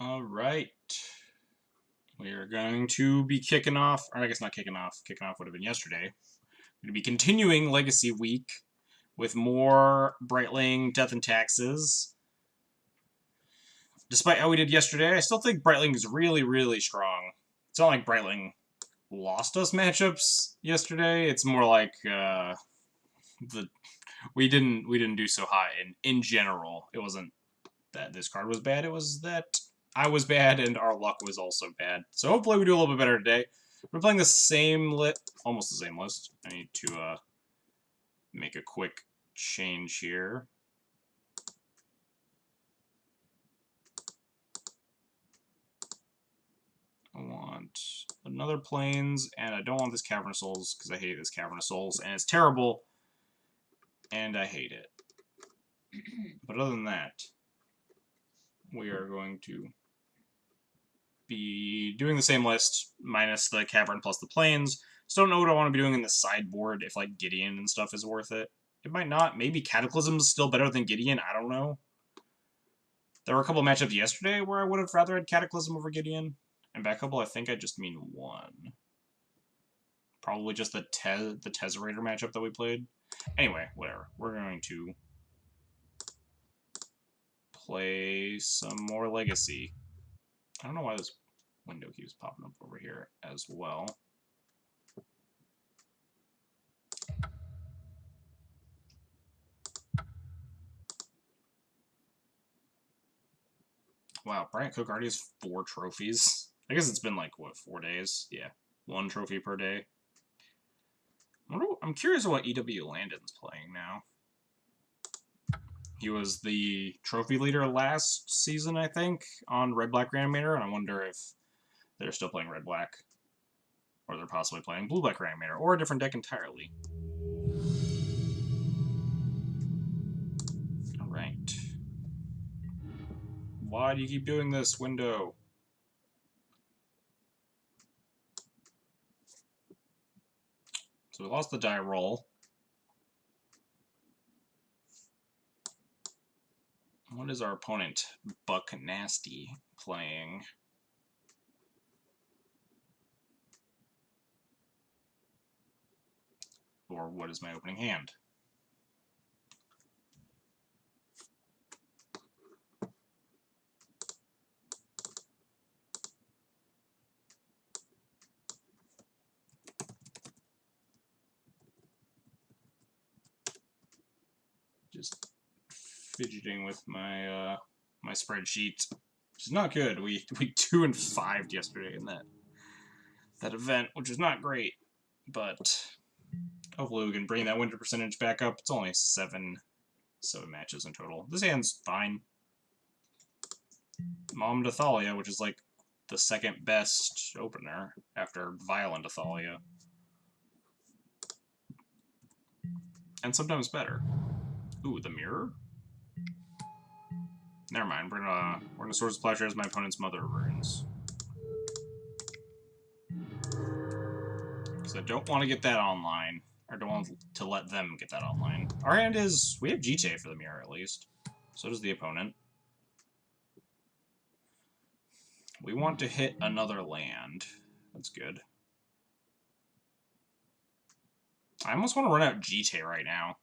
All right. We are going to be kicking off, or I guess not kicking off. Kicking off would have been yesterday. We're going to be continuing Legacy Week with more Brightling Death and Taxes. Despite how we did yesterday, I still think Brightling is really, really strong. It's not like Brightling lost us matchups yesterday. It's more like we didn't do so hot in general. It wasn't that this card was bad. It was that I was bad and our luck was also bad. So hopefully we do a little bit better today. We're playing the same almost the same list. I need to make a quick change here. I want another Plains, and I don't want this Cavern of Souls because I hate this Cavern of Souls, and it's terrible, and I hate it. But other than that, we are going to be doing the same list, minus the Cavern plus the Plains. Still don't know what I want to be doing in the sideboard, if like Gideon and stuff is worth it. It might not. Maybe Cataclysm is still better than Gideon, I don't know. There were a couple matchups yesterday where I would have rather had Cataclysm over Gideon. And by a couple, I think I just mean one. Probably just the Tezzerator matchup that we played. Anyway, whatever. We're going to play some more Legacy. I don't know why this window keeps popping up over here as well. Wow, Bryant Cook already has 4 trophies. I guess it's been like, what, 4 days? Yeah, 1 trophy per day. I'm curious what EW Landon's playing now. He was the trophy leader last season, I think, on Red-Black Reanimator, and I wonder if they're still playing Red-Black. Or they're possibly playing Blue-Black Reanimator, or a different deck entirely. Alright. Why do you keep doing this, window? So we lost the die roll. What is our opponent, Buck Nasty, playing? Or what is my opening hand? Just fidgeting with my my spreadsheet, which is not good. We 2 and 5'd yesterday in that event, which is not great, but hopefully we can bring that win percentage back up. It's only 7 matches in total. This hand's fine. Mom to Thalia, which is like the second best opener after Violent Athalia. And sometimes better. Ooh, the mirror? Never mind, we're gonna Swords of Plowshare as my opponent's Mother of Runes. Because I don't want to get that online. Or don't want to let them get that online. Our hand is... we have GTA for the mirror, at least. So does the opponent. We want to hit another land. That's good. I almost want to run out GTA right now.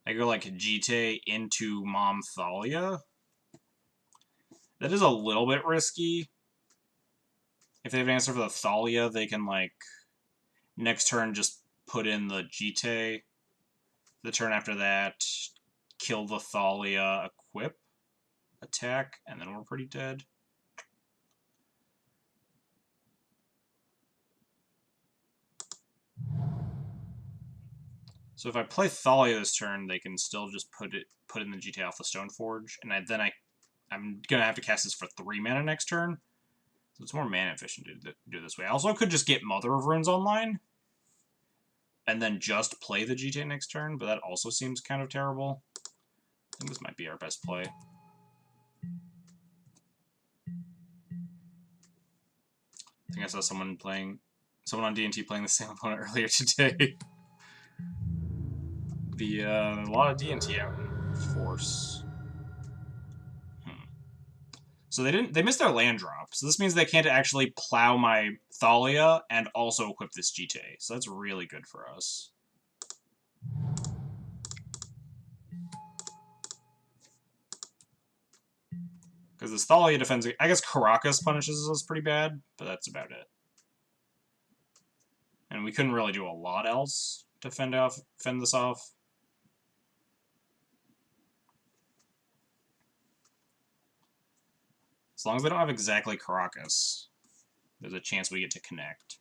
I go like GTA into Mom Thalia. That is a little bit risky. If they have an answer for the Thalia, they can like next turn just put in the GTA. The turn after that, kill the Thalia, equip, attack, and then we're pretty dead. So if I play Thalia this turn, they can still just put in the GTA off the Stoneforge, and I'm gonna have to cast this for 3 mana next turn. So it's more mana efficient to do this way. I also could just get Mother of Runes online, and then just play the GTA next turn, but that also seems kind of terrible. I think this might be our best play. I think I saw someone on D&T playing the same opponent earlier today. A lot of D&T out in force. So they missed their land drop. So this means they can't actually plow my Thalia and also equip this Jite. So that's really good for us. Because this Thalia defends... I guess Caracas punishes us pretty bad, but that's about it. And we couldn't really do a lot else to fend this off. As long as they don't have exactly Caracas, there's a chance we get to connect.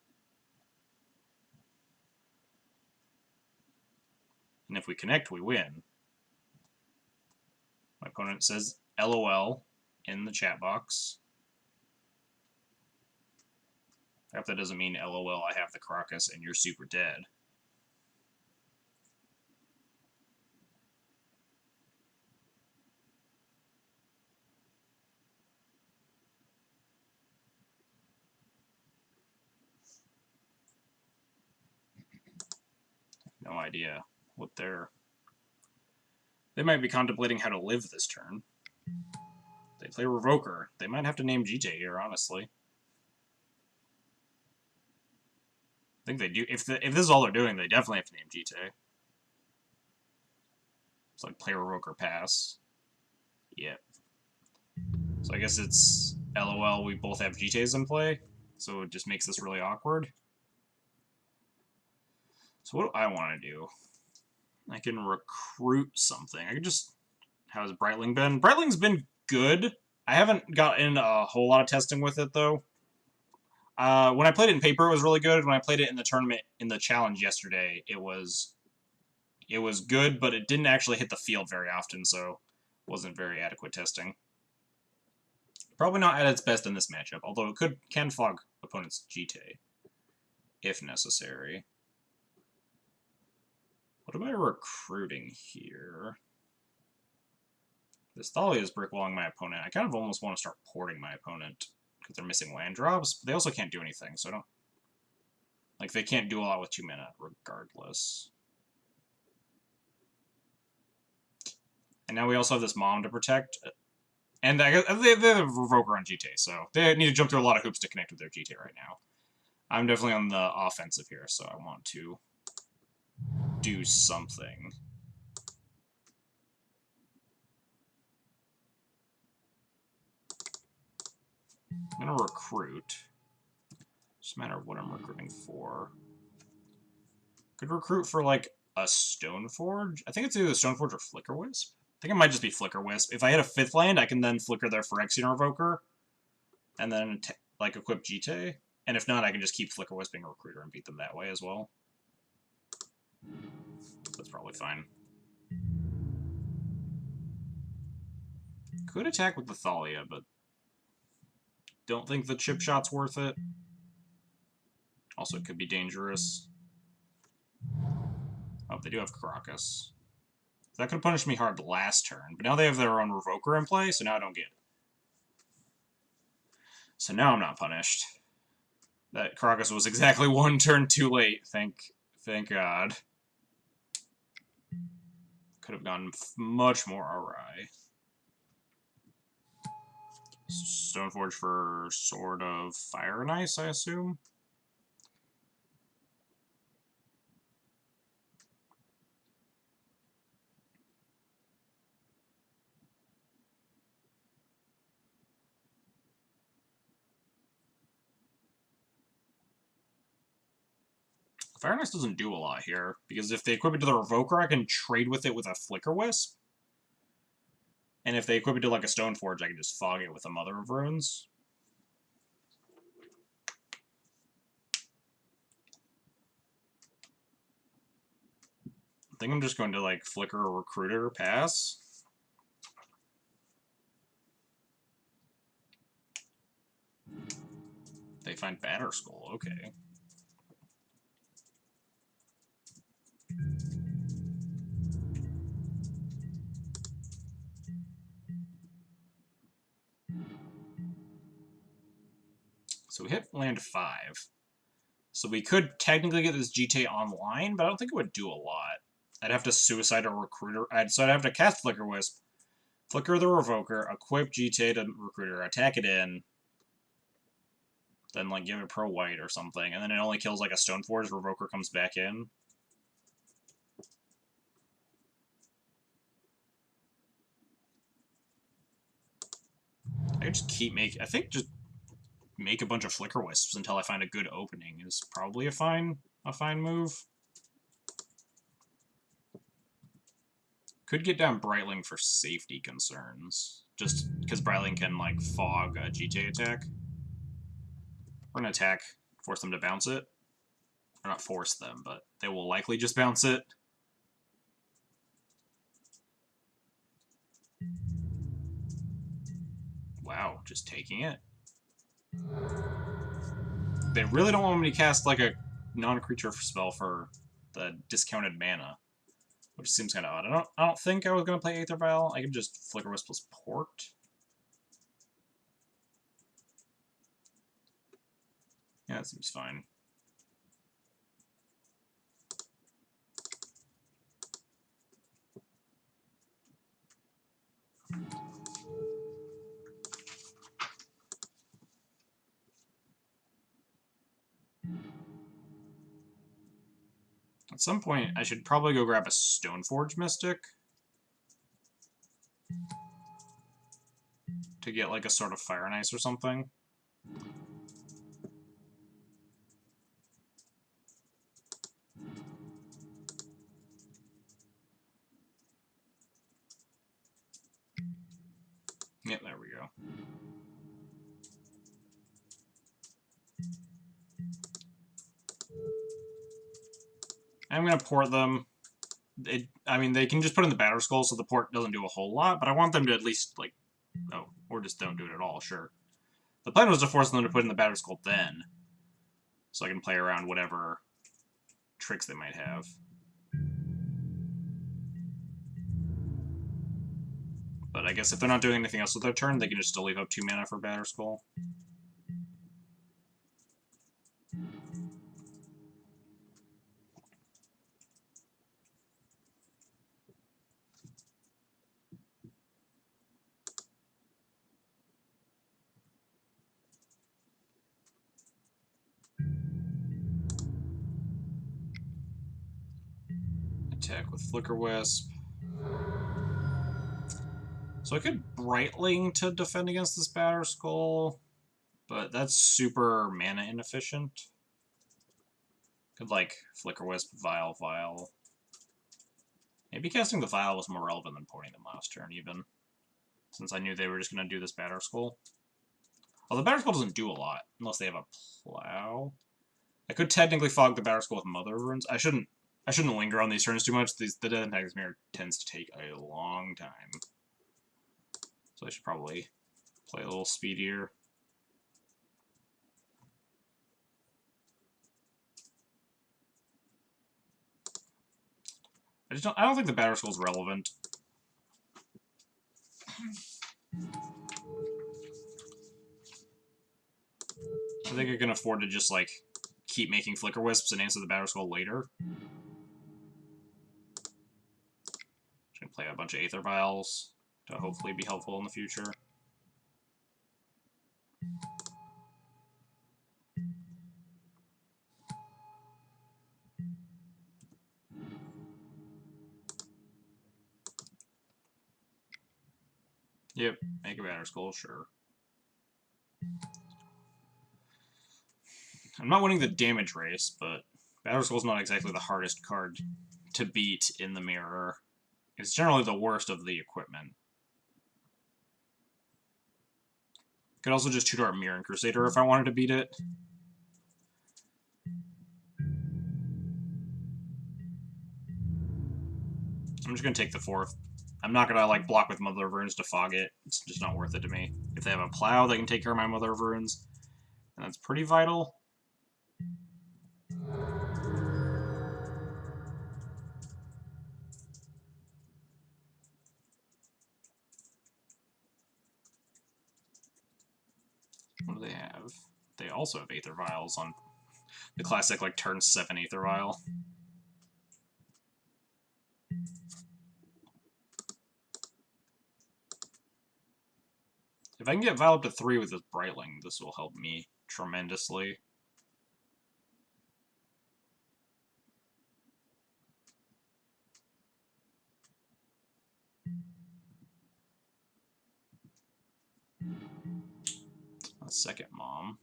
And if we connect, we win. My opponent says LOL in the chat box. I hope that doesn't mean LOL, I have the Caracas and you're super dead. No idea what they're... They might be contemplating how to live this turn. They play Revoker. They might have to name Jite here, honestly. I think they do. If this is all they're doing, they definitely have to name Jite. It's like play Revoker pass. Yep. So I guess it's LOL, we both have Jites in play. So it just makes this really awkward. So what do I want to do? I can recruit something. I could just... How's Brightling been? Brightling's been good. I haven't gotten a whole lot of testing with it, though. When I played it in paper, it was really good. When I played it in the tournament, in the challenge yesterday, it was good, but it didn't actually hit the field very often, so it wasn't very adequate testing. Probably not at its best in this matchup, although it can fog opponent's Jite, if necessary. What am I recruiting here? This Thalia is brickwalling my opponent. I kind of almost want to start porting my opponent because they're missing land drops, but they also can't do anything, so I don't... Like, they can't do a lot with 2 mana, regardless. And now we also have this Mom to protect. And I guess they have a Revoker on Jite, so they need to jump through a lot of hoops to connect with their Jite right now. I'm definitely on the offensive here, so I want to do something. I'm going to recruit. Doesn't matter what I'm recruiting for. Could recruit for, like, a Stoneforge? I think it's either Stoneforge or Flicker Wisp. I think it might just be Flicker Wisp. If I hit a 5th land, I can then Flicker their Phyrexian Revoker, and then, like, equip Jite. And if not, I can just keep Flicker Wisping a Recruiter and beat them that way as well. That's probably fine. Could attack with the Thalia, but don't think the chip shot's worth it. Also, it could be dangerous. Oh, they do have Caracas. That could have punished me hard last turn, but now they have their own Revoker in play, so now I don't get it. So now I'm not punished. That Caracas was exactly 1 turn too late. Thank God. Could have gone much more awry. Stoneforge for Sword of Fire and Ice, I assume? Fire and Ice doesn't do a lot here, because if they equip it to the Revoker, I can trade with it with a Flicker Wisp. And if they equip it to like a Stoneforge, I can just fog it with a Mother of Runes. I think I'm just going to like Flicker a Recruiter, pass. They find Batterskull, okay. So we hit land 5. So we could technically get this Jite online, but I don't think it would do a lot. I'd have to Suicide a Recruiter. So I'd have to cast Flicker Wisp, Flicker the Revoker, equip GTA to Recruiter, attack it in, then like give it pro white or something, and then it only kills like a Stoneforge, Revoker comes back in. I could just keep I think just make a bunch of Flicker Wisps until I find a good opening is probably a fine move. Could get down Brightling for safety concerns, just because Brightling can like fog a GTA attack. We're gonna attack, force them to bounce it. Or not force them, but they will likely just bounce it. Wow, just taking it. They really don't want me to cast like a non-creature spell for the discounted mana, which seems kind of odd. I don't think I was gonna play Aether Vial. I could just Flicker Wisp plus Port. Yeah, that seems fine. At some point, I should probably go grab a Stoneforge Mystic to get like a sort of Fire and Ice or something. Yeah, there we go. I'm going to port them. I mean, they can just put in the Batter Skull, so the port doesn't do a whole lot, but I want them to at least, like, oh, or just don't do it at all, sure. The plan was to force them to put in the Batter Skull then, so I can play around whatever tricks they might have. But I guess if they're not doing anything else with their turn, they can just still leave up 2 mana for Batter Skull. Attack with Flicker Wisp. So I could Brightling to defend against this Batter Skull, but that's super mana inefficient. Could, like, Flicker Wisp, Vial. Maybe casting the Vial was more relevant than porting them last turn, even. Since I knew they were just going to do this Batter Skull. Well, the Batter Skull doesn't do a lot, unless they have a Plow. I could technically fog the Batter Skull with Mother of Runes. I shouldn't linger on these turns too much. The Death Antagonist Mirror tends to take a long time. So I should probably play a little speedier. I don't think the Batter Skull is relevant. I think I can afford to just, like, keep making Flicker Wisps and answer the Batter Skull later. Just gonna play a bunch of Aether Vials to hopefully be helpful in the future. Yep, make a Batter Skull, sure. I'm not winning the damage race, but Batter Skull's not exactly the hardest card to beat in the mirror. It's generally the worst of the equipment. Could also just tutor Mirror and Crusader if I wanted to beat it. I'm just gonna take the 4th. I'm not gonna, like, block with Mother of Runes to fog it. It's just not worth it to me. If they have a Plow, they can take care of my Mother of Runes. And that's pretty vital. What do they have? They also have Aether Vials on the classic, like, turn 7 Aether Vial. If I can get Vile up to 3 with this Brightling, this will help me tremendously. A second Mom.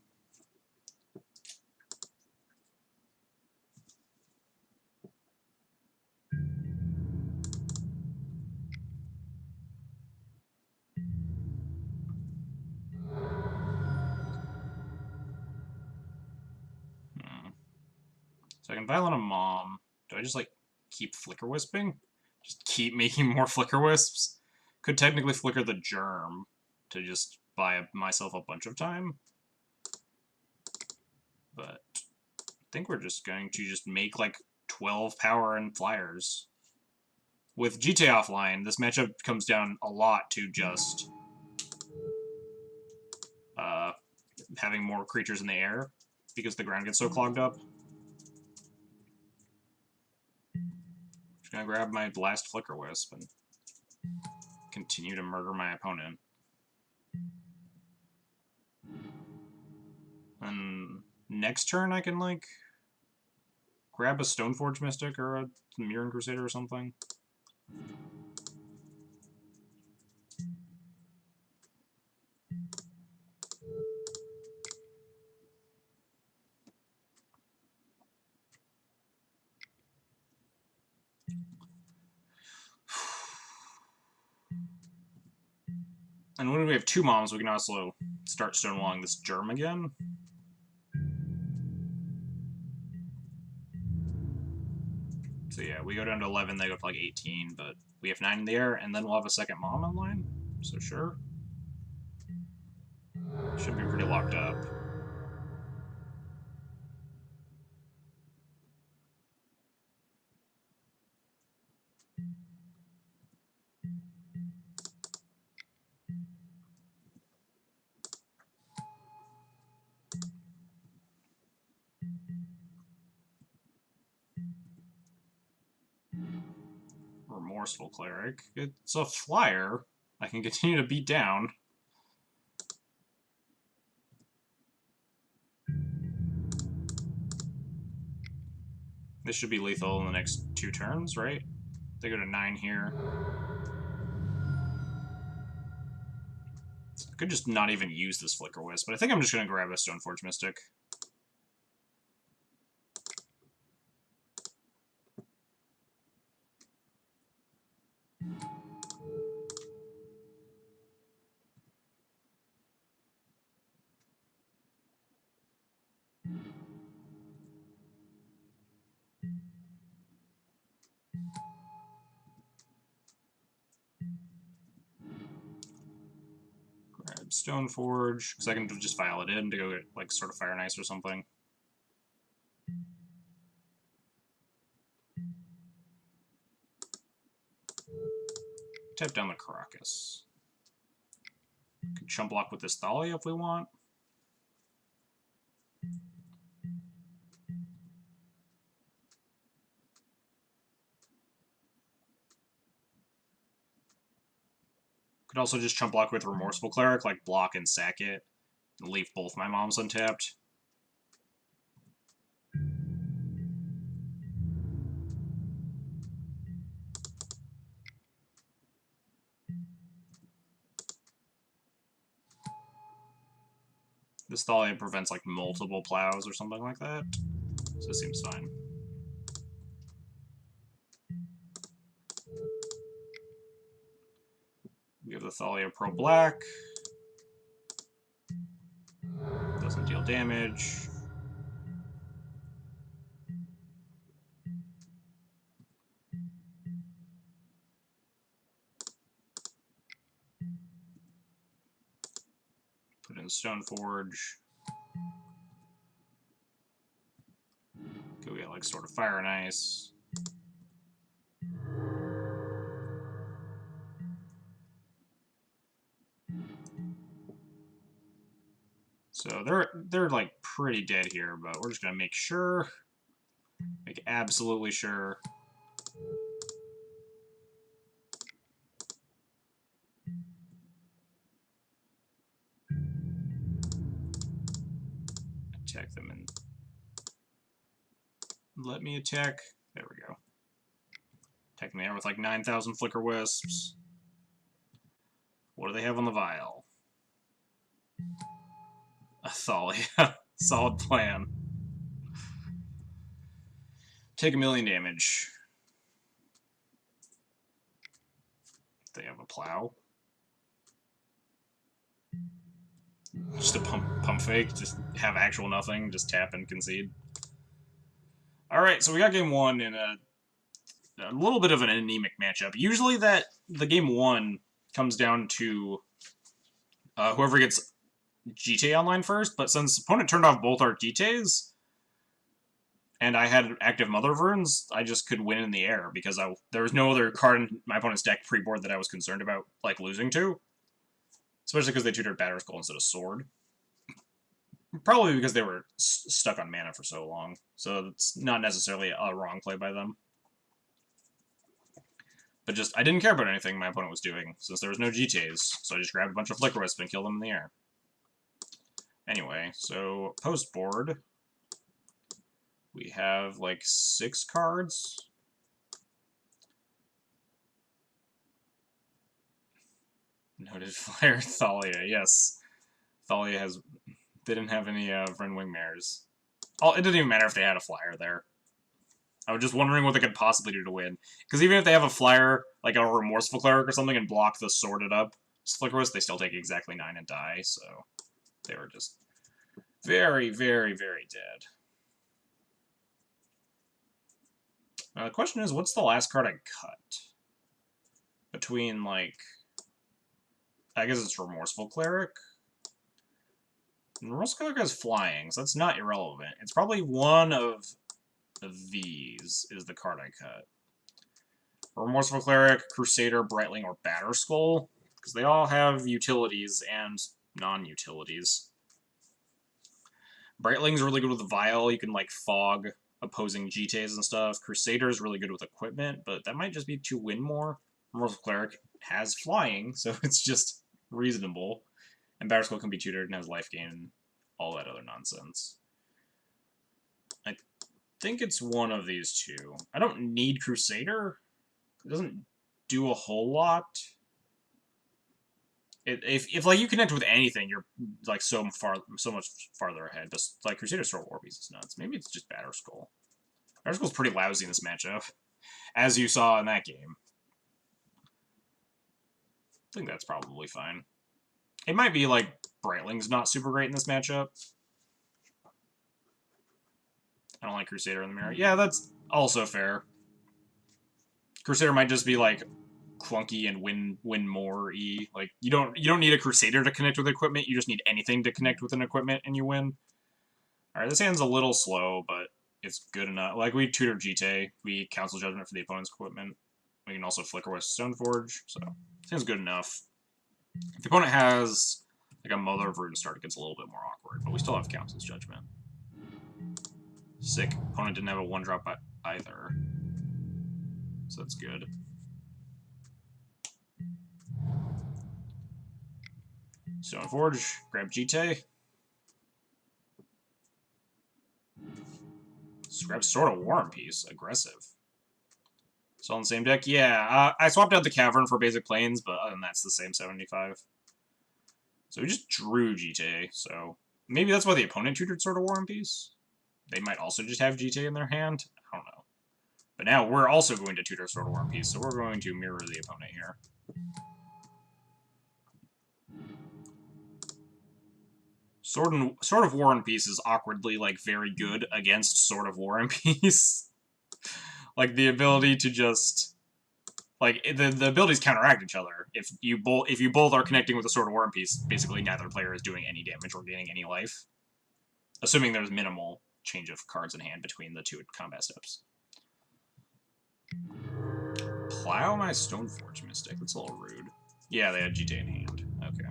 So I can Violent a Mom. Do I just, like, keep Flicker Wisping? Just keep making more Flicker Wisps? Could technically Flicker the Germ to just buy myself a bunch of time. But I think we're just going to just make, like, 12 power and flyers. With GTA offline, this matchup comes down a lot to just having more creatures in the air because the ground gets so clogged up. Just gonna grab my last Flicker Wisp and continue to murder my opponent. And next turn I can, like, grab a Stoneforge Mystic or a Mirren Crusader or something. And when we have 2 Moms, we can also start stonewalling this Germ again. So yeah, we go down to 11, they go to like 18, but we have 9 in the air, and then we'll have a second Mom online. So sure. Should be pretty locked up. Remorseful Cleric. It's a flyer. I can continue to beat down. This should be lethal in the next 2 turns, right? They go to 9 here. I could just not even use this Flicker Wisp, but I think I'm just going to grab a Stoneforge Mystic. Grab Stoneforge, because I can just file it in to go get, like, sort of Fire and Ice or something. Tap down the Caracas. Could chump block with this Thalia if we want. Could also just chump block with Remorseful Cleric, like block and sack it, and leave both my Moms untapped. This Thalia prevents, like, multiple plows or something like that, so it seems fine. We have the Thalia Pro Black. Doesn't deal damage. Put in Stoneforge. Go get, like, sort of Fire and Ice. So they're like pretty dead here, but we're just gonna make sure, make absolutely sure. attack them and let me attack. There we go. Attack them there with like 9,000 Flicker Wisps. What do they have on the vial? A Thalia. Solid plan. Take 1,000,000 damage. They have a plow. Just a pump fake. Just have actual nothing. Just tap and concede. Alright, so we got game 1 in a little bit of an anemic matchup. Usually the game 1 comes down to whoever gets GTA online first, but since opponent turned off both our GTAs, and I had active Mother Verns, I just could win in the air, because there was no other card in my opponent's deck pre-board that I was concerned about, like, losing to. Especially because they tutored Batter Skull instead of Sword. Probably because they were stuck on mana for so long, so it's not necessarily a wrong play by them. But just, I didn't care about anything my opponent was doing, since there was no GTAs, so I just grabbed a bunch of Flicker Wisp and killed them in the air. Anyway, so post-board, we have like 6 cards. Noted Flyer Thalia, yes. Thalia didn't have any Vren Wingmares. It didn't even matter if they had a flyer there. I was just wondering what they could possibly do to win. Because even if they have a flyer, like a Remorseful Cleric or something, and block the Sorted Up Flicker Wisp, they still take exactly 9 and die, so they were just very, very, very dead. Now the question is, what's the last card I cut? Between, like, I guess it's Remorseful Cleric. And Remorseful Cleric has flying, so that's not irrelevant. It's probably one of these is the card I cut. Remorseful Cleric, Crusader, Brightling, or Batterskull, because they all have utilities and non-utilities. Brightling's really good with the Vial. You can, like, fog opposing GTAs and stuff. Crusader's really good with equipment, but that might just be to win more. Remorseful Cleric has flying, so it's just reasonable. And Batterskull can be tutored and has life gain and all that other nonsense. I think it's one of these two. I don't need Crusader. It doesn't do a whole lot. If like you connect with anything, you're like so much farther ahead. Just like Crusader Sword War Beast is nuts. Maybe it's just Batterskull. Batterskull's pretty lousy in this matchup, as you saw in that game. I think that's probably fine. It might be like Brightling's not super great in this matchup. I don't like Crusader in the mirror. Yeah, that's also fair. Crusader might just be like clunky and win more-y. Like you don't need a Crusader to connect with equipment. You just need anything to connect with an equipment and you win. All right, this hand's a little slow, but it's good enough. Like we tutor GT, we Council Judgment for the opponent's equipment. We can also Flicker with Stoneforge, so this hand's good enough. If the opponent has like a Mother of Rune start, it gets a little bit more awkward, but we still have Council's Judgment. Sick. Opponent didn't have a 1-drop either, so that's good. Stoneforge, grab GT. Grab Sword of War and Peace, aggressive. Still in the same deck? Yeah, I swapped out the Cavern for basic planes, but other than that, it's the same 75. So we just drew GTA, so maybe that's why the opponent tutored Sword of War and Peace. They might also just have GTA in their hand. I don't know. But now we're also going to tutor Sword of War and Peace, so we're going to mirror the opponent here. Sword of War and Peace is awkwardly, like, very good against Sword of War and Peace. Like, the ability to just... Like, the abilities counteract each other. If you both are connecting with the Sword of War and Peace, basically neither player is doing any damage or gaining any life. Assuming there's minimal change of cards in hand between the two combat steps. Plow my Stoneforge Mystic. That's a little rude. Yeah, they had GTA in hand. Okay.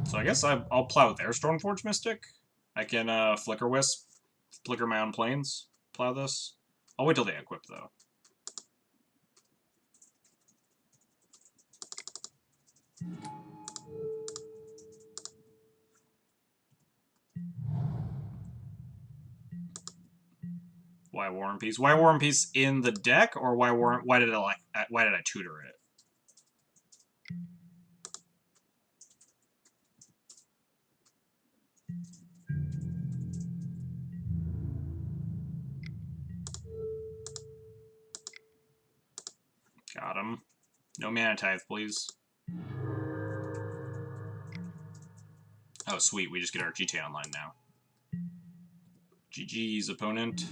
So I guess I'll plow their Stoneforge Mystic. I can Flicker Wisp, flicker my own planes, plow this. I'll wait till they equip, though. Why War and Peace? Why War and Peace in the deck, or why did I tutor it? Got him. No Mana Tithe, please. Oh, sweet. We just get our GTA online now. GG's opponent.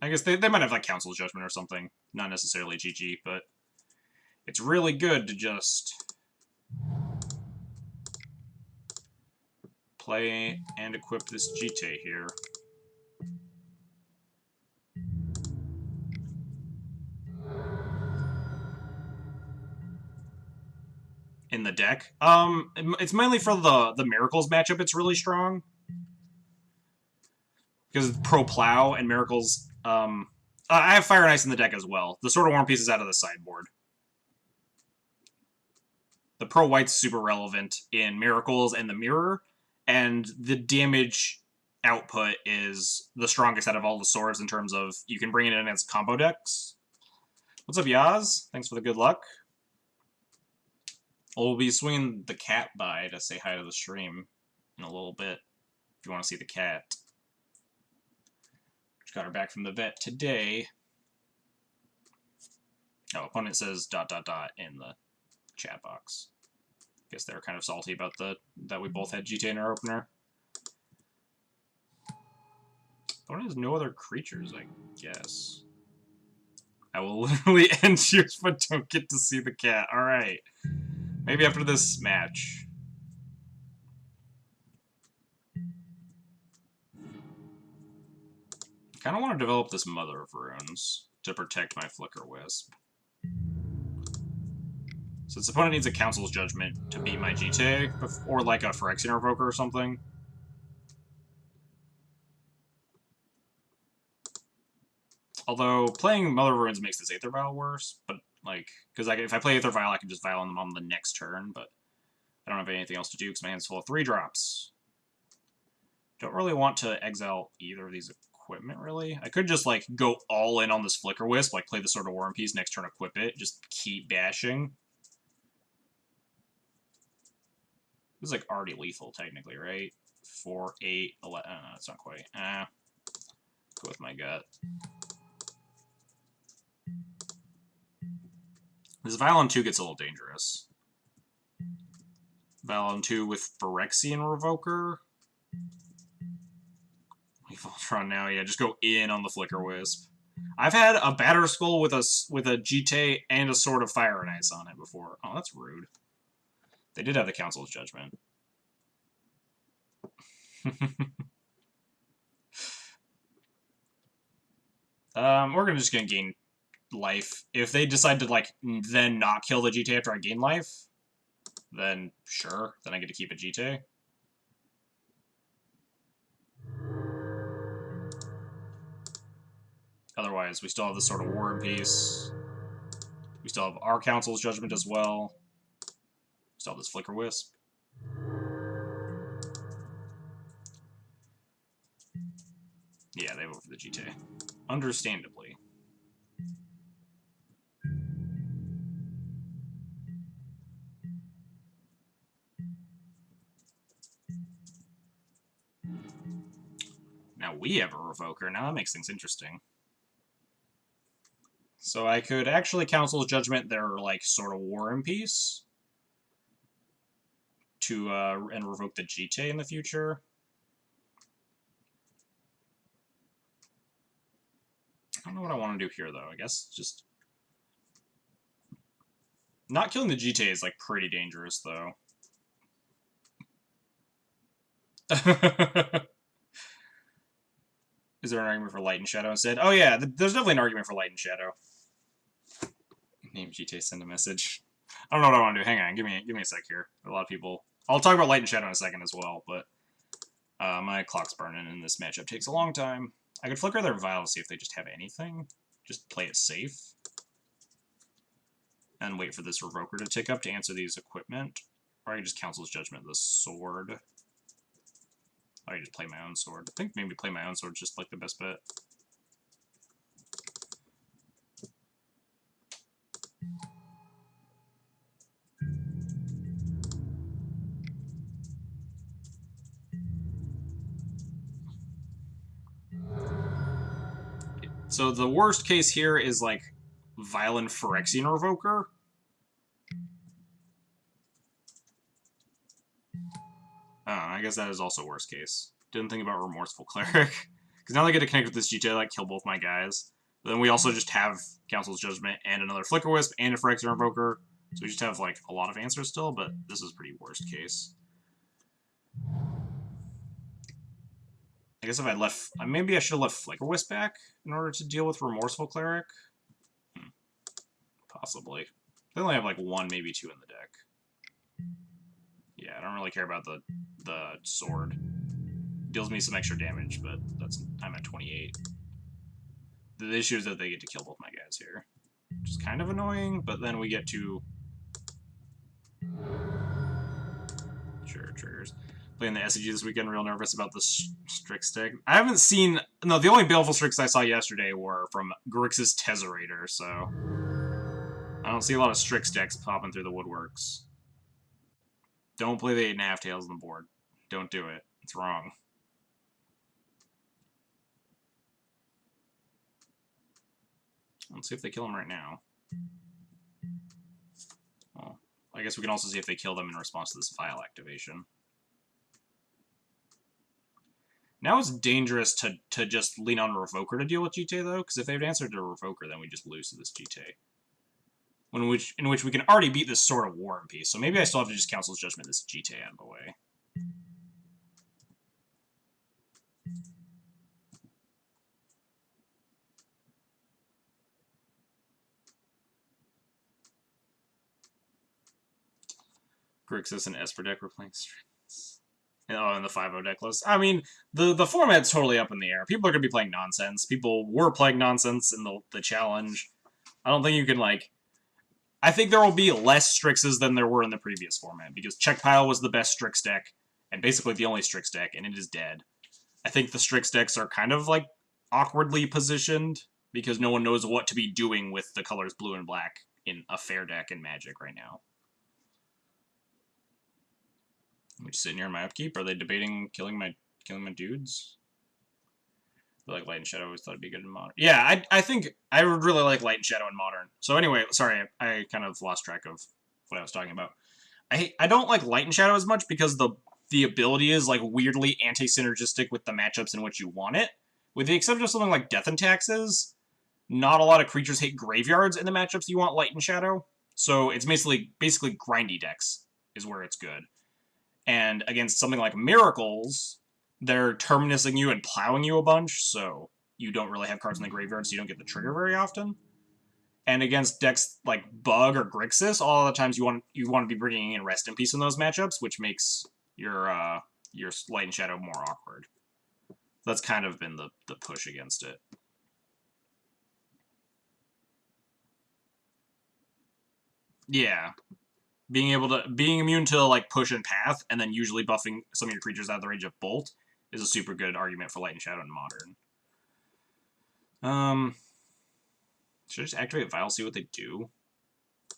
I guess they might have, like, Council's Judgment or something. Not necessarily GG, but it's really good to just play and equip this GTA here. In the deck. It's mainly for the Miracles matchup. It's really strong because Pro Plow and Miracles. I have Fire and Ice in the deck as well. The Sword of War and Peace is out of the sideboard. The Pro White's super relevant in Miracles and the Mirror, and the damage output is the strongest out of all the swords in terms of you can bring it in against combo decks. What's up, Yaz? Thanks for the good luck. We'll be swinging the cat by to say hi to the stream in a little bit, if you want to see the cat. Just got her back from the vet today. Oh, opponent says ... in the chat box. Guess they're kind of salty about that we both had GTA in our opener. Opponent has no other creatures, I guess. I will literally end yours, but don't get to see the cat. Alright. Maybe after this match. I kind of want to develop this Mother of Runes to protect my Flicker Wisp. Since opponent needs a Council's Judgment to beat my GTA, or like a Phyrexian Revoker or something. Although, playing Mother of Runes makes this Aether Vial worse, but, like, because if I play Aether Vial, I can just Vial on them on the next turn, but I don't have anything else to do because my hand's full of 3-drops. Don't really want to exile either of these equipment, really. I could just, like, go all in on this Flicker Wisp, like, play the Sword of War and Peace, next turn equip it, just keep bashing. This is, like, already lethal, technically, right? 4, 8, 11... no, it's not quite. Go with my gut. This Violon 2 gets a little dangerous. Violon 2 with Phyrexian Revoker. Leave Voltron now, yeah, just go in on the Flicker Wisp. I've had a Batter Skull with a GT and a Sword of Fire and Ice on it before. Oh, that's rude. They did have the Council's Judgment. We're just gonna gain life. If they decide to, like, then not kill the GT after I gain life, then sure, then I get to keep a GT. Otherwise, we still have the Sword of War and Peace. We still have our Council's Judgment as well. We still have this Flicker Wisp. Yeah, they vote for the GTA. Understandably. Now we have a Revoker. Now that makes things interesting. So I could actually Council's Judgment their, like, sort of War and Peace to, and revoke the GTA in the future. I don't know what I want to do here, though. I guess just... not killing the GTA is, like, pretty dangerous, though. Is there an argument for Light and Shadow instead? Oh yeah, there's definitely an argument for Light and Shadow. Name GTA, send a message. I don't know what I want to do. Hang on, give me a sec here. A lot of people... I'll talk about Light and Shadow in a second as well, but... my clock's burning and this matchup takes a long time. I could flicker their Vial to see if they just have anything. Just play it safe. And wait for this Revoker to tick up to answer these equipment. Or I can just Council's Judgment the sword. Or I just play my own sword. I think maybe play my own sword is just, like, the best bet. So the worst case here is like Violent Phyrexian Revoker. I guess that is also worst case. Didn't think about Remorseful Cleric. Because now they get to connect with this GTA, like, kill both my guys. But then we also just have Council's Judgment and another Flicker Wisp and a Phyrexian Revoker. So we just have, like, a lot of answers still, but this is pretty worst case. I guess if I left... Maybe I should have left Flicker Wisp back in order to deal with Remorseful Cleric. Possibly. They only have, like, 1, maybe 2 in the deck. Yeah, I don't really care about the sword. Deals me some extra damage, but I'm at 28. The issue is that they get to kill both my guys here, which is kind of annoying, but then we get to... Sure, triggers. Playing the SCG this weekend, real nervous about the Strix deck. I haven't seen... No, the only Baleful Strix I saw yesterday were from Grixis Tezzerator, so... I don't see a lot of Strix decks popping through the woodworks. Don't play the 8.5 tails on the board. Don't do it. It's wrong. Let's see if they kill him right now. Well, I guess we can also see if they kill them in response to this file activation. Now it's dangerous to just lean on a Revoker to deal with GTA, though, because if they've answered to a Revoker, then we just lose to this GTA. In which we can already beat this Sword of War and Peace, so maybe I still have to just Council's Judgment this GTA out of the way. Grixis and Esper deck were playing strings. Oh, and the 5-0 deck list. I mean, the format's totally up in the air. People are going to be playing nonsense. People were playing nonsense in the challenge. I don't think you can, like... I think there will be less Strixes than there were in the previous format, because Check Pile was the best Strix deck, and basically the only Strix deck, and it is dead. I think the Strix decks are kind of, like, awkwardly positioned, because no one knows what to be doing with the colors blue and black in a fair deck in Magic right now. I'm just sitting here in my upkeep. Are they debating killing my dudes? I like Light and Shadow. I always thought it'd be good in Modern. Yeah, I think I would really like Light and Shadow in Modern. So anyway, sorry, I kind of lost track of what I was talking about. I don't like Light and Shadow as much because the ability is like weirdly anti-synergistic with the matchups in which you want it. With the exception of something like Death and Taxes, not a lot of creatures hate graveyards in the matchups you want Light and Shadow. So it's basically grindy decks is where it's good. And against something like Miracles, they're terminusing you and plowing you a bunch, so you don't really have cards in the graveyard, so you don't get the trigger very often. And against decks like Bug or Grixis, all the times you want to be bringing in Rest in Peace in those matchups, which makes your Light and Shadow more awkward. That's kind of been the push against it. Yeah. Being immune to like push and path, and then usually buffing some of your creatures out of the range of Bolt is a super good argument for Light and Shadow in Modern. Should I just activate Vial, see what they do?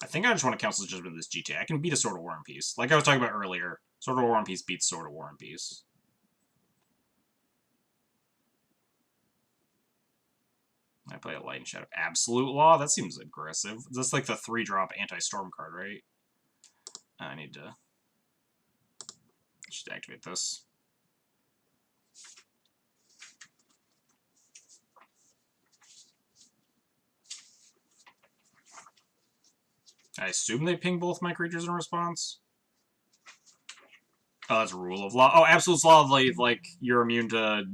I think I just want to Council's Judgment this GTA. I can beat a Sword of War and Peace. Like I was talking about earlier, Sword of War and Peace beats Sword of War and Peace. I play a Light and Shadow. Absolute Law? That seems aggressive. That's like the 3-drop anti-storm card, right? I need to just activate this. I assume they ping both my creatures in response. Oh, that's Rule of Law. Oh, Absolute Law, like you're immune to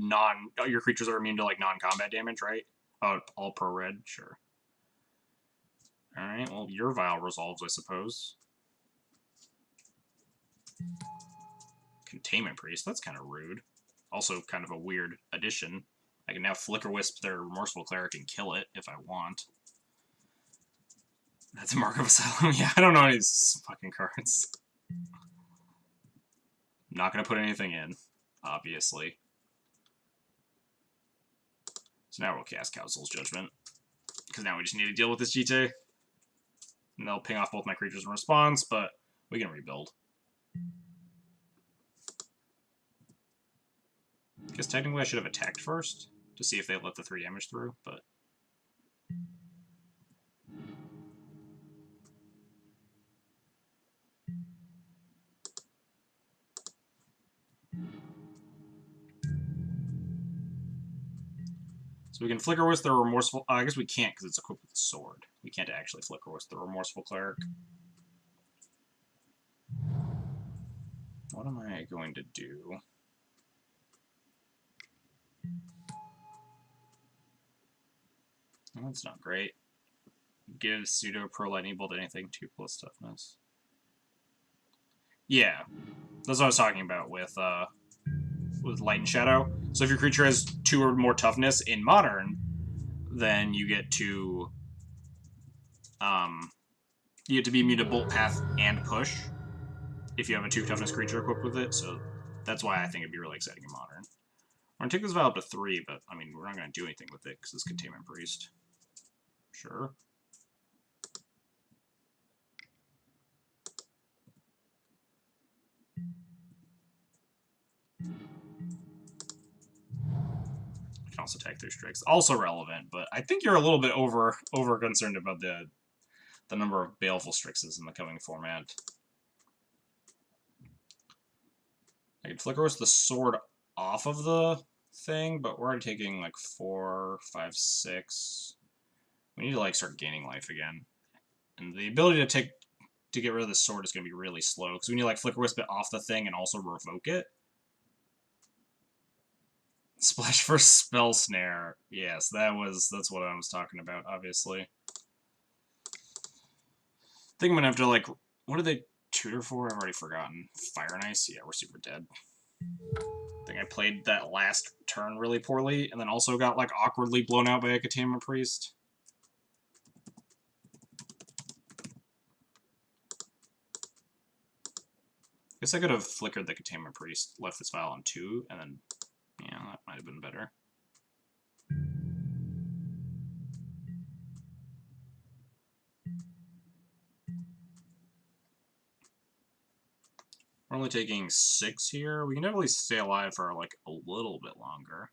your creatures are immune to like non-combat damage, right? Oh, all pro red, sure. All right, well, your Vial resolves, I suppose. Containment Priest, that's kind of rude. Also kind of a weird addition. I can now Flicker Wisp their Remorseful Cleric and kill it if I want. That's a Mark of Asylum. Yeah, I don't know any of these fucking cards. I'm not going to put anything in, obviously. So now we'll cast Council's Judgment. Because now we just need to deal with this GTA. And they'll ping off both my creatures in response, but we can rebuild. I guess technically I should have attacked first to see if they let the 3 damage through, but... So we can Flicker Wisp the Remorseful... I guess we can't because it's equipped with a sword. We can't actually Flicker Wisp the Remorseful Cleric. What am I going to do? Well, that's not great. Give Pseudo Pro Lightning Bolt anything 2+ toughness. Yeah, that's what I was talking about with Light and Shadow. So if your creature has 2 or more toughness in Modern, then you get to be immune to Bolt Path and Push if you have a 2 toughness creature equipped with it. So that's why I think it'd be really exciting in Modern. We're gonna take this Vial up to 3, but I mean we're not gonna do anything with it because it's Containment Priest. Sure. I can also attack through Strix. Also relevant, but I think you're a little bit over concerned about the number of Baleful Strixes in the coming format. I could Flicker Wisp the sword off of the thing, but we're already taking like 4, 5, 6. We need to like start gaining life again. And the ability to get rid of the sword is going to be really slow, because we need to like Flicker Wisp it off the thing and also revoke it. Splash for Spell Snare. Yes, that's what I was talking about, obviously. I think I'm gonna have to like, what did they tutor for? I've already forgotten. Fire and Ice? Yeah, we're super dead. I think I played that last turn really poorly, and then also got like awkwardly blown out by a Containment Priest. Guess I could have flickered the Containment Priest, left this file on 2, and then, yeah, that might have been better. We're only taking 6 here. We can definitely stay alive for like a little bit longer.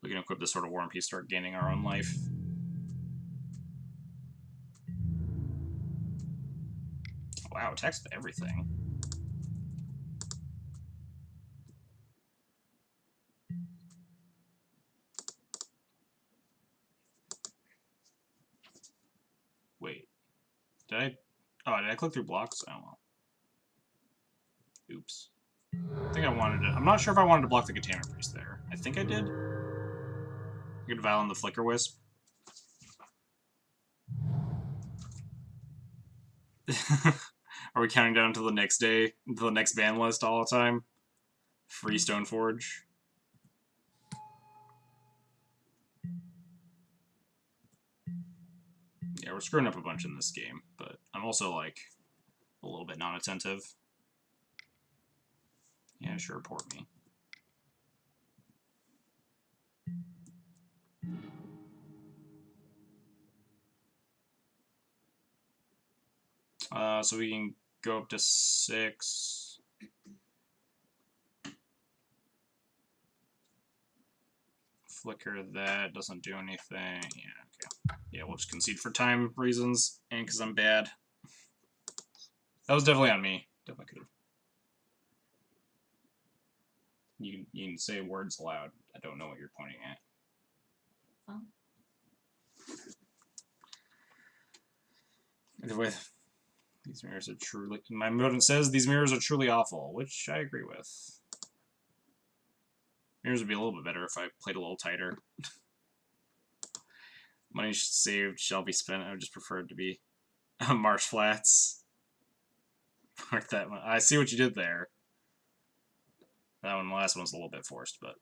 We can equip this sort of War and Peace, start gaining our own life. Wow, attacks with everything. Wait. Did I click through blocks? Oh well. Oops. I think I wanted to... I'm not sure if I wanted to block the Containment Priest there. I think I did. I could Val in the Flicker Wisp. Are we counting down to the next day? To the next ban list all the time? Free Stoneforge. Yeah, we're screwing up a bunch in this game, but I'm also, like, a little bit non-attentive. Yeah, sure, report me. So we can go up to 6. Flicker that, doesn't do anything. Yeah, okay. Yeah, we'll just concede for time reasons, and because I'm bad. That was definitely on me. Definitely could have. You can say words aloud. I don't know what you're pointing at. Oh. With these mirrors are truly... My modem says these mirrors are truly awful, which I agree with. Mirrors would be a little bit better if I played a little tighter. Money saved shall be spent. I would just prefer it to be Marsh Flats. Mark that one. I see what you did there. That one, the last one's a little bit forced, but...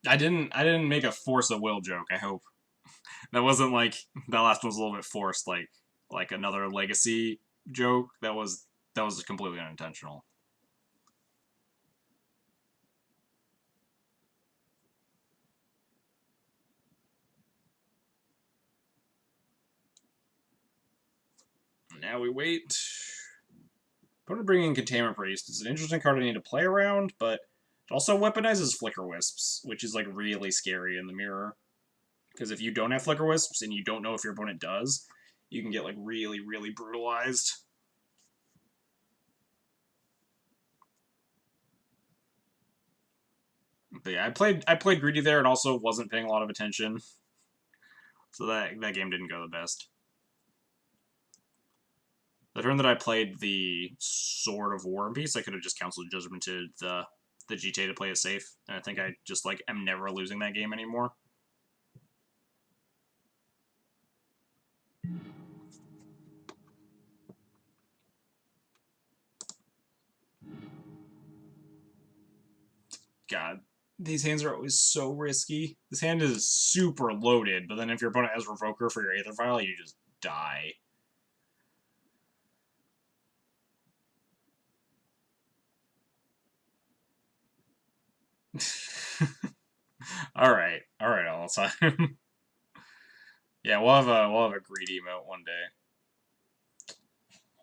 I didn't make a force of will joke, I hope. That wasn't like that last one was a little bit forced, like another legacy joke. That was completely unintentional. Now we wait. Opponent bringing in Containment Priest. It's an interesting card I need to play around, but it also weaponizes Flicker Wisps, which is like really scary in the mirror. Because if you don't have Flicker Wisps and you don't know if your opponent does, you can get like really, really brutalized. But yeah, I played greedy there and also wasn't paying a lot of attention, so that game didn't go the best. The turn that I played the Sword of War and Peace, I could have just counseled Judgmented the GTA to play it safe, and I think I just like am never losing that game anymore. God, these hands are always so risky. This hand is super loaded, but then if your opponent has Revoker for your Aether Vial, you just die. Alright, all the time. Yeah, we'll have a greed emote one day.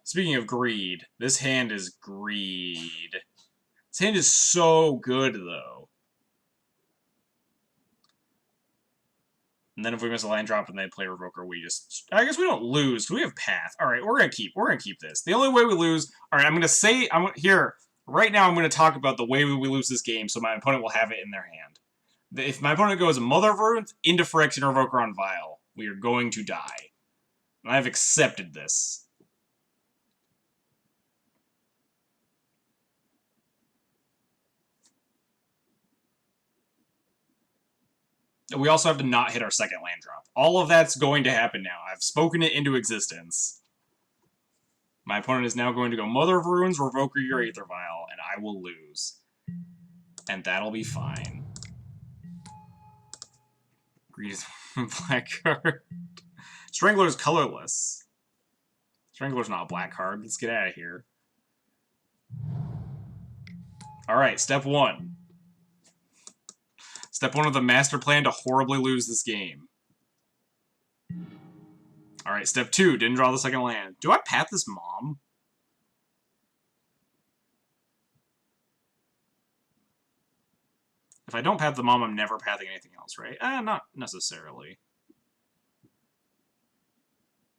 Speaking of greed, this hand is greed. This hand is so good, though. And then if we miss a land drop and they play Revoker, we just... I guess we don't lose, because we have Path. Alright, we're gonna keep this. The only way we lose... Alright, I'm gonna say... Here, right now I'm gonna talk about the way we lose this game, so my opponent will have it in their hand. If my opponent goes Mother of Runes into Phyrexian Revoker on Vial, we are going to die. And I've accepted this. We also have to not hit our second land drop. All of that's going to happen now. I've spoken it into existence. My opponent is now going to go Mother of Runes, Revoker your Aether Vial, and I will lose. And that'll be fine. Greed is black card. Strangler is colorless. Strangler's not a black card. Let's get out of here. Alright, step one. Step one of the master plan to horribly lose this game. Alright, step two. Didn't draw the second land. Do I path this mom? If I don't path the mom, I'm never pathing anything else, right? Not necessarily.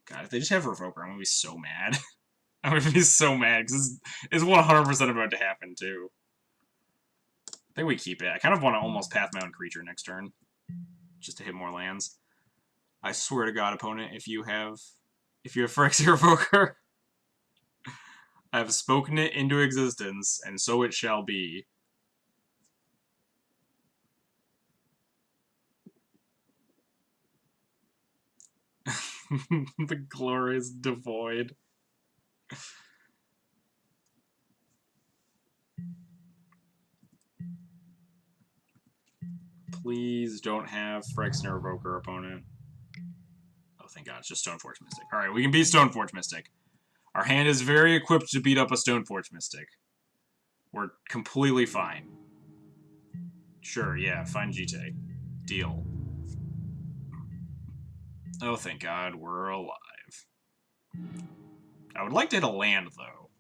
God, if they just have Revoker, I'm gonna be so mad. I'm gonna be so mad, because it's 100% about to happen, too. I think we keep it. I kind of want to almost path my own creature next turn. Just to hit more lands. I swear to God, opponent, if you have Phyrexian Revoker, I have spoken it into existence, and so it shall be. The glorious devoid. Please don't have Phyrexian Revoker, opponent. Oh, thank God, it's just Stoneforge Mystic. Alright, we can beat Stoneforge Mystic. Our hand is very equipped to beat up a Stoneforge Mystic. We're completely fine. Sure, yeah, fine GT. Deal. Oh, thank God, we're alive. I would like to hit a land, though.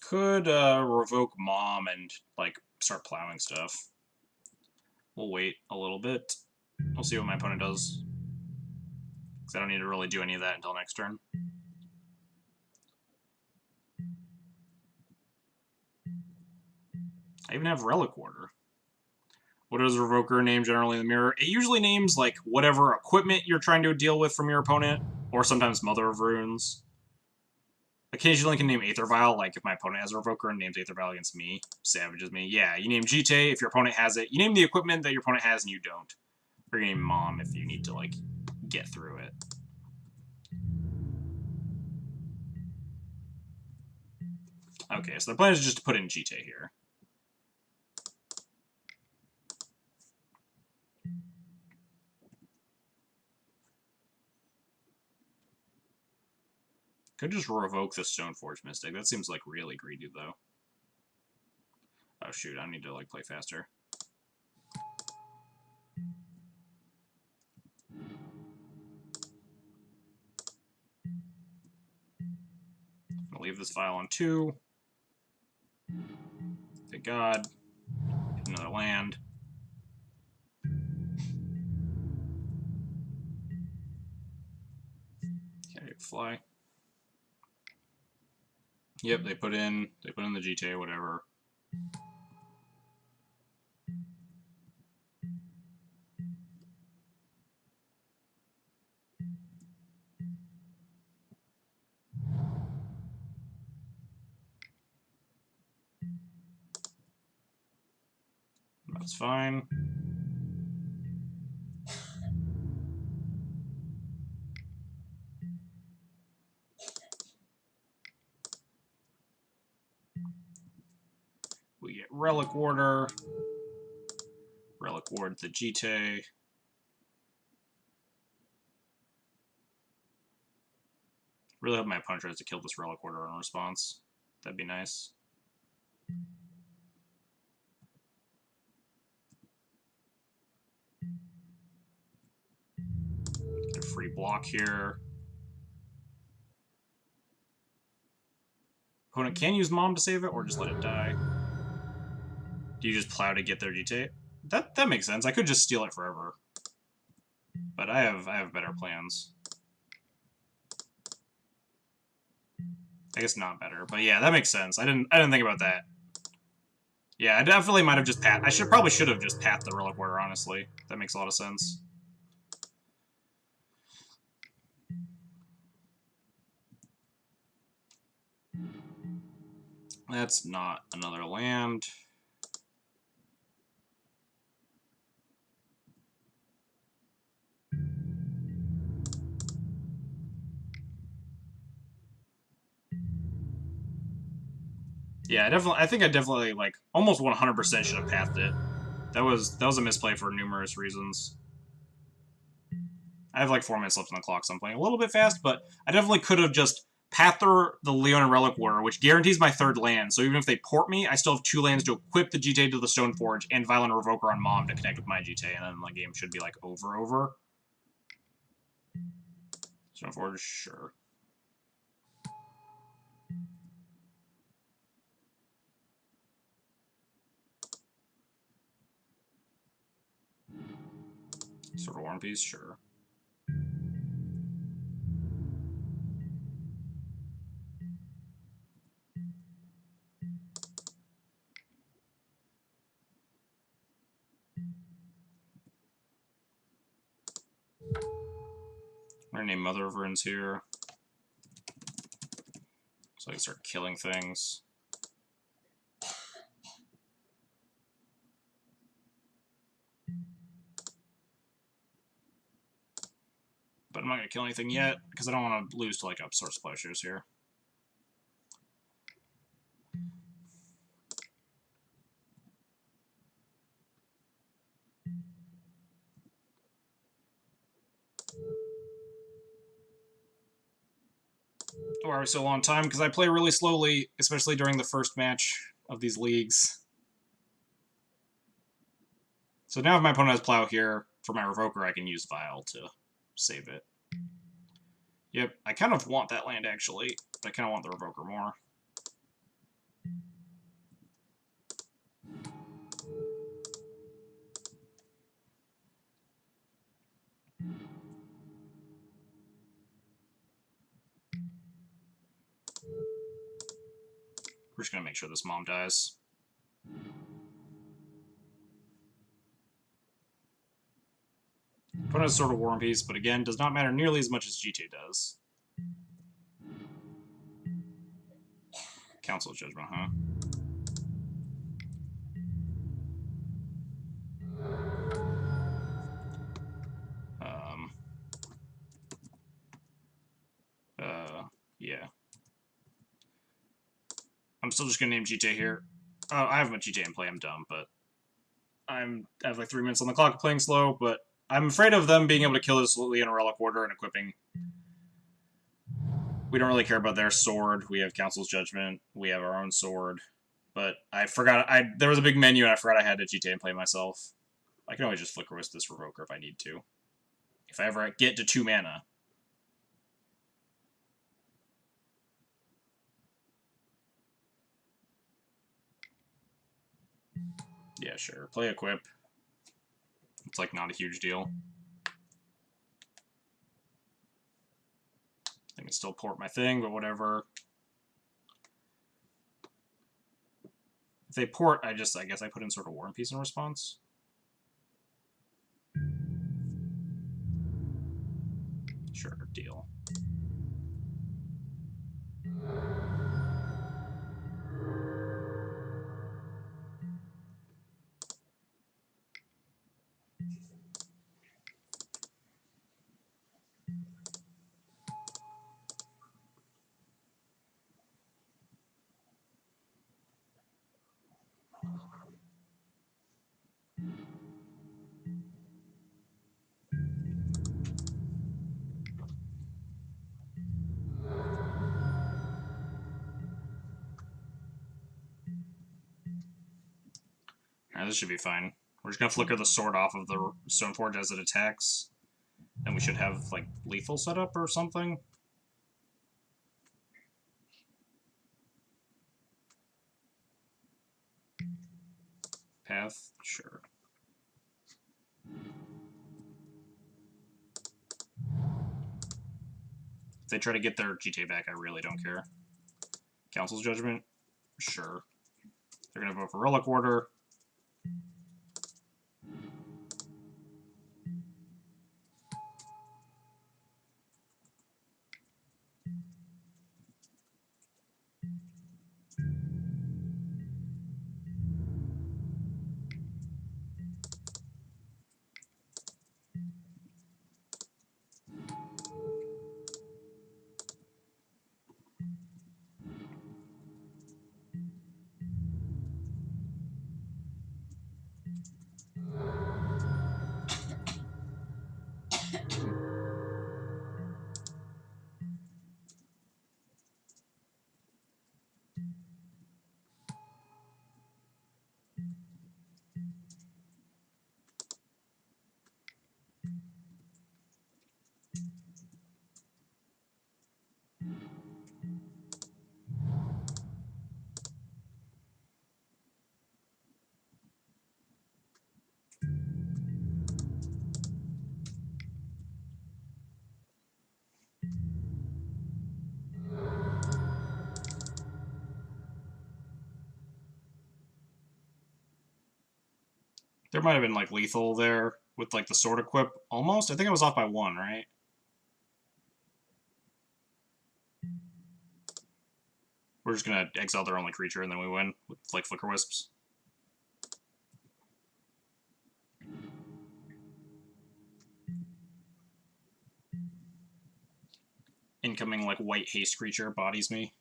Could revoke Mom and, like, start plowing stuff. We'll wait a little bit. We'll see what my opponent does. Because I don't need to really do any of that until next turn. I even have Relic Order. What does Revoker name generally in the mirror? It usually names, like, whatever equipment you're trying to deal with from your opponent, or sometimes Mother of Runes. Occasionally can name Aether Vial, like if my opponent has a Revoker and names Aether Vial against me, savages me. Yeah, you name GT if your opponent has it. You name the equipment that your opponent has and you don't. Or you name Mom if you need to, like, get through it. Okay, so the plan is just to put in GT here. Could just revoke the Stoneforge Mystic. That seems like really greedy, though. Oh shoot, I need to like play faster. I'll leave this file on 2. Thank God. Get another land. Okay, fly. Yep, they put in the GTA, whatever. That's fine. We get Relic Warder. Relic Ward the GTA. Really hope my opponent tries to kill this Relic Warder in response. That'd be nice. Get a free block here. Opponent can use Mom to save it, or just let it die. Do you just plow to get their GTA? That makes sense. I could just steal it forever. But I have better plans. I guess not better, but yeah, that makes sense. I didn't think about that. Yeah, I definitely might have just I probably should have just pathed the Relic Warder, honestly. That makes a lot of sense. That's not another land. Yeah, I think I definitely, like, almost 100% should have pathed it. That was a misplay for numerous reasons. I have like 4 minutes left on the clock, so I'm playing a little bit fast, but I definitely could have just pathed the Leonin Relic Warder, which guarantees my 3rd land, so even if they port me, I still have 2 lands to equip the GTA to the Stoneforge and Violent Revoker on Mom to connect with my GTA, and then the game should be like over. Stoneforge, sure. Sort of War and Peace, sure. I'm gonna name Mother of Runes here, so I can start killing things. But I'm not gonna kill anything yet, because I don't want to lose to like Upsource Plowshares here. Why are we so long time? Because I play really slowly, especially during the first match of these leagues. So now if my opponent has Plow here, for my Revoker, I can use Vial to save it. Yep, I kind of want that land, actually. But I kind of want the Revoker more. We're just going to make sure this Mom dies. Opponent has Sword of War and Peace, but again, does not matter nearly as much as GTA does. Council of Judgment, huh? Yeah. I'm still just going to name GTA here. Oh, I have my GTA in play, I'm dumb, but I I have like 3 minutes on the clock playing slow, but I'm afraid of them being able to kill us slowly in a relic order and equipping. We don't really care about their sword. We have Council's Judgment. We have our own sword. But I forgot, there was a big menu and I forgot I had to GTA and play myself. I can always just Flicker Wisp this Revoker if I need to. If I ever get to 2 mana. Yeah, sure. Play Equip. It's like not a huge deal. I can still port my thing, but whatever. If they port, I guess I put in sort of War and Peace in response. Sure, deal. Alright, this should be fine. We're just gonna flicker the sword off of the Stoneforge as it attacks. And we should have, like, lethal setup or something. Path? Sure. If they try to get their GTA back, I really don't care. Council's Judgment? Sure. They're gonna vote for Relic Order. There might have been, like, lethal there with, like, the sword equip. Almost? I think I was off by 1, right? We're just gonna exile their only creature and then we win with, like, Flicker Wisps. Incoming, like, white haste creature bodies me.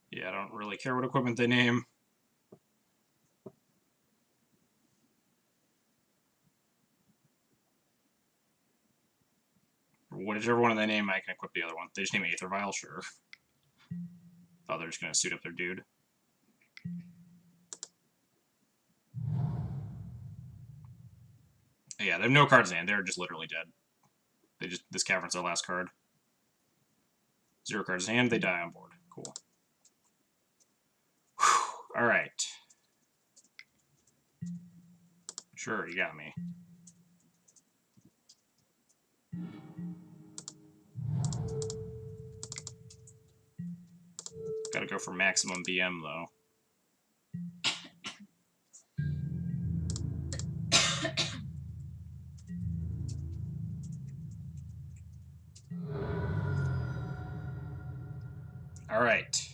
Yeah, I don't really care what equipment they name. Whichever one they name, I can equip the other one. They just name Aether Vial, sure. Oh, they're just gonna suit up their dude. Yeah, they have no cards in hand. They're just literally dead. This Cavern's their last card. 0 cards in hand, they die on board. Cool. Alright. Sure, you got me. Gotta go for maximum BM, though. Alright.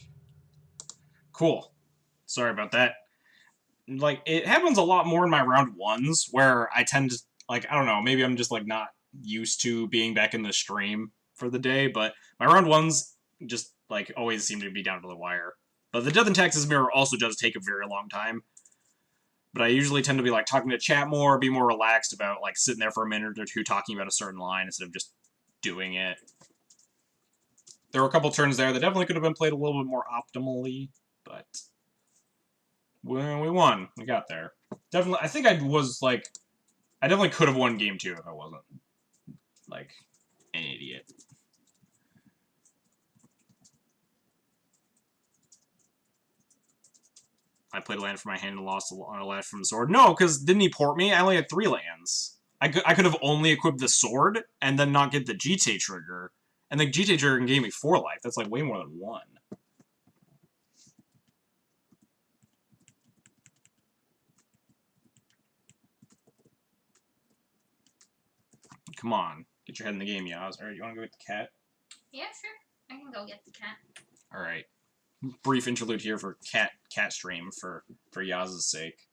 Cool. Sorry about that. Like, it happens a lot more in my round 1s, where I tend to, like, I don't know, maybe I'm just, like, not used to being back in the stream for the day, but my My round ones just, like, always seem to be down to the wire. But the Death and Taxes Mirror also does take a very long time. But I usually tend to be, like, talking to chat more, be more relaxed about, like, sitting there for a minute or two talking about a certain line instead of just doing it. There were a couple turns there that definitely could have been played a little bit more optimally, but we won. We got there. Definitely, I think I definitely could have won game 2 if I wasn't, like, an idiot. I played a land from my hand and lost a land from the sword. No, because didn't he port me? I only had 3 lands. I could have only equipped the sword and then not get the GT trigger. And the GT trigger gave me 4 life. That's like way more than 1. Come on. Get your head in the game, Yaz. Alright, you want to go get the cat? Yeah, sure. I can go get the cat. Alright. Brief interlude here for cat stream for Yaz's sake.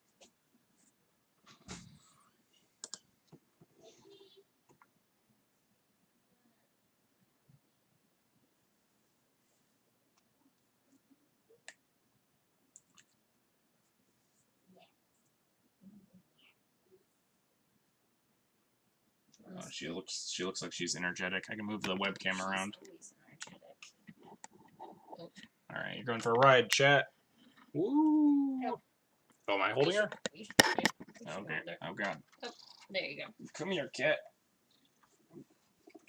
She looks like she's energetic. I can move the webcam around. Alright, you're going for a ride, chat. Woo! Yep. Oh, am I holding her? Okay. Oh god. Oh, there you go. Come here, cat.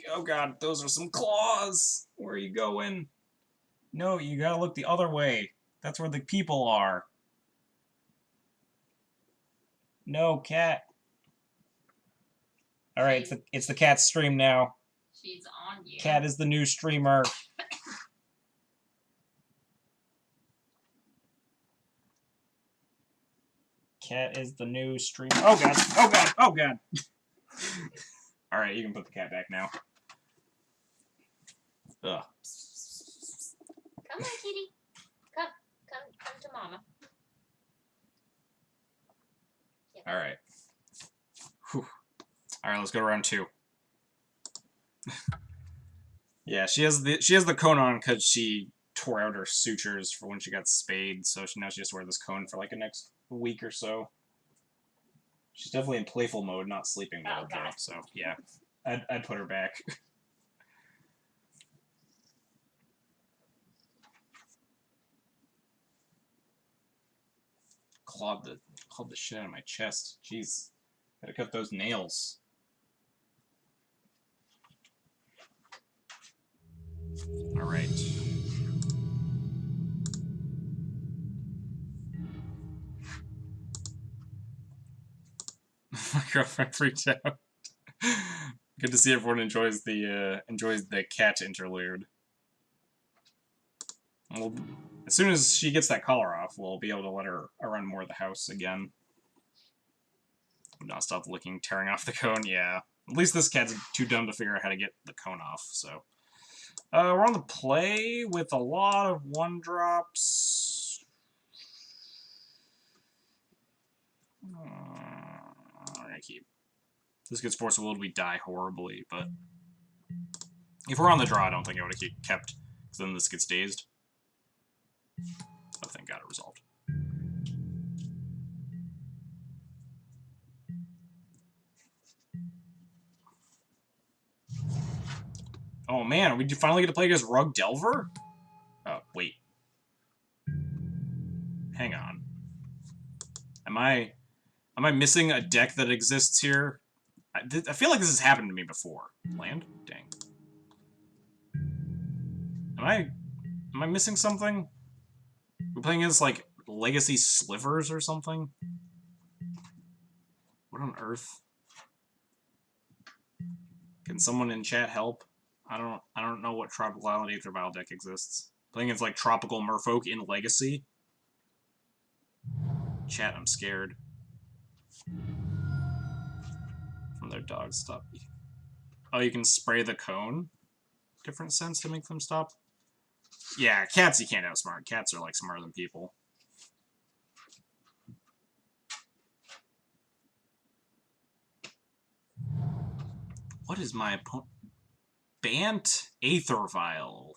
Oh god, those are some claws! Where are you going? No, you gotta look the other way. That's where the people are. No, cat. Alright, it's the cat stream now. She's on you. Cat is the new streamer. Cat is the new streamer. Oh god, oh god, oh god! Alright, you can put the cat back now. Ugh. Come on, kitty. Come to mama. Yep. Alright. Alright, let's go to round 2. Yeah, she has the cone on because she tore out her sutures for when she got spayed, so now she has to wear this cone for like the next week or so. She's definitely in playful mode, not sleeping mode, though, so yeah. I'd put her back. Clawed the shit out of my chest. Jeez. Gotta cut those nails. Alright. My girlfriend freaked out. Good to see everyone enjoys the cat interlude. Well, as soon as she gets that collar off, we'll be able to let her around more of the house again. Not stop licking, tearing off the cone, yeah. At least this cat's too dumb to figure out how to get the cone off, so. We're on the play with a lot of 1-drops. I'm gonna keep. This gets Force of Will, we die horribly, but if we're on the draw, I don't think I would have kept, because then this gets dazed. But thank God it resolved. Oh man, are we finally get to play against Rug Delver? Oh, wait. Hang on. Am I missing a deck that exists here? I feel like this has happened to me before. Land? Dang. Am I missing something? We're playing against, like, Legacy Slivers or something? What on earth? Can someone in chat help? I don't know what Tropical Island Aether Vial deck exists. Playing against, like, Tropical Merfolk in Legacy? Chat, I'm scared. From their dogs, stop. Oh, you can spray the cone? Different sense to make them stop? Yeah, cats you can't outsmart. Cats are, like, smarter than people. What is my opponent? Bant Aether Vial.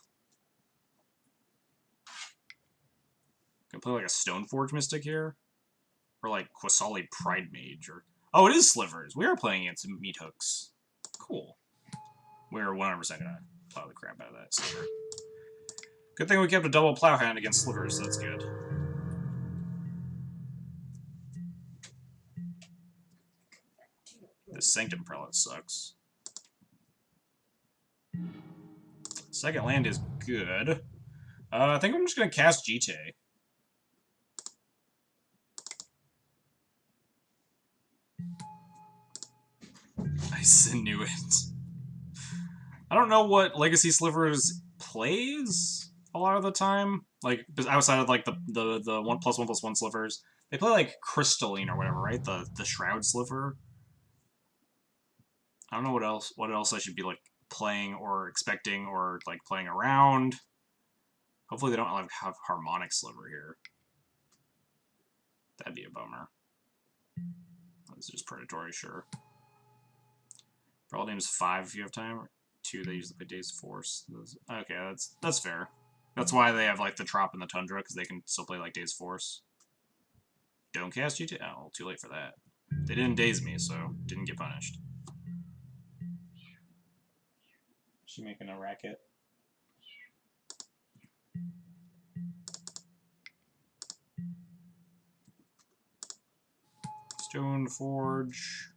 Can play like a Stoneforge Mystic here? Or like Quasali Pride Mage, or... Oh, it is Slivers! We are playing against Meat Hooks. Cool. We're 100% gonna plow the crap out of that Sliver. Good thing we kept a double plow hand against Slivers, so that's good. This Sanctum Prelate sucks. Second land is good. I think I'm just gonna cast Jite. I knew it. I don't know what Legacy Slivers plays a lot of the time. Like, outside of like the 1+1/+1 slivers. They play like Crystalline or whatever, right? The Shroud Sliver. I don't know what else I should be like playing or expecting or like playing around. Hopefully they don't have Harmonic Sliver here. That'd be a bummer. This is just predatory, sure. Brawl name's 5 if you have time. 2 they usually play Days Force. Okay, that's fair. That's why they have like the Trop and the Tundra, because they can still play like Days Force. Don't cast GT. Oh, too late for that. They didn't daze me, so didn't get punished. Is she making a racket? Stoneforge.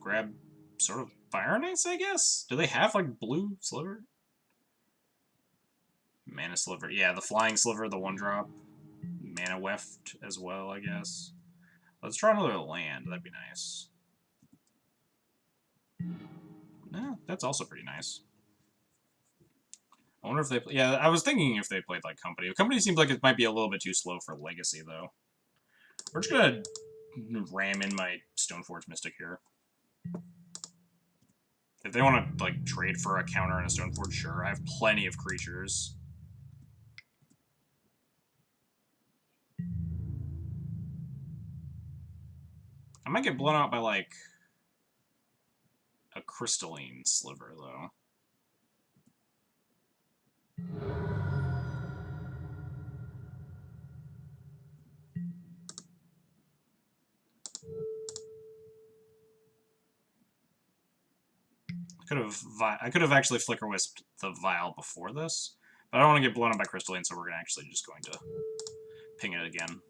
Grab sort of Fire Knights, I guess? Do they have like blue Sliver? Mana Sliver. Yeah, the Flying Sliver, the 1-drop. Mana Weft as well, I guess. Let's try another land. That'd be nice. No, that's also pretty nice. I wonder if they... Yeah, I was thinking if they played like Company. Company seems like it might be a little bit too slow for Legacy, though. We're just gonna ram in my Stoneforge Mystic here. If they want to like trade for a counter and a Stoneforge, sure. I have plenty of creatures. I might get blown out by like a Crystalline Sliver, though. I could have actually Flicker Wisped the Vial before this, but I don't want to get blown up by Crystalline, so we're actually just going to ping it again.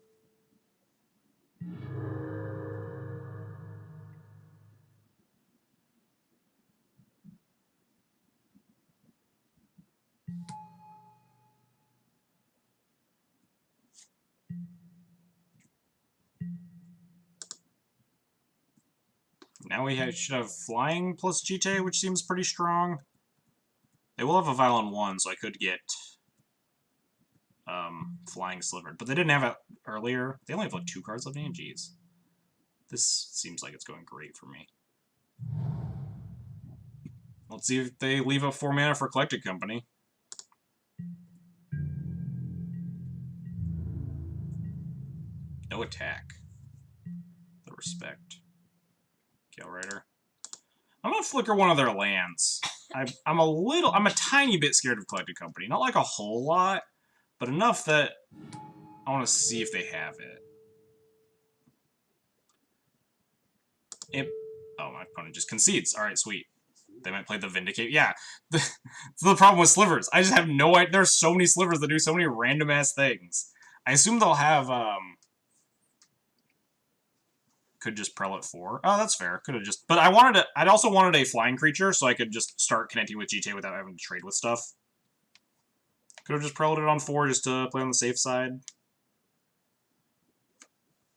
Now we should have Flying plus Jite, which seems pretty strong. They will have a Vial in 1, so I could get Flying Slivered. But they didn't have it earlier. They only have like 2 cards left in hand. Jeez. This seems like it's going great for me. Let's see if they leave up 4 mana for Collected Company. No attack. The respect. Kill Rider. I'm gonna flicker one of their lands. I'm a tiny bit scared of Collected Company. Not like a whole lot, but enough that I want to see if they have it. Oh, my opponent just concedes. Alright, sweet. They might play the Vindicate. Yeah. That's the problem with Slivers. I just have no idea. There's so many Slivers that do so many random-ass things. I assume they'll have, could just Prelate 4. Oh, that's fair. Could have just... But I'd also wanted a flying creature, so I could just start connecting with GTA without having to trade with stuff. Could have just Prelated on 4 just to play on the safe side.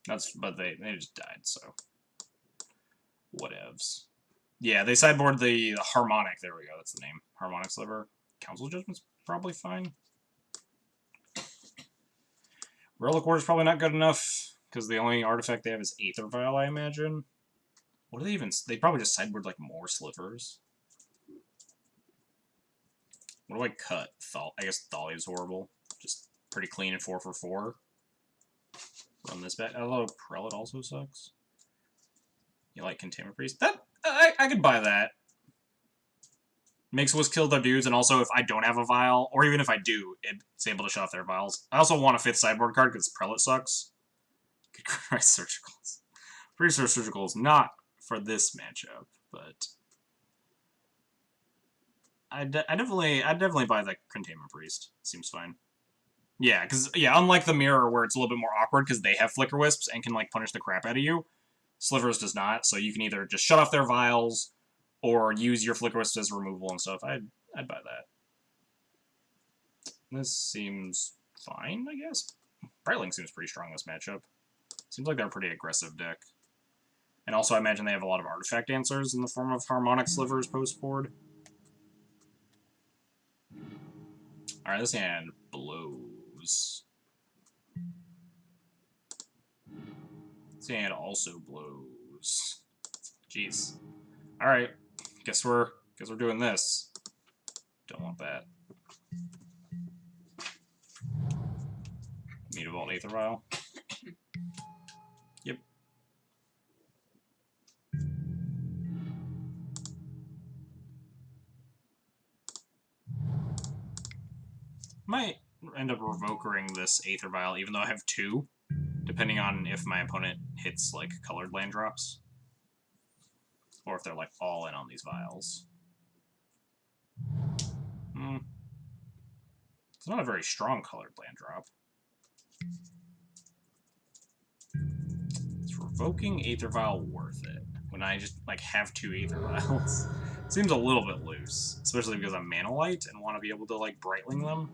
But they just died, so... Whatevs. Yeah, they sideboard the Harmonic. There we go, that's the name. Harmonic Sliver. Council Judgment's probably fine. Relic Ward's probably not good enough, because the only artifact they have is Aether Vial, I imagine. What do they even... They probably just sideboard, like, more Slivers. What do I cut? I guess Thalia's horrible. Just pretty clean and 4 for 4. Run this back. Although Prelate also sucks. You like Containment Priest? I could buy that. Makes Whisk kill their dudes, and also if I don't have a vial, or even if I do, it's able to shut off their vials. I also want a 5th sideboard card because Prelate sucks. Good Christ, Surgicals. Pretty sure Surgical is not for this matchup, but I'd definitely buy the Containment Priest. Seems fine. Yeah, because unlike the Mirror where it's a little bit more awkward because they have Flicker Wisps and can like punish the crap out of you, Slivers does not. So you can either just shut off their vials or use your Flicker Wisps as removal and stuff. I'd buy that. This seems fine, I guess. Brightling seems pretty strong this matchup. Seems like they're a pretty aggressive deck. And also I imagine they have a lot of artifact answers in the form of Harmonic Slivers post-board. Alright, this hand blows. This hand also blows. Jeez. Alright. Guess we're doing this. Don't want that. Mutavault Aether Vial. Yep. Might end up revokering this Aether Vial, even though I have 2, depending on if my opponent hits, like, colored land drops. Or if they're, like, all in on these vials. It's not a very strong colored land drop. Is revoking Aether Vial worth it? When I just, like, have 2 Aether Vials? Seems a little bit loose. Especially because I'm Mana Light and want to be able to, like, Brightling them.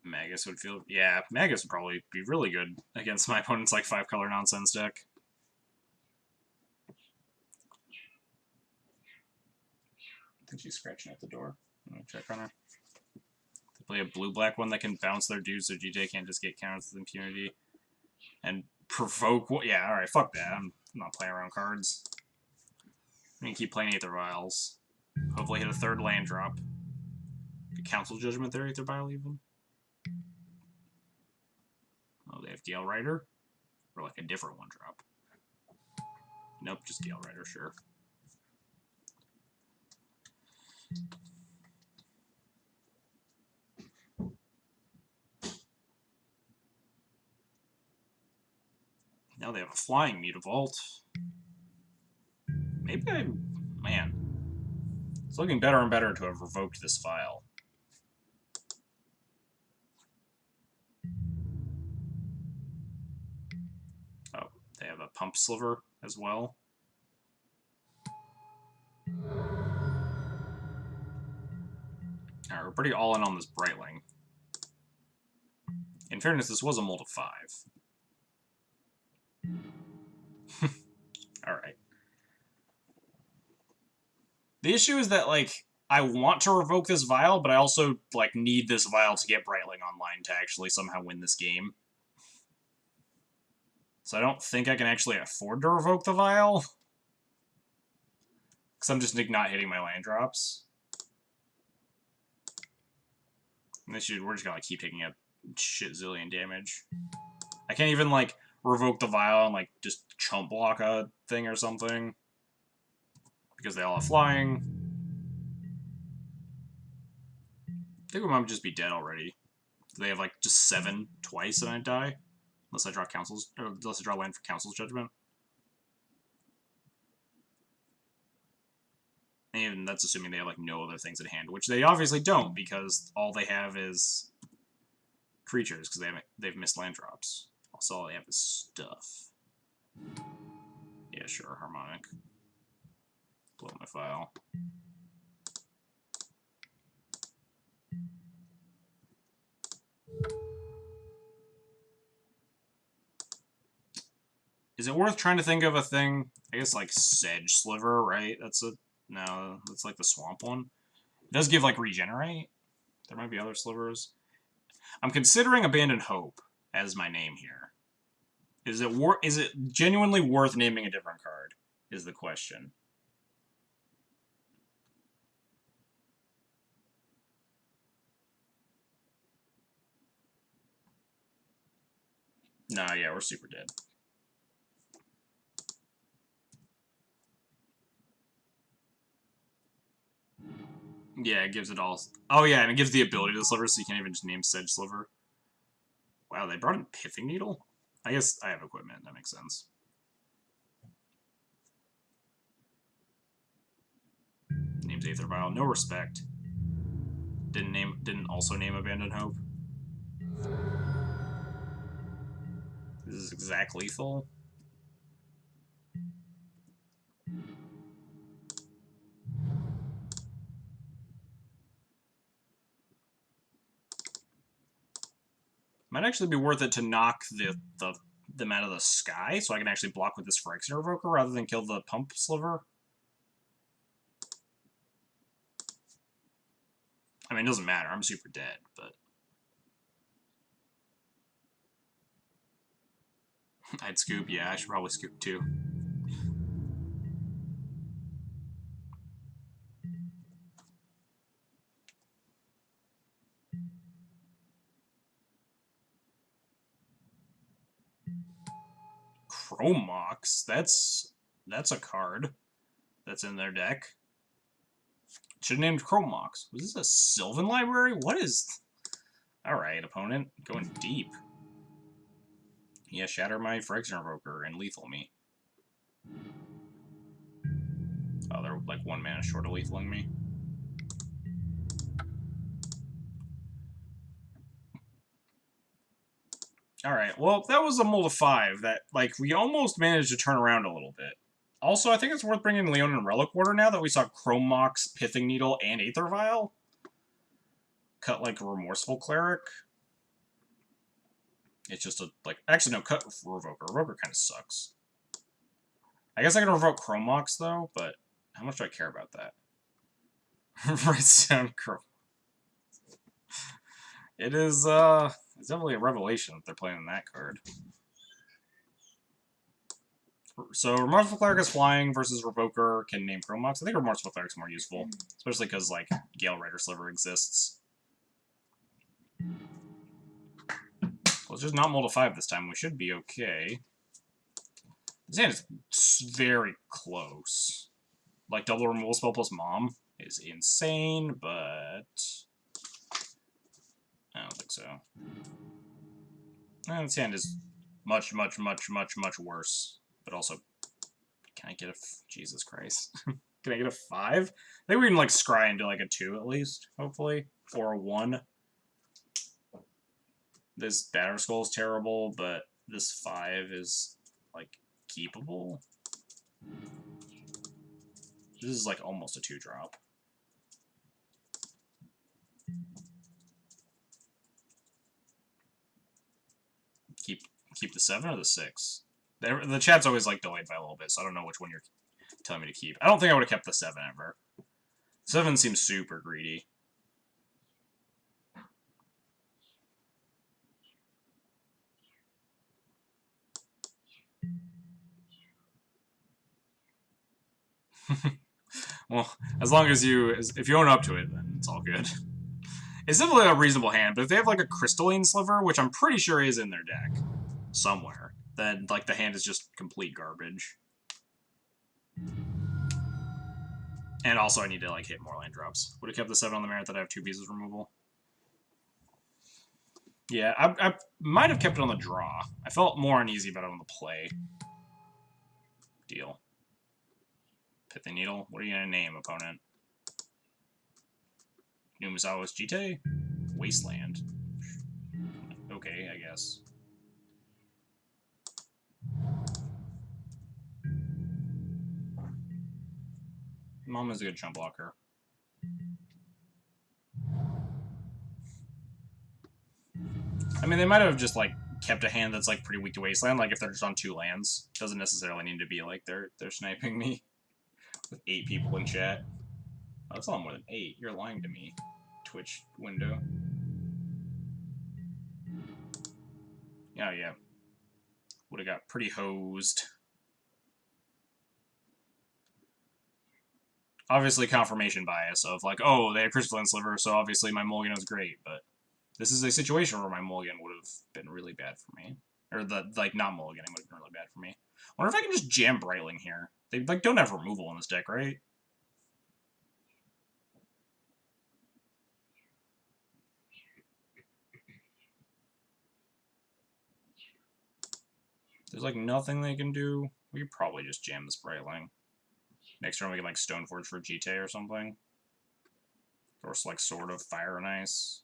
Magus would feel... Yeah, Magus would probably be really good against my opponent's, like, 5-color nonsense deck. I think she's scratching at the door. I'm gonna check on her. They play a blue-black one that can bounce their dudes so GJ can't just get counters with impunity. And provoke... Yeah, alright, fuck that. I'm not playing around cards. I'm gonna keep playing Aether Vials. Hopefully hit a 3rd land drop. Could Council Judgment there, Aether Vial even? Oh, they have Gale Rider? Or like a different 1-drop. Nope, just Gale Rider, sure. Now they have a flying Mutavault. Maybe Man. It's looking better and better to have revoked this file. Oh, they have a Pump Sliver as well. Alright, we're pretty all in on this Brightling. In fairness, this was a mold of 5. Alright. The issue is that, like, I want to revoke this vial, but I also, like, need this vial to get Brightling online to actually somehow win this game. So I don't think I can actually afford to revoke the vial. Because I'm just not hitting my land drops. And we're just gonna keep taking a shit zillion damage. I can't even, like, revoke the vial and, like, just chump block a thing or something. Because they all have flying. I think we might just be dead already. They have, like, just 7 twice and I die. Unless I draw unless I draw land for Council's Judgment. And that's assuming they have, like, no other things at hand, which they obviously don't, because all they have is creatures, because they've missed land drops. Also, all they have is stuff. Yeah, sure, Harmonic. Blow my file. Is it worth trying to think of a thing? I guess, like, Sedge Sliver, right? No, that's like the swamp one. It does give, like, Regenerate. There might be other slivers. I'm considering Abandon Hope as my name here. Is it genuinely worth naming a different card? Is the question. No, yeah, we're super dead. Yeah, it gives it all. Oh yeah, and it gives the ability to the sliver, so you can't even just name said sliver. Wow, they brought in Pithing Needle? I guess I have equipment, that makes sense. Names Aether Vial, no respect. Didn't also name Abandoned Hope. This is exact lethal. Might actually be worth it to knock them out of the sky, so I can actually block with this Phyrexian Revoker rather than kill the Pump Sliver. I mean, it doesn't matter. I'm super dead, but... I'd scoop. Yeah, I should probably scoop too. Chromox? That's a card that's in their deck. Should have named Chromox. Was this a Sylvan Library? What is... Alright, opponent. Going deep. Yeah, shatter my Phyrexian Revoker and lethal me. Oh, they're like 1 mana short of lethaling me. Alright, well, that was a mold of 5 that, like, we almost managed to turn around a little bit. Also, I think it's worth bringing Leonin Relic Warder now that we saw Chromox, Pithing Needle, and Aether Vial. Cut, like, Remorseful Cleric. It's just a, like... Actually, no, cut Revoker. Revoker kind of sucks. I guess I can revoke Chromox, though, but how much do I care about that? Right sound Chromox. It is, it's definitely a revelation that they're playing that card. So, Remorseful Cleric is flying versus Revoker can name Chromox. I think Remorseful Cleric is more useful, especially because, like, Gale Rider Sliver exists. Well, it's just not mold of 5 this time. We should be okay. This hand is very close. Like, double removal spell plus Mom is insane, but... I don't think so. This hand is much, much, much, much, much worse. But also, can I get a... Jesus Christ. Can I get a 5? I think we can, like, scry into, like, a 2 at least, hopefully. Or a 1. This Batterskull is terrible, but this 5 is, like, keepable. This is, like, almost a 2-drop. Keep the 7 or the 6? The chat's always, like, delayed by a little bit, so I don't know which one you're telling me to keep. I don't think I would have kept the 7 ever. 7 seems super greedy. Well, as long as if you own up to it, then it's all good. It's definitely a reasonable hand, but if they have, like, a Crystalline Sliver, which I'm pretty sure is in their deck somewhere, then, like, the hand is just complete garbage. And also I need to, like, hit more land drops. Would have kept the 7 on the merit that I have 2 pieces removal. Yeah, I might have kept it on the draw. I felt more uneasy about it on the play. Deal. Pithing Needle. What are you going to name, opponent? Numisawa's Jite? Wasteland. Okay, I guess. Mom is a good jump blocker. I mean, they might have just, like, kept a hand that's, like, pretty weak to Wasteland. Like, if they're just on 2 lands. Doesn't necessarily need to be, like, they're sniping me. With 8 people in chat. Oh, that's a lot more than 8. You're lying to me. Twitch window. Oh, yeah. Would have got pretty hosed. Obviously, confirmation bias of, like, oh, they have Crystalline Sliver, so obviously my mulligan was great, but this is a situation where my mulligan would have been really bad for me. Or, like, not mulliganing would have been really bad for me. I wonder if I can just jam Brightling here. They, like, don't have removal in this deck, right? There's like nothing they can do. We could probably just jam this Brightling. Next turn we can like Stoneforge for GT or something. Or like sort of Fire and Ice.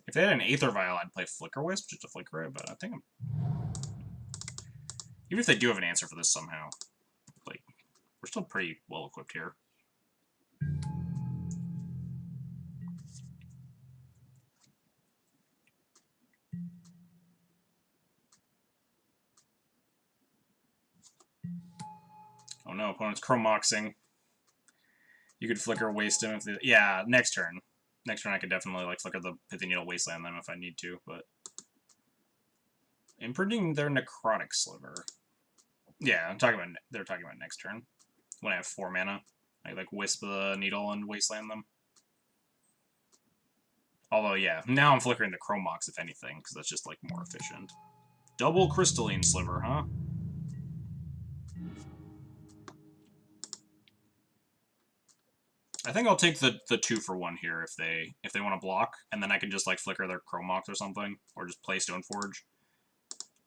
If they had an Aether Vial, I'd play Flicker Wisp just to flicker it, but I think even if they do have an answer for this somehow, like, we're still pretty well equipped here. Oh no, opponent's Chromoxing. You could Flicker Waste him if they... Yeah, next turn. Next turn I could definitely like Flicker the Pithy Needle Wasteland them if I need to, but... Imprinting their Necrotic Sliver. Yeah, they're talking about next turn. When I have 4 mana. I like Wisp the Needle and Wasteland them. Although, yeah, now I'm flickering the Chromox, if anything, because that's just, like, more efficient. Double Crystalline Sliver, huh? I think I'll take the 2-for-1 here if they want to block, and then I can just, like, flicker their Chromox or something, or just play Stoneforge.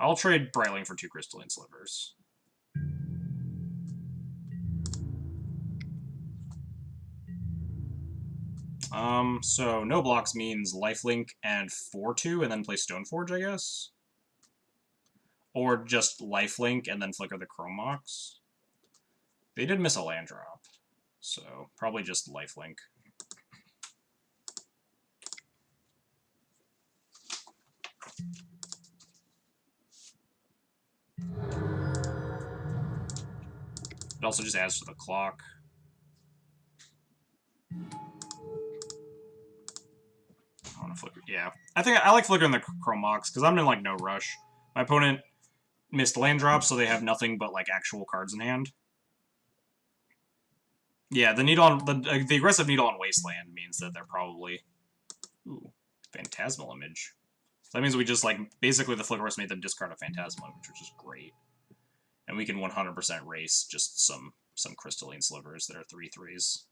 I'll trade Brightling for 2 Crystalline Slivers. So no blocks means lifelink and 4/2 and then play Stoneforge, I guess? Or just lifelink and then flicker the Chromox. They did miss a land drop, so probably just lifelink. It also just adds to the clock. I want to flicker. Yeah, I think I like flickering the Chromox because I'm in like no rush. My opponent missed land drops, so they have nothing but like actual cards in hand. Yeah, the needle on the aggressive needle on Wasteland means that they're probably Phantasmal Image. So that means we just like basically the Flicker Wisp made them discard a Phantasmal Image, which is great, and we can 100% race just some Crystalline Slivers that are 3/3s.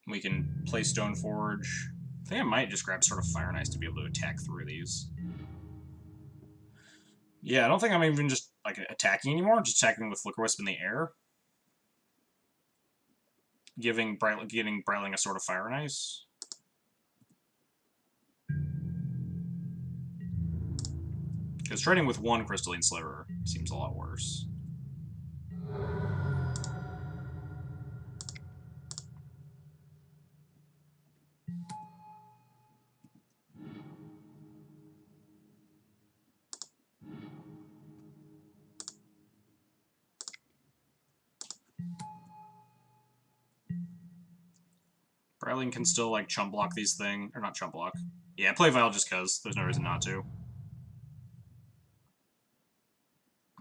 We can play Stoneforge. I think I might just grab sort of Fire and Ice to be able to attack through these. Yeah, I don't think I'm even just like attacking anymore. I'm just attacking with Flicker Wisp in the air, getting Brightling a sort of Fire and Ice. Because trading with 1 Crystalline Sliver seems a lot worse. Brightling can still, like, chump block these things. Or not chump block. Yeah, play Vial just because. There's no reason not to.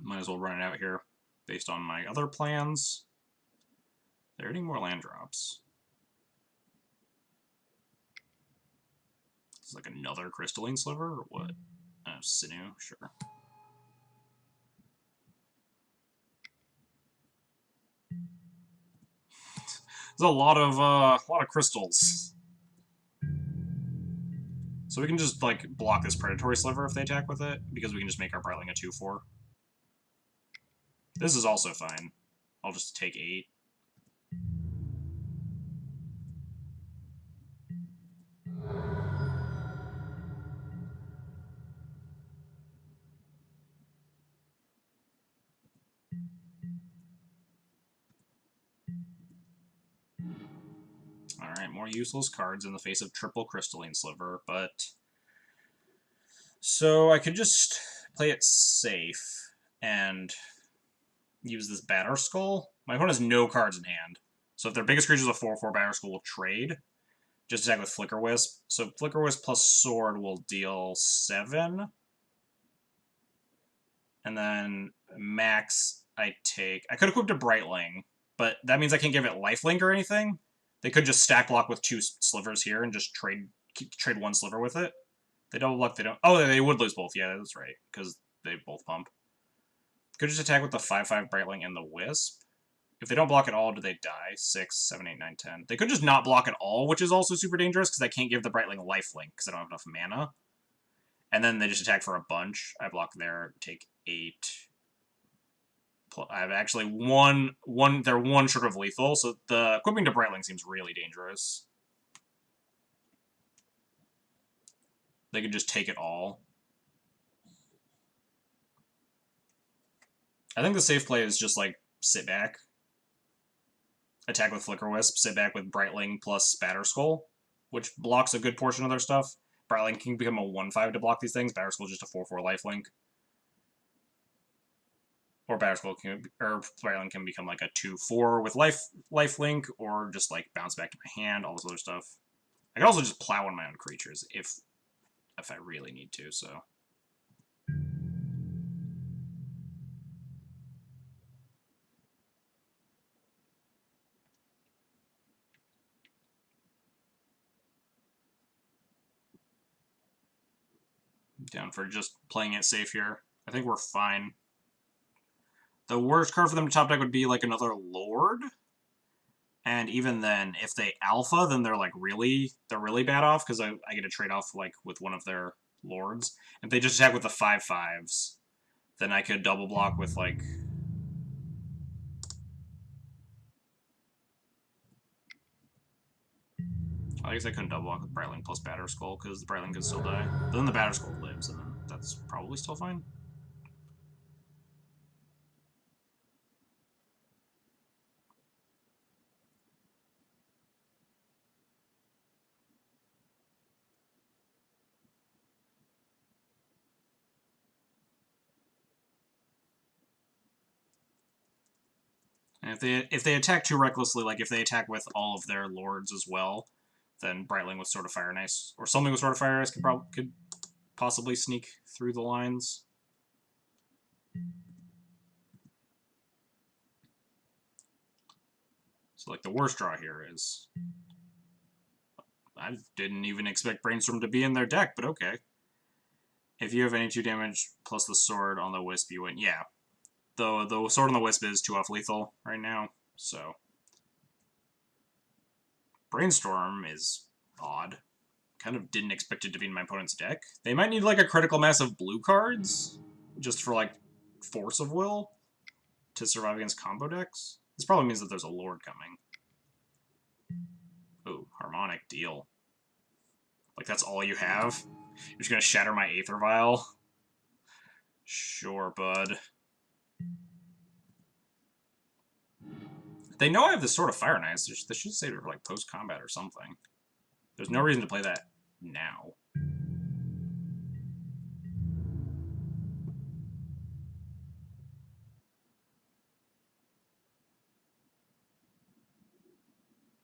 Might as well run it out here based on my other plans. They're getting more land drops. It's like another Crystalline Sliver, or what? Sinew, sure. There's a lot of crystals. So we can just like block this Predatory Sliver if they attack with it, because we can just make our Brightling a 2/4. This is also fine. I'll just take 8. Alright, more useless cards in the face of triple Crystalline Sliver, but... So I could just play it safe and use this Batter Skull. My opponent has no cards in hand. So if their biggest creature is a 4/4, Batter Skull will trade. Just attack with Flicker Wisp. So Flicker Wisp plus Sword will deal 7. And then max, I could equip to Brightling, but that means I can't give it Lifelink or anything. They could just stack block with 2 slivers here and just trade 1 sliver with it. They don't look, they don't... Oh, they would lose both. Yeah, that's right, because they both pump. Could just attack with the 5/5 Brightling and the Wisp. If they don't block at all, do they die? 6, 7, 8, 9, 10. They could just not block at all, which is also super dangerous because I can't give the Brightling lifelink because I don't have enough mana. And then they just attack for a bunch. I block there, take 8. I have actually they're one short of lethal, so the equipping to Brightling seems really dangerous. They could just take it all. I think the safe play is just, like, sit back. Attack with Flicker Wisp, sit back with Brightling plus Batterskull, which blocks a good portion of their stuff. Brightling can become a 1/5 to block these things. Batterskull is just a 4/4 lifelink. Or Brightling can become like a 2/4 with lifelink, or just like bounce back to my hand, all this other stuff. I can also just plow on my own creatures if I really need to, so. Down for just playing it safe here. I think we're fine. The worst card for them to top deck would be like another Lord. And even then, if they alpha, then they're like they're really bad off because I get to trade off like with one of their Lords. If they just attack with the 5/5s, then I could double block with like. I guess I couldn't double block with Brightling plus Batterskull because the Brightling could still die. But then the Batterskull lives, and then that's probably still fine. And if they attack too recklessly, like if they attack with all of their Lords as well, then Brightling with Sword of Fire and Ice, or something with Sword of Fire and Ice could possibly sneak through the lines. So like the worst draw here is, I didn't even expect Brainstorm to be in their deck, but okay. If you have any 2 damage plus the sword on the Wisp, you win. Yeah, the sword on the Wisp is 2 off lethal right now, so. Brainstorm is odd. Kind of didn't expect it to be in my opponent's deck. They might need like a critical mass of blue cards, just for like force of will, to survive against combo decks. This probably means that there's a Lord coming. Ooh, Harmonic, deal. Like that's all you have? You're just gonna shatter my Aether Vial? Sure, bud. They know I have this Sword of Fire and Ice. They should save it for like post-combat or something. There's no reason to play that now.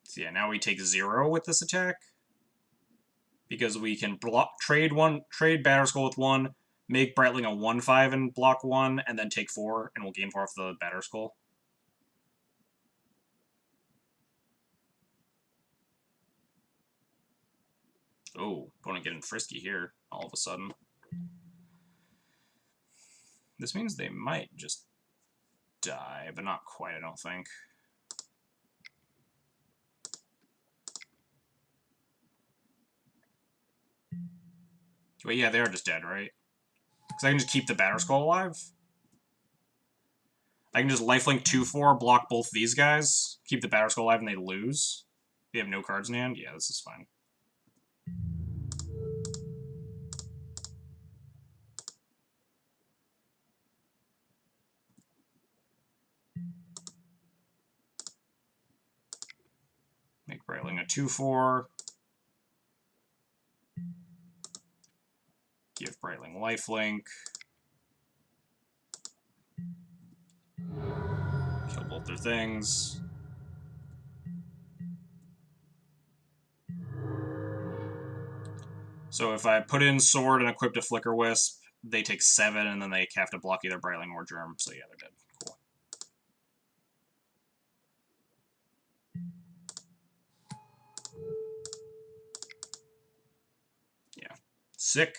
So yeah, now we take 0 with this attack. Because we can trade Batterskull with 1, make Brightling a 1/5 and block 1, and then take 4, and we'll gain 4 off the Batterskull. Oh, opponent getting frisky here, all of a sudden. This means they might just die, but not quite, I don't think. Wait, yeah, they are just dead, right? Because I can just keep the Batterskull alive? I can just lifelink 2/4, block both these guys, keep the Batterskull alive, and they lose. They have no cards in hand? Yeah, this is fine. Make Brightling a 2/4. Give Brightling lifelink. Kill both their things. So if I put in Sword and equip a Flicker Wisp, they take 7, and then they have to block either Brightling or Germ. So yeah, they're dead. Cool. Yeah. Sick.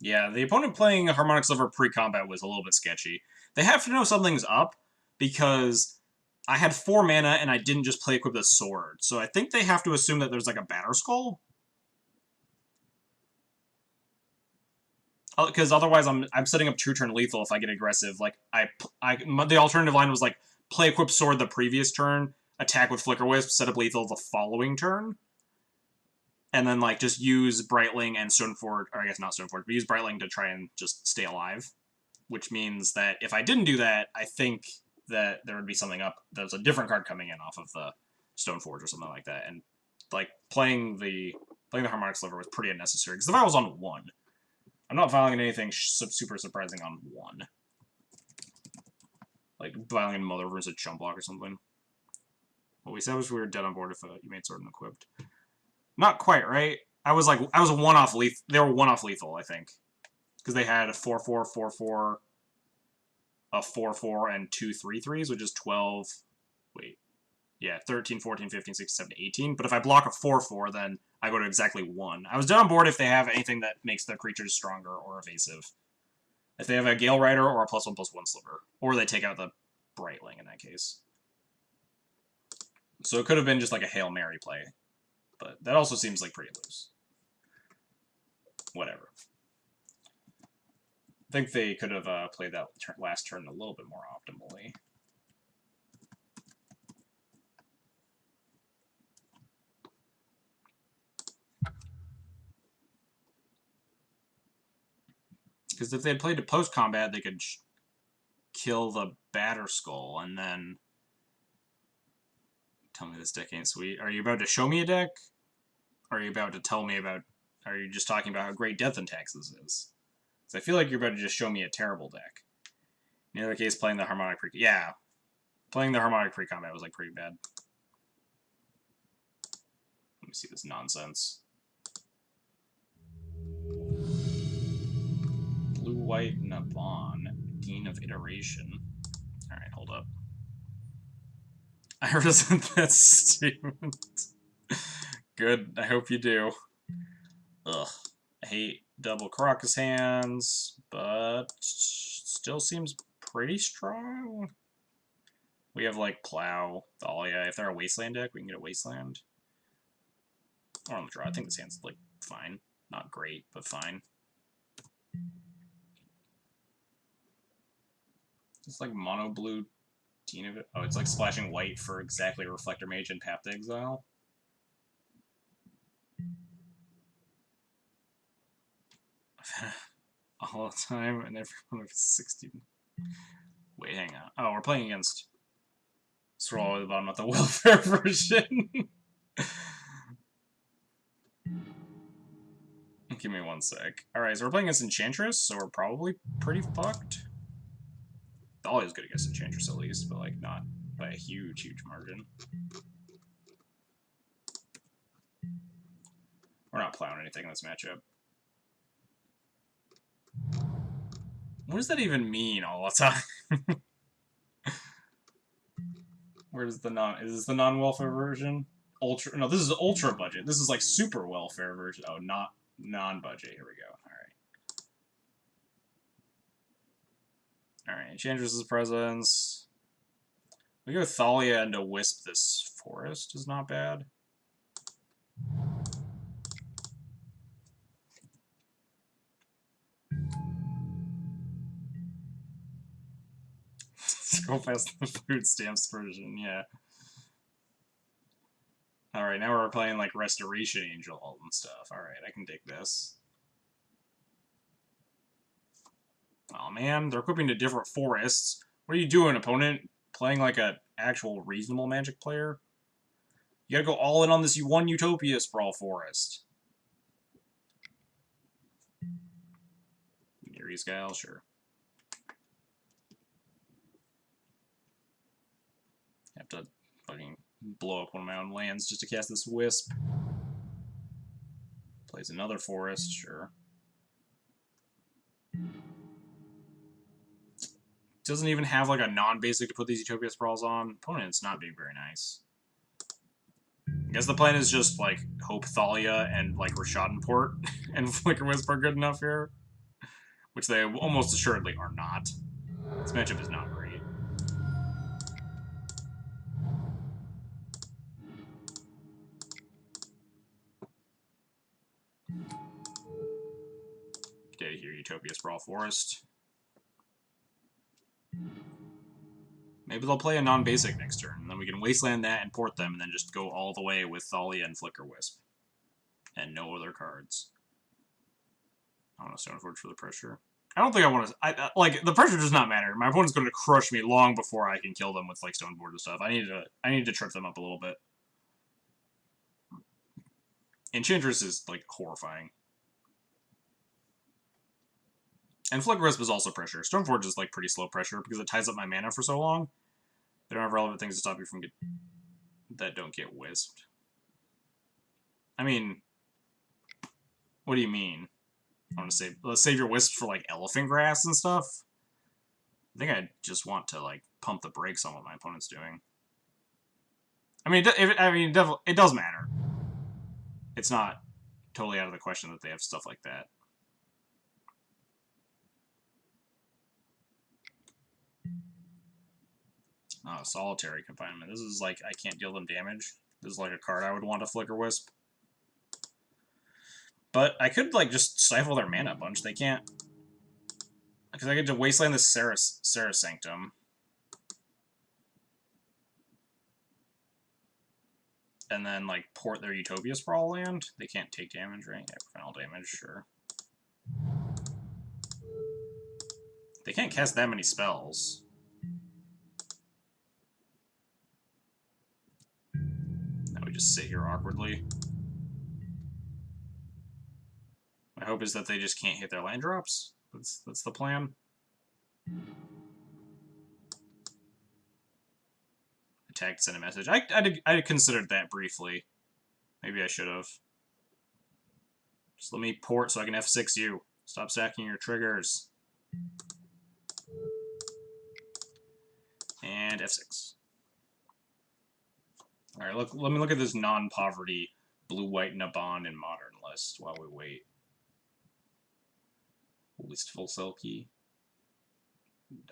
Yeah, the opponent playing Harmonic Sliver pre-combat was a little bit sketchy. They have to know something's up, because I had 4 mana and I didn't just play equip the sword. So I think they have to assume that there's like a Batter Skull. Because otherwise I'm setting up 2-turn lethal if I get aggressive. Like, the alternative line was like, play equip sword the previous turn, attack with Flicker Wisp, set up lethal the following turn. And then, like, just use Brightling and Stoneforge, or I guess not Stoneforge, but use Brightling to try and just stay alive. Which means that if I didn't do that, I think that there would be something up. There's a different card coming in off of the Stoneforge or something like that. And, like, playing the Harmonic Sliver was pretty unnecessary. Because the Vial was on 1. I'm not filing anything super surprising on 1. Like, filing in Mother versus Chump Block or something. Well, we established we were dead on board if you made Sword unequipped. Not quite, right? I was a one-off lethal. They were one-off lethal, I think. Because they had a 4/4, 4/4, a 4/4, and 2 3/3s, which is 12. Wait. Yeah, 13, 14, 15, 16, 17, 18. But if I block a 4/4, then I go to exactly 1. I was dead on board if they have anything that makes their creatures stronger or evasive. If they have a Gale Rider or a +1/+1 Sliver. Or they take out the Brightling in that case. So it could have been just like a Hail Mary play. But that also seems like pretty loose. Whatever. I think they could have played that last turn a little bit more optimally. Because if they had played to post-combat, they could kill the Batter Skull, and then... Tell me this deck ain't sweet. Are you about to show me a deck? Or are you about to tell me about... Are you just talking about how great Death and Taxes is? Because I feel like you're about to just show me a terrible deck. In the other case, playing the Harmonic pre... Yeah. Playing the Harmonic pre-combat was, like, pretty bad. Let me see this nonsense. Blue-White Navon. Dean of Iteration. Alright, hold up. I resent that statement. Good, I hope you do. Ugh. I hate double Caracas hands, but still seems pretty strong. We have, like, Plow, Thalia. If they're a Wasteland deck, we can get a Wasteland. Or on the draw. I think this hand's, like, fine. Not great, but fine. It's like mono blue Dean of it. Oh, it's like splashing white for exactly Reflector Mage and Path to Exile. All the time, and everyone with 16. Wait, hang on. Oh, we're playing against Scroll at the bottom of the welfare version. Give me 1 sec. Alright, so we're playing against Enchantress, so we're probably pretty fucked. Always good against Enchantress at least, but like not by a huge, huge margin. We're not plowing anything in this matchup. What does that even mean all the time? Where's the non... Is this the non-welfare version? Ultra... No, this is ultra budget. This is like super welfare version. Oh, not non-budget. Here we go. Alright, Enchantress's presence. We go Thalia into Wisp this forest is not bad. Let's go past the food stamps version, yeah. Alright, now we're playing like Restoration Angel and stuff. Alright, I can dig this. Oh man, they're equipping to different forests. What are you doing, opponent? Playing like a actual reasonable Magic player? You gotta go all in on this one Utopia Sprawl forest. Yuri's Guile, sure. Have to fucking blow up one of my own lands just to cast this Wisp. Plays another forest, sure. Doesn't even have like a non-basic to put these Utopia Sprawls on. Opponent's not being very nice. I guess the plan is just like hope Thalia and like Rishadan Port and Flicker Wisp are good enough here. which they almost assuredly are not. This matchup is not great. Get out of here, Utopia Sprawl Forest. Maybe they'll play a non-basic next turn, and then we can wasteland that and port them, and then just go all the way with Thalia and Flicker Wisp. And no other cards. I want to Stoneforge for the pressure. I don't think I want to... like, the pressure does not matter. My opponent's going to crush me long before I can kill them with, like, Stoneforge and stuff. I need to trip them up a little bit. Enchantress is, like, horrifying. And Flicker Wisp is also pressure. Stoneforge is, like, pretty slow pressure because it ties up my mana for so long. They don't have relevant things to stop you from that don't get wisped. I mean... What do you mean? I want to save... Let's save your wisp for, like, elephant grass and stuff? I think I just want to, like, pump the brakes on what my opponent's doing. I mean, it does matter. It's not totally out of the question that they have stuff like that. Oh, Solitary Confinement. This is like, I can't deal them damage. This is like a card I would want to Flicker Wisp. But I could, like, just stifle their mana a bunch. They can't... Because I get to wasteland this Sarah Sanctum. And then, like, port their Utopia Sprawl land. They can't take damage, right? Yeah, prevent all damage, sure. They can't cast that many spells. Now we just sit here awkwardly. My hope is that they just can't hit their land drops. That's the plan. Attack to send a message. I considered that briefly. Maybe I should have. Just let me port so I can F6 you. Stop sacking your triggers. And F6. Alright, let me look at this non-poverty blue-white Naban and Modern list while we wait. Wistful Selkie.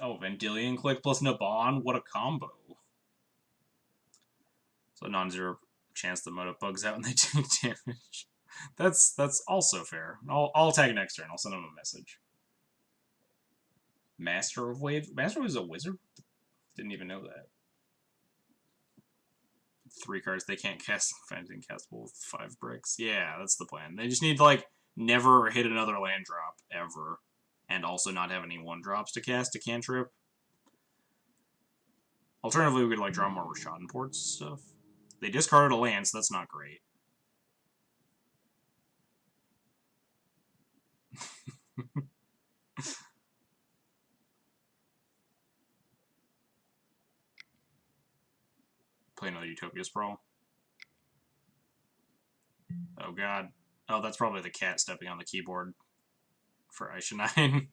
Oh, Vendilion Click plus Naban? What a combo. So non-zero chance the Moto bugs out and they take damage. That's also fair. I'll attack next turn. I'll send him a message. Master of Wave? Master was a wizard? Didn't even know that. 3 cards they can't cast. Finding castable with 5 bricks. Yeah, that's the plan. They just need to, like, never hit another land drop, ever. And also not have any 1-drops to cast a cantrip. Alternatively, we could, like, draw more Rashadan ports and stuff. They discarded a land, so that's not great. Play another Utopia Sprawl. Oh god. Oh, that's probably the cat stepping on the keyboard for Aisha 9.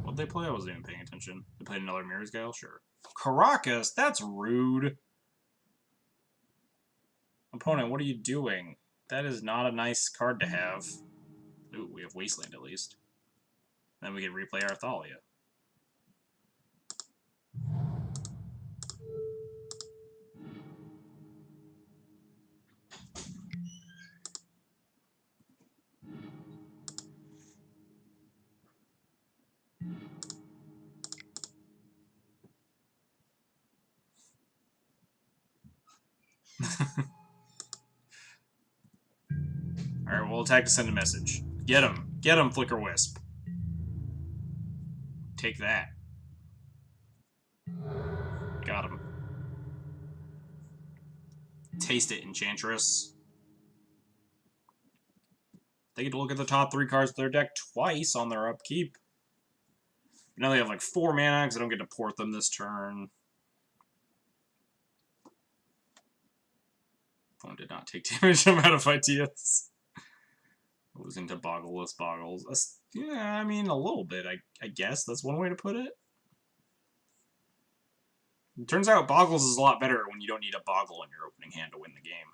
What'd they play? I wasn't even paying attention. They played another Mirror's Gale? Sure. Caracas? That's rude. Opponent, what are you doing? That is not a nice card to have. Ooh, we have Wasteland at least. Then we can replay our Thalia. Alright, we'll attack to send a message. Get him! Get him, Flicker Wisp! Take that. Got him. Taste it, Enchantress. They get to look at the top 3 cards of their deck twice on their upkeep. Now they have like 4 mana because I don't get to port them this turn. Phone did not take damage. I'm out of ideas. Losing to Boggleless Boggles. Yeah, I mean, a little bit, I guess. That's one way to put it. It turns out Boggles is a lot better when you don't need a Boggle in your opening hand to win the game.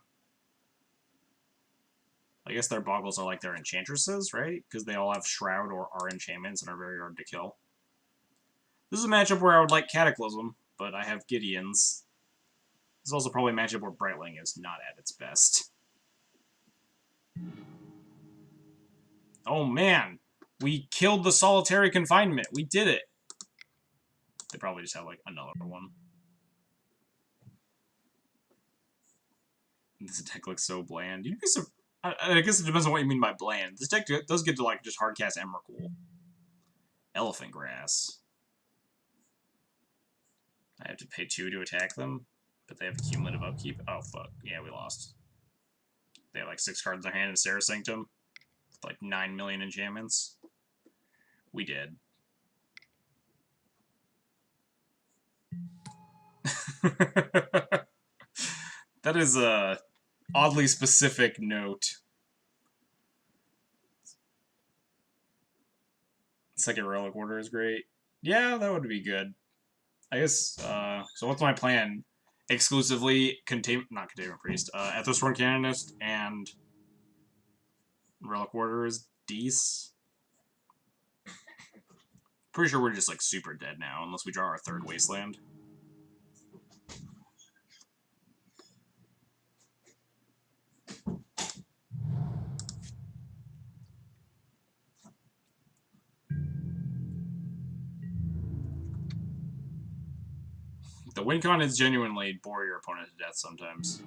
I guess their boggles are like their enchantresses, right? Because they all have shroud or are enchantments and are very hard to kill. This is a matchup where I would like Cataclysm, but I have Gideons. This is also probably a matchup where Brightling is not at its best. Oh man, we killed the solitary confinement. We did it. They probably just have like another one. This deck looks so bland. You'd be so. I guess it depends on what you mean by bland. This deck does get to like just hardcast Emrakul. Elephant Grass. I have to pay 2 to attack them, but they have cumulative upkeep. Oh fuck, yeah, we lost. They have like 6 cards in their hand in Sarah Sanctum, with like 9 million enchantments. We did. That is a oddly specific note. Second Relic Order is great. Yeah, that would be good. I guess, so what's my plan? Exclusively not Containment Priest, Aethersworn Canonist and Relic Order is Deece. Pretty sure we're just like super dead now, unless we draw our 3rd Wasteland. The win con is genuinely bore your opponent to death sometimes.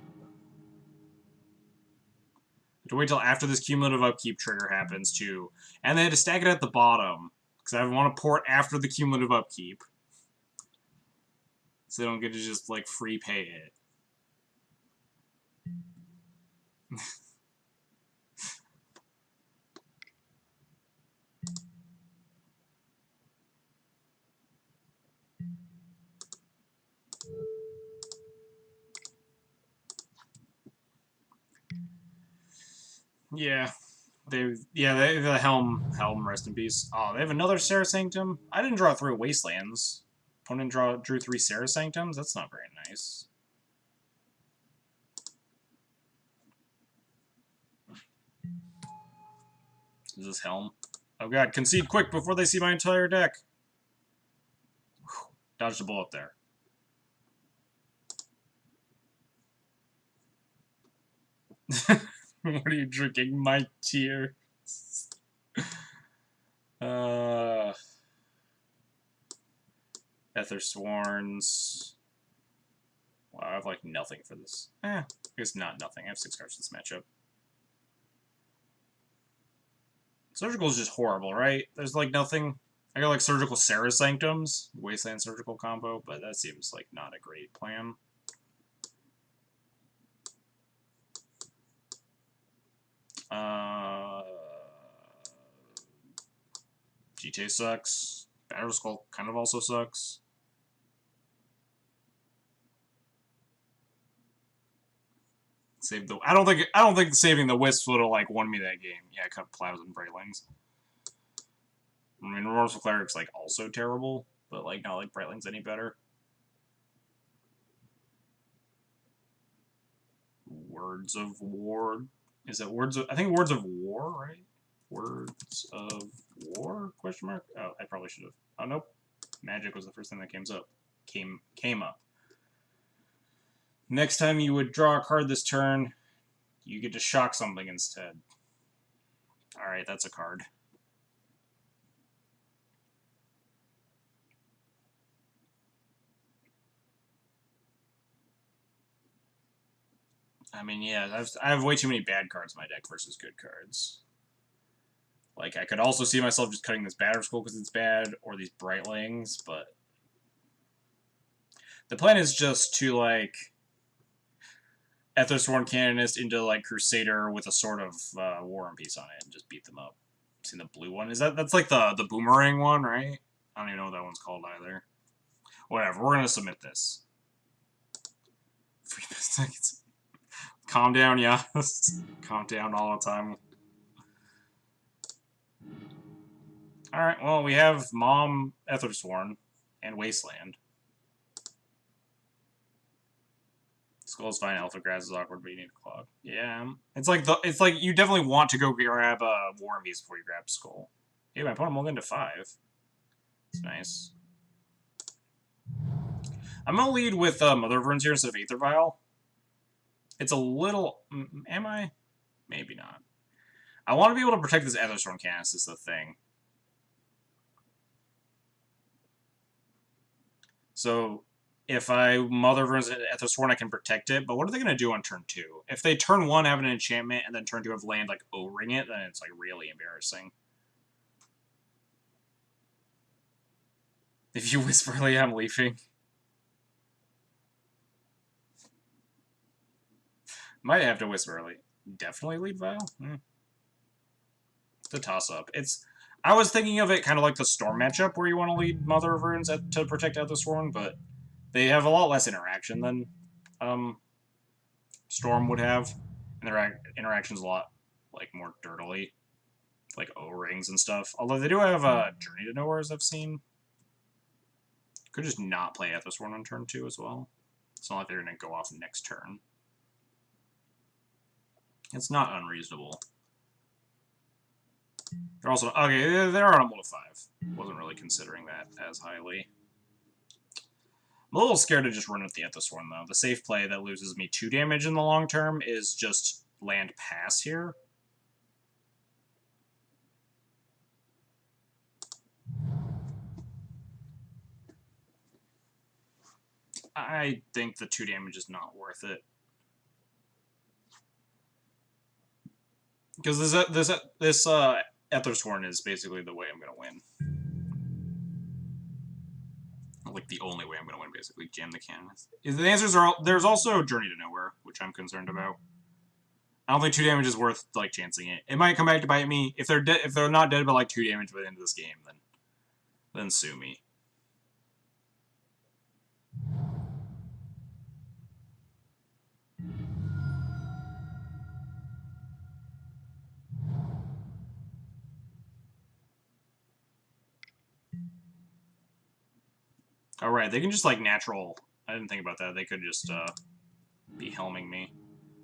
To wait till after this cumulative upkeep trigger happens too, and they had to stack it at the bottom because I want to port after the cumulative upkeep, so they don't get to just like free pay it. Yeah. They the Helm, rest in peace. Oh, they have another Sarah Sanctum? I didn't draw 3 Wastelands. Opponent drew 3 Sarah Sanctums? That's not very nice. Is this Helm? Oh god, concede quick before they see my entire deck. Whew. Dodged a bullet there. What are you drinking? My tears. Ethersworns. Wow, I have like nothing for this. I guess not nothing. I have 6 cards for this matchup. Surgical is just horrible, right? There's like nothing. I got like Surgical Sarah Sanctums, Wasteland Surgical combo, but that seems like not a great plan. GTA sucks. Battle Skull kind of also sucks. Save the. I don't think saving the Wisps would have like won me that game. Yeah, I cut Plows and Brightlings. I mean, Remorseful Cleric's like also terrible, but like not like Brightling's any better. Words of War. Is it Words of? I think Words of War, right? Words of War? Question mark. Oh, I probably should have. Oh nope. Magic was the first thing that came up. Next time you would draw a card this turn, you get to shock something instead. Alright, that's a card. I mean, yeah, I have way too many bad cards in my deck versus good cards. Like, I could also see myself just cutting this Batter Skull because it's bad, or these Brightlings, but the plan is just to, like, Ethersworn Canonist into, like, Crusader with a sort of War and Peace on it and just beat them up. Seen the blue one? That's like the boomerang one, right? I don't even know what that one's called either. Whatever, we're gonna submit this. 3 seconds. Calm down, yeah. Calm down all the time. Alright, well, we have Mom, Ethersworn, and Wasteland. Skull's fine. Alpha Grass is awkward, but you need a clock. Yeah, it's like you definitely want to go grab War and Beast before you grab Skull. Hey, my opponent will into 5. It's nice. I'm gonna lead with Mother of Runes here instead of Aether Vial. It's a little. Am I? Maybe not. I want to be able to protect this Aetherstorm Canis is the thing. So if I Mother of Runes Aethersworn, I can protect it. But what are they going to do on turn 2? If they turn 1 have an enchantment and then turn 2 have land like O-ring it, then it's like really embarrassing. If you Whisperly, I'm leafing. Might have to Whisperly. Definitely lead Vial. It's a toss-up. I was thinking of it kind of like the Storm matchup where you want to lead Mother of Runes to protect Aethersworn, but they have a lot less interaction than Storm would have. And their interaction's a lot like more dirtily, like O-rings and stuff. Although they do have Journey to Nowhere, as I've seen. Could just not play Aethersworn on turn 2 as well. It's not like they're going to go off next turn. It's not unreasonable. They're also okay. They're on a mode of 5. Wasn't really considering that as highly. I'm a little scared to just run with the Aethersworn though. The safe play that loses me 2 damage in the long term is just land pass here. I think the 2 damage is not worth it. Because this Aethersworn is basically the way I'm going to win. Like, the only way I'm going to win, basically. Jam the cannon. The answers are... There's also Journey to Nowhere, which I'm concerned about. I don't think 2 damage is worth, like, chancing it. It might come back to bite me. If they're if they're not dead by, like, 2 damage by the end of this game, then sue me. Alright, they can just, like, natural... I didn't think about that. They could just, be helming me.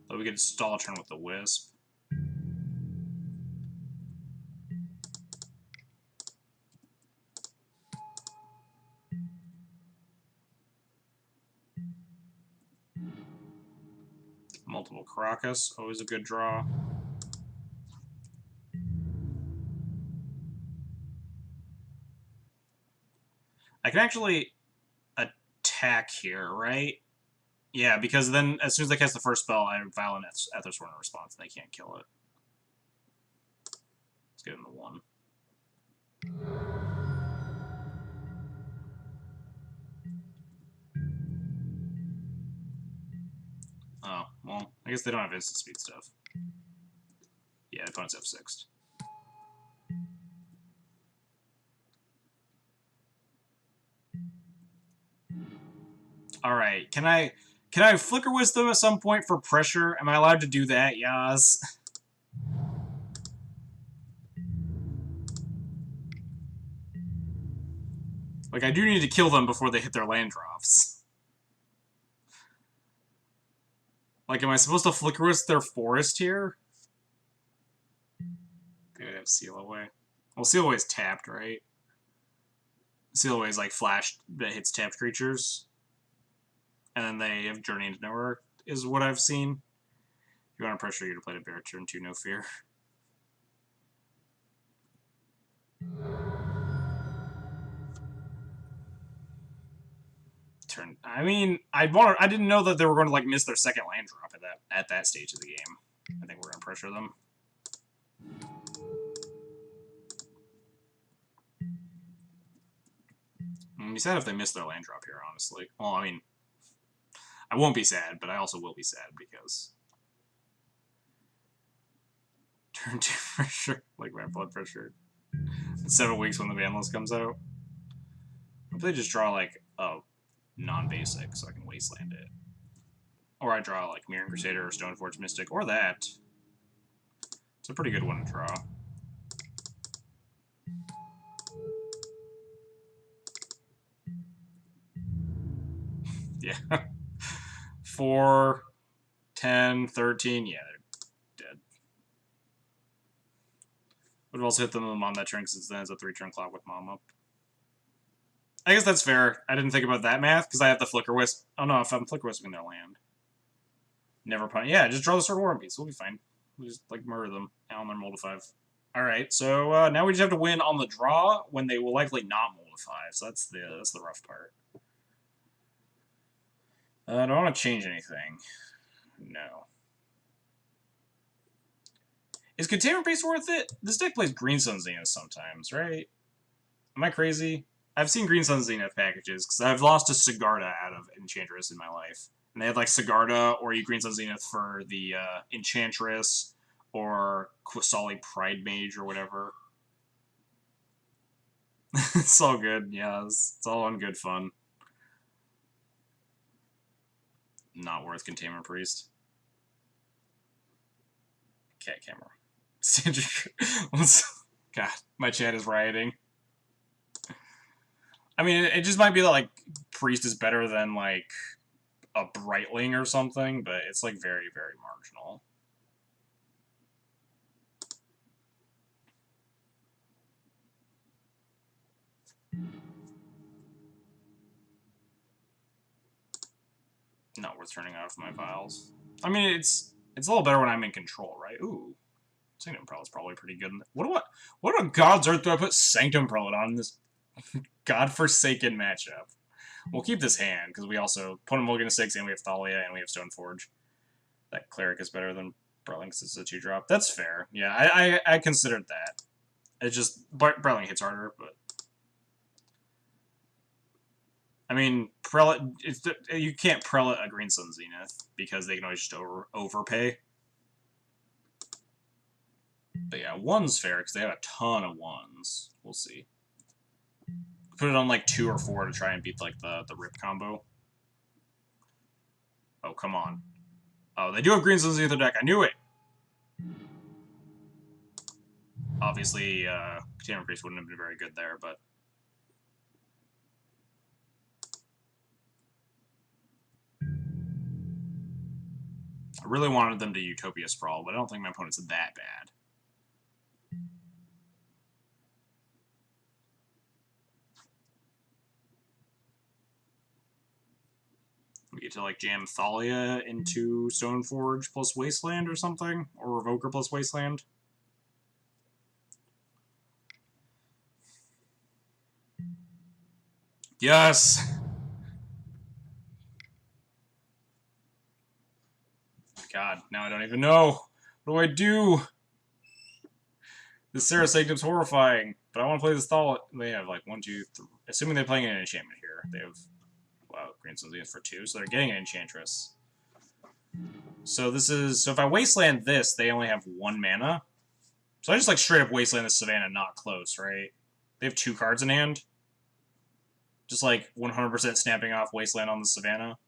But we could stall a turn with the Wisp. Multiple Caracas, always a good draw. I can actually attack here, right? Yeah, because then as soon as I cast the first spell, I Vial and Aethersworn in response, and they can't kill it. Let's give him the 1. Oh, well, I guess they don't have instant speed stuff. Yeah, the opponents have 6. Alright, can I Flicker Wisdom at some point for pressure? Am I allowed to do that, Yaz? Like, I do need to kill them before they hit their land drops. Like, am I supposed to Flicker Wisp their forest here? They would have Seal Away. Well, Seal Away is tapped, right? Seal Away is like flash that hits tapped creatures. And then they have Journey into Nowhere, is what I've seen. If you want to pressure you to play to bear turn 2, no fear. I mean, I didn't know that they were going to like miss their second land drop at that stage of the game. I think we're going to pressure them. I'm be sad if they miss their land drop here, honestly. Well, I mean, I won't be sad, but I also will be sad because turn 2 pressure, like my blood pressure. In 7 weeks when the ban list comes out. If they just draw like a non-basic, so I can wasteland it. Or I draw like Mirran Crusader or Stoneforge Mystic, or that. It's a pretty good one to draw. Yeah. 4, 10, 13. Yeah, they're dead. Would have also hit them with Mom that turn because then it's a 3-turn clock with Mom up. I guess that's fair. I didn't think about that math because I have the Flicker Wisp. Oh no, if I'm Flicker Wisping their land. Never punish. Yeah, just draw the Sword War Piece. We'll be fine. We'll just like murder them on their mold to 5. Alright, so now we just have to win on the draw when they will likely not mold to 5. So that's the rough part. I don't want to change anything. No. Is Containment Priest worth it? This deck plays Green Sun Zenith sometimes, right? Am I crazy? I've seen Green Sun Zenith packages, because I've lost to Sigarda out of Enchantress in my life. And they had, like, Sigarda, or you Green Sun Zenith for the Enchantress, or Quasali Pride Mage, or whatever. It's all good, yeah. It's all in good fun. Not worth Containment Priest. Cat camera. God, my chat is rioting. I mean, it just might be that, like, Priest is better than, like, a Brightling or something, but it's, like, very, very marginal. Not worth turning off my vials. I mean, it's a little better when I'm in control, right? Ooh. Sanctum Prelate's probably pretty good. What on God's earth do I put Sanctum Prelate on in this godforsaken matchup? We'll keep this hand, because we also put him Mulligan to 6, and we have Thalia, and we have Stoneforge. That Cleric is better than Brightling because it's a 2-drop. That's fair. Yeah, I considered that. It's just, Brightling hits harder, but... I mean, Prelate, you can't Prelate a Green Sun Zenith, because they can always just overpay. But yeah, 1's fair, because they have a ton of 1s. We'll see. Put it on, like, 2 or 4 to try and beat, like, the Rip combo. Oh, come on. Oh, they do have Green Suns in the deck. I knew it! Obviously, Containment Priest wouldn't have been very good there, but... I really wanted them to Utopia Sprawl, but I don't think my opponent's that bad. We get to, like, jam Thalia into Stoneforge plus Wasteland or something? Or Revoker plus Wasteland? Yes! God, now I don't even know. What do I do? This Sarah Sanctum's horrifying, but I want to play this Thalia. They have, like, 1, 2, 3... Assuming they're playing an enchantment here. They have... Wow, Green Sun's Zenith for 2, so they're getting an Enchantress. So this is... So if I Wasteland this, they only have 1 mana. So I just, like, straight up Wasteland the Savannah, not close, right? They have 2 cards in hand. Just, like, 100% snapping off Wasteland on the Savannah.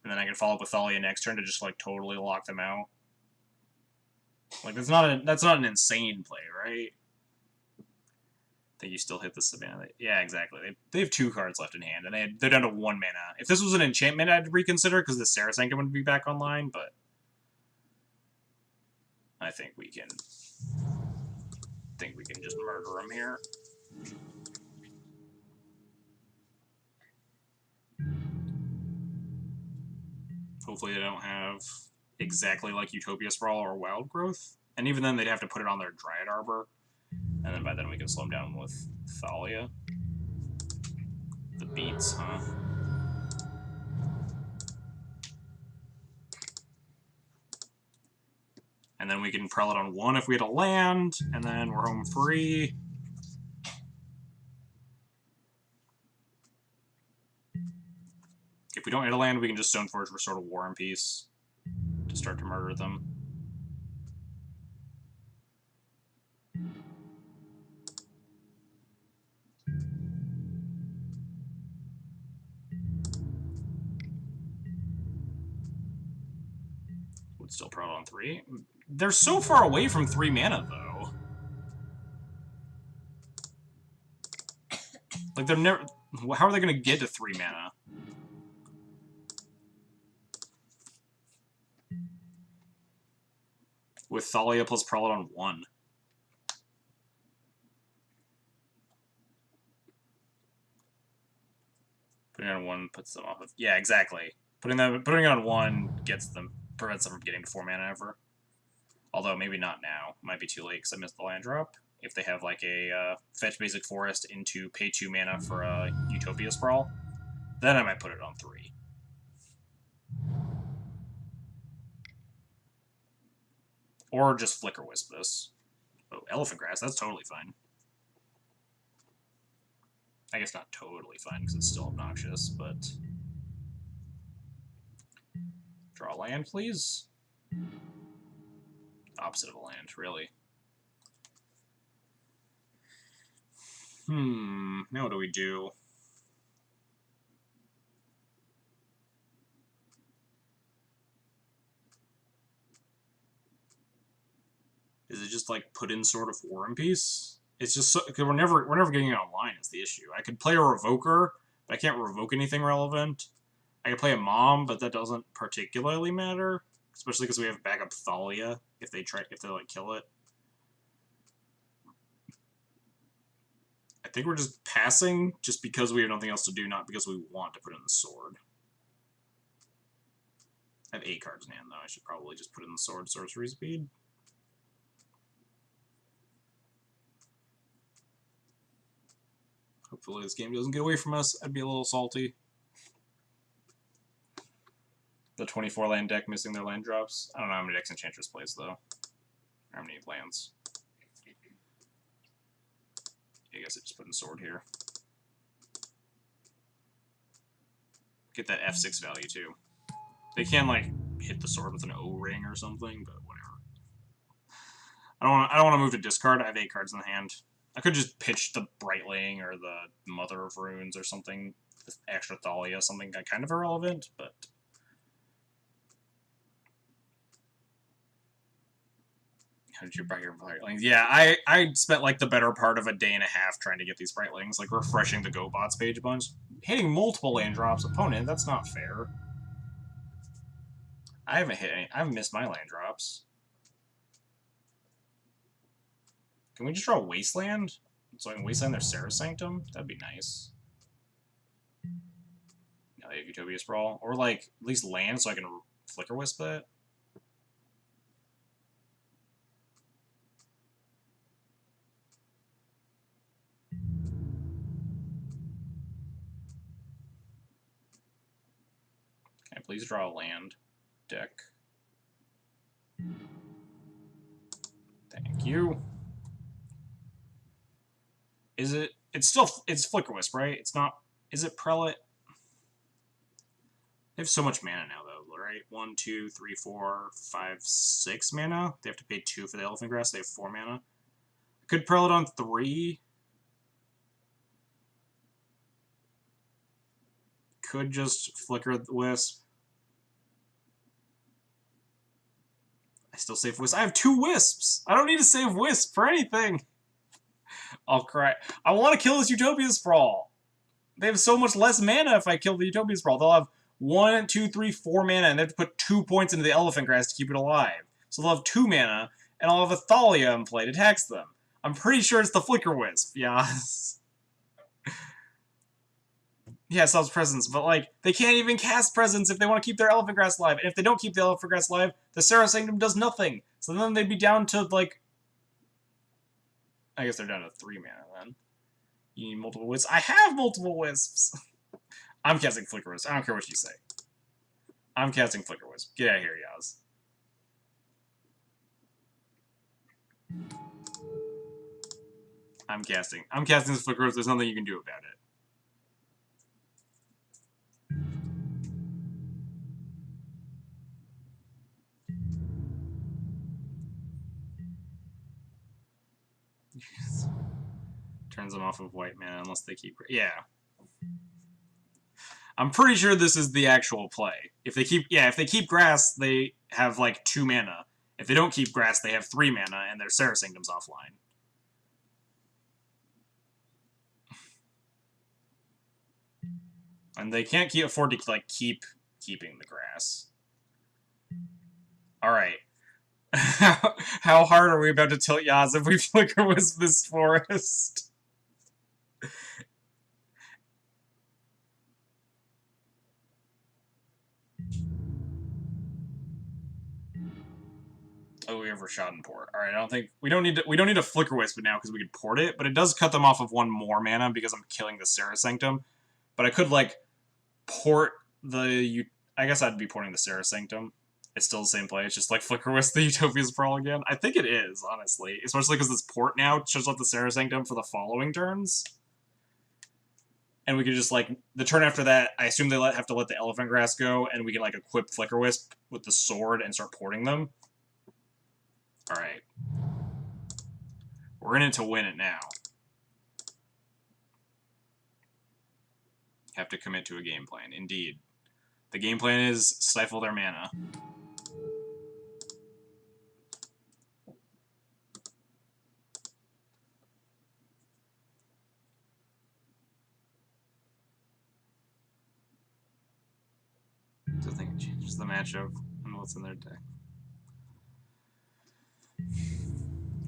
And then I can follow up with Thalia next turn to just, like, totally lock them out. Like, that's not an insane play, right? I think you still hit the Savannah. Yeah, exactly. They have 2 cards left in hand, and they're down to 1 mana. If this was an enchantment, I'd reconsider, because the Sarah Sanctum would be back online, but... I think we can just murder him here. Hopefully they don't have exactly like Utopia Sprawl or Wild Growth. And even then, they'd have to put it on their Dryad Arbor. And then by then we can slow them down with Thalia. The beats, huh? And then we can Prelate on 1 if we had a land, and then we're home free. If we don't hit a land, we can just Stoneforge Restore to War and Peace to start to murder them. Would still Prelate on 3. They're so far away from 3 mana, though. Like, they're never... How are they going to get to 3 mana? with Thalia plus Prelate on 1. Putting it on 1 puts them off of... Yeah, exactly. Putting it on 1 prevents them from getting to 4 mana ever. Although, maybe not now. Might be too late because I missed the land drop. If they have, like, a fetch basic forest into pay 2 mana for a Utopia Sprawl, then I might put it on 3. Or just Flicker Wisp this. Oh, Elephant Grass, that's totally fine. I guess not totally fine, because it's still obnoxious, but... Draw land, please. Opposite of a land, really. Now what do we do? Is it just like put in Sword of War and Peace? It's just so, because we're never getting it online is the issue. I could play a Revoker, but I can't revoke anything relevant. I could play a Mom, but that doesn't particularly matter, especially because we have backup Thalia if they like kill it. I think we're just passing just because we have nothing else to do, not because we want to put in the sword. I have 8 cards in hand, though. I should probably just put in the sword sorcery speed. Hopefully this game doesn't get away from us. I'd be a little salty. The 24 land deck missing their land drops. I don't know how many decks Enchantress plays, though. Or how many lands. I guess I just put in sword here. Get that F6 value, too. They can, like, hit the sword with an O-ring or something, but whatever. I don't want to move to discard. I have 8 cards in the hand. I could just pitch the Brightling or the Mother of Runes or something. Extra Thalia, something kind of irrelevant, but... How did you buy your Brightlings? Yeah, I spent like the better part of a day and a half trying to get these Brightlings, like refreshing the GoBots page a bunch. Hitting multiple land drops, opponent, that's not fair. I haven't hit any, I haven't missed my land drops. Can we just draw Wasteland? So I can Wasteland their Sarah Sanctum? That'd be nice. Now they have Utopia Sprawl. Or like, at least land so I can Flicker Wisp that. Can I please draw a land deck? Thank you. Is it? It's Flicker Wisp, right? It's not. Is it Prelate? They have so much mana now, though, right? 1, 2, 3, 4, 5, 6 mana. They have to pay 2 for the Elephant Grass. They have 4 mana. I could Prelate on 3. Could just Flicker the Wisp. I still save Wisp. I have 2 Wisps! I don't need to save Wisp for anything! I'll cry. I want to kill this Utopia Sprawl! They have so much less mana if I kill the Utopia Sprawl. They'll have 1, 2, 3, 4 mana, and they have to put 2 points into the Elephant Grass to keep it alive. So they'll have 2 mana, and I'll have a Thalia in play to tax them. I'm pretty sure it's the Flicker Wisp, yeah. Yeah, it solves Presence, but, like, they can't even cast Presence if they want to keep their Elephant Grass alive. And if they don't keep the Elephant Grass alive, the Sarah Sanctum does nothing. So then they'd be down to, like... I guess they're down to 3 mana, then. You need multiple Wisps. I have multiple Wisps! I'm casting Flicker Wisp. I don't care what you say. I'm casting Flicker Wisp. Get out of here, Yaz. I'm casting this Flicker Wisp. There's nothing you can do about it. Turns them off of white mana unless they keep... Yeah. I'm pretty sure this is the actual play. If they keep grass, they have, like, 2 mana. If they don't keep grass, they have 3 mana, and their Sarah Sanctum's offline. And they can't afford to, like, keep keeping the grass. Alright. How hard are we about to tilt Yaz if we Flicker Wisp this forest? Oh, we have Rashad and Port. All right, I don't think we don't need to Flicker Wisp it now because we could port it, but it does cut them off of one more mana because I'm killing the Sarah Sanctum. But I could like port the. I guess I'd be porting the Sarah Sanctum. It's still the same play. It's just like Flicker Wisp the Utopia's Pearl again. I think it is, honestly, especially because this port now shows up the Sarah Sanctum for the following turns. And we could just, like, the turn after that, I assume they have to let the Elephant Grass go, and we can, like, equip Flicker Wisp with the sword and start porting them. Alright. We're in it to win it now. Have to commit to a game plan, indeed. The game plan is stifle their mana. I think it changes the matchup and what's in their deck.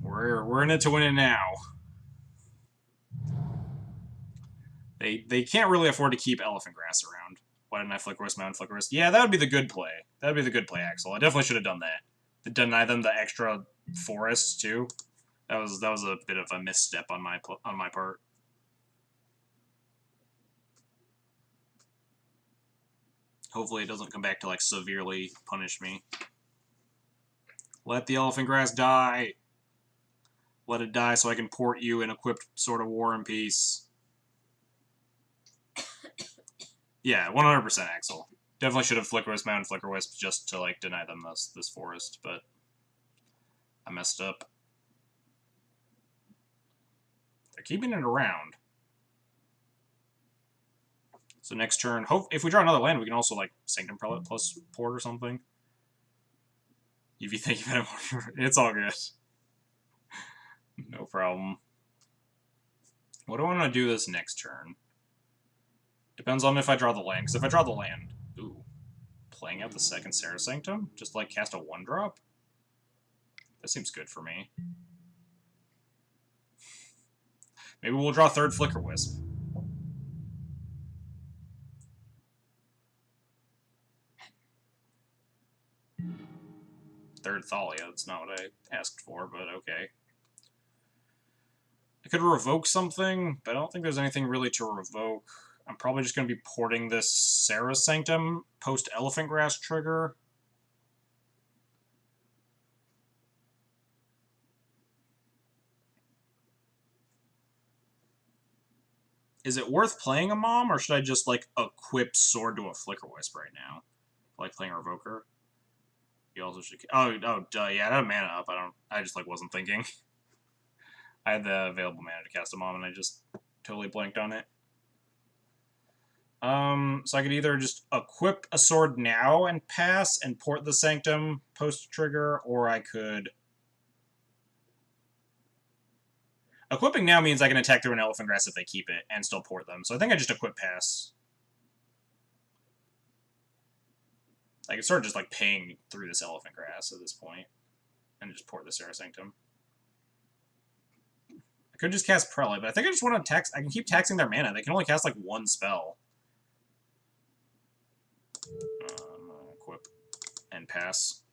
We're in it to win it now. They can't really afford to keep Elephant Grass around. Why didn't I Flicker Wisp, Mountain Flicker Wisp? Yeah, that would be the good play. That would be the good play, Axel. I definitely should have done that. To deny them the extra forests too. That was a bit of a misstep on my part. Hopefully it doesn't come back to like severely punish me. Let the Elephant Grass die. Let it die so I can port you and equip Sword of War and Peace. Yeah, 100% Axel. Definitely should have Flicker Wisp, Mountain Flicker Wisp just to like deny them this forest, but I messed up. They're keeping it around. So next turn, if we draw another land, we can also like Sanctum Prelate plus Port or something. If you think about it, it's all good. No problem. What do I want to do this next turn? Depends on if I draw the land. Because if I draw the land, ooh, playing out the second Sarah Sanctum, just like cast a 1-drop. That seems good for me. Maybe we'll draw third Flicker Wisp. Third Thalia. That's not what I asked for, but okay. I could revoke something, but I don't think there's anything really to revoke. I'm probably just going to be porting this Sarah Sanctum post Elephant Grass trigger. Is it worth playing a Mom, or should I just like equip Sword to a Flicker Wisp right now? Like playing Revoker? You also should. Oh, duh, yeah, I had a mana up. I just like wasn't thinking. I had the available mana to cast a Mom, and I just totally blanked on it. So I could either just equip a sword now and pass and port the Sanctum post-trigger, or I could... Equipping now means I can attack through an Elephant Grass if they keep it, and still port them. So I think I just equip pass. I can start just, like, paying through this Elephant Grass at this point, and just port the Sarah Sanctum. I could just cast Prelate, but I think I just want to tax... I can keep taxing their mana. They can only cast, like, one spell. Equip and pass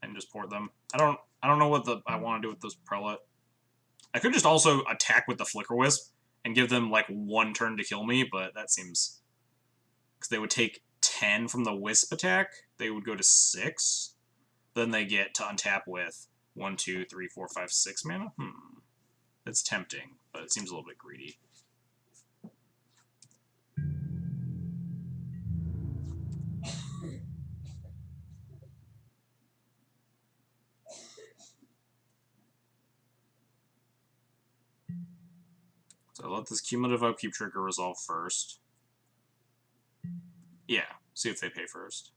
and just port them. I don't know what I want to do with this Prelate. I could just also attack with the Flicker Wisp and give them like 1 turn to kill me, but that seems because they would take 10 from the Wisp attack. They would go to 6. Then they get to untap with 1, 2, 3, 4, 5, 6 mana. That's tempting, but it seems a little bit greedy. So let this cumulative upkeep trigger resolve first. Yeah, see if they pay first.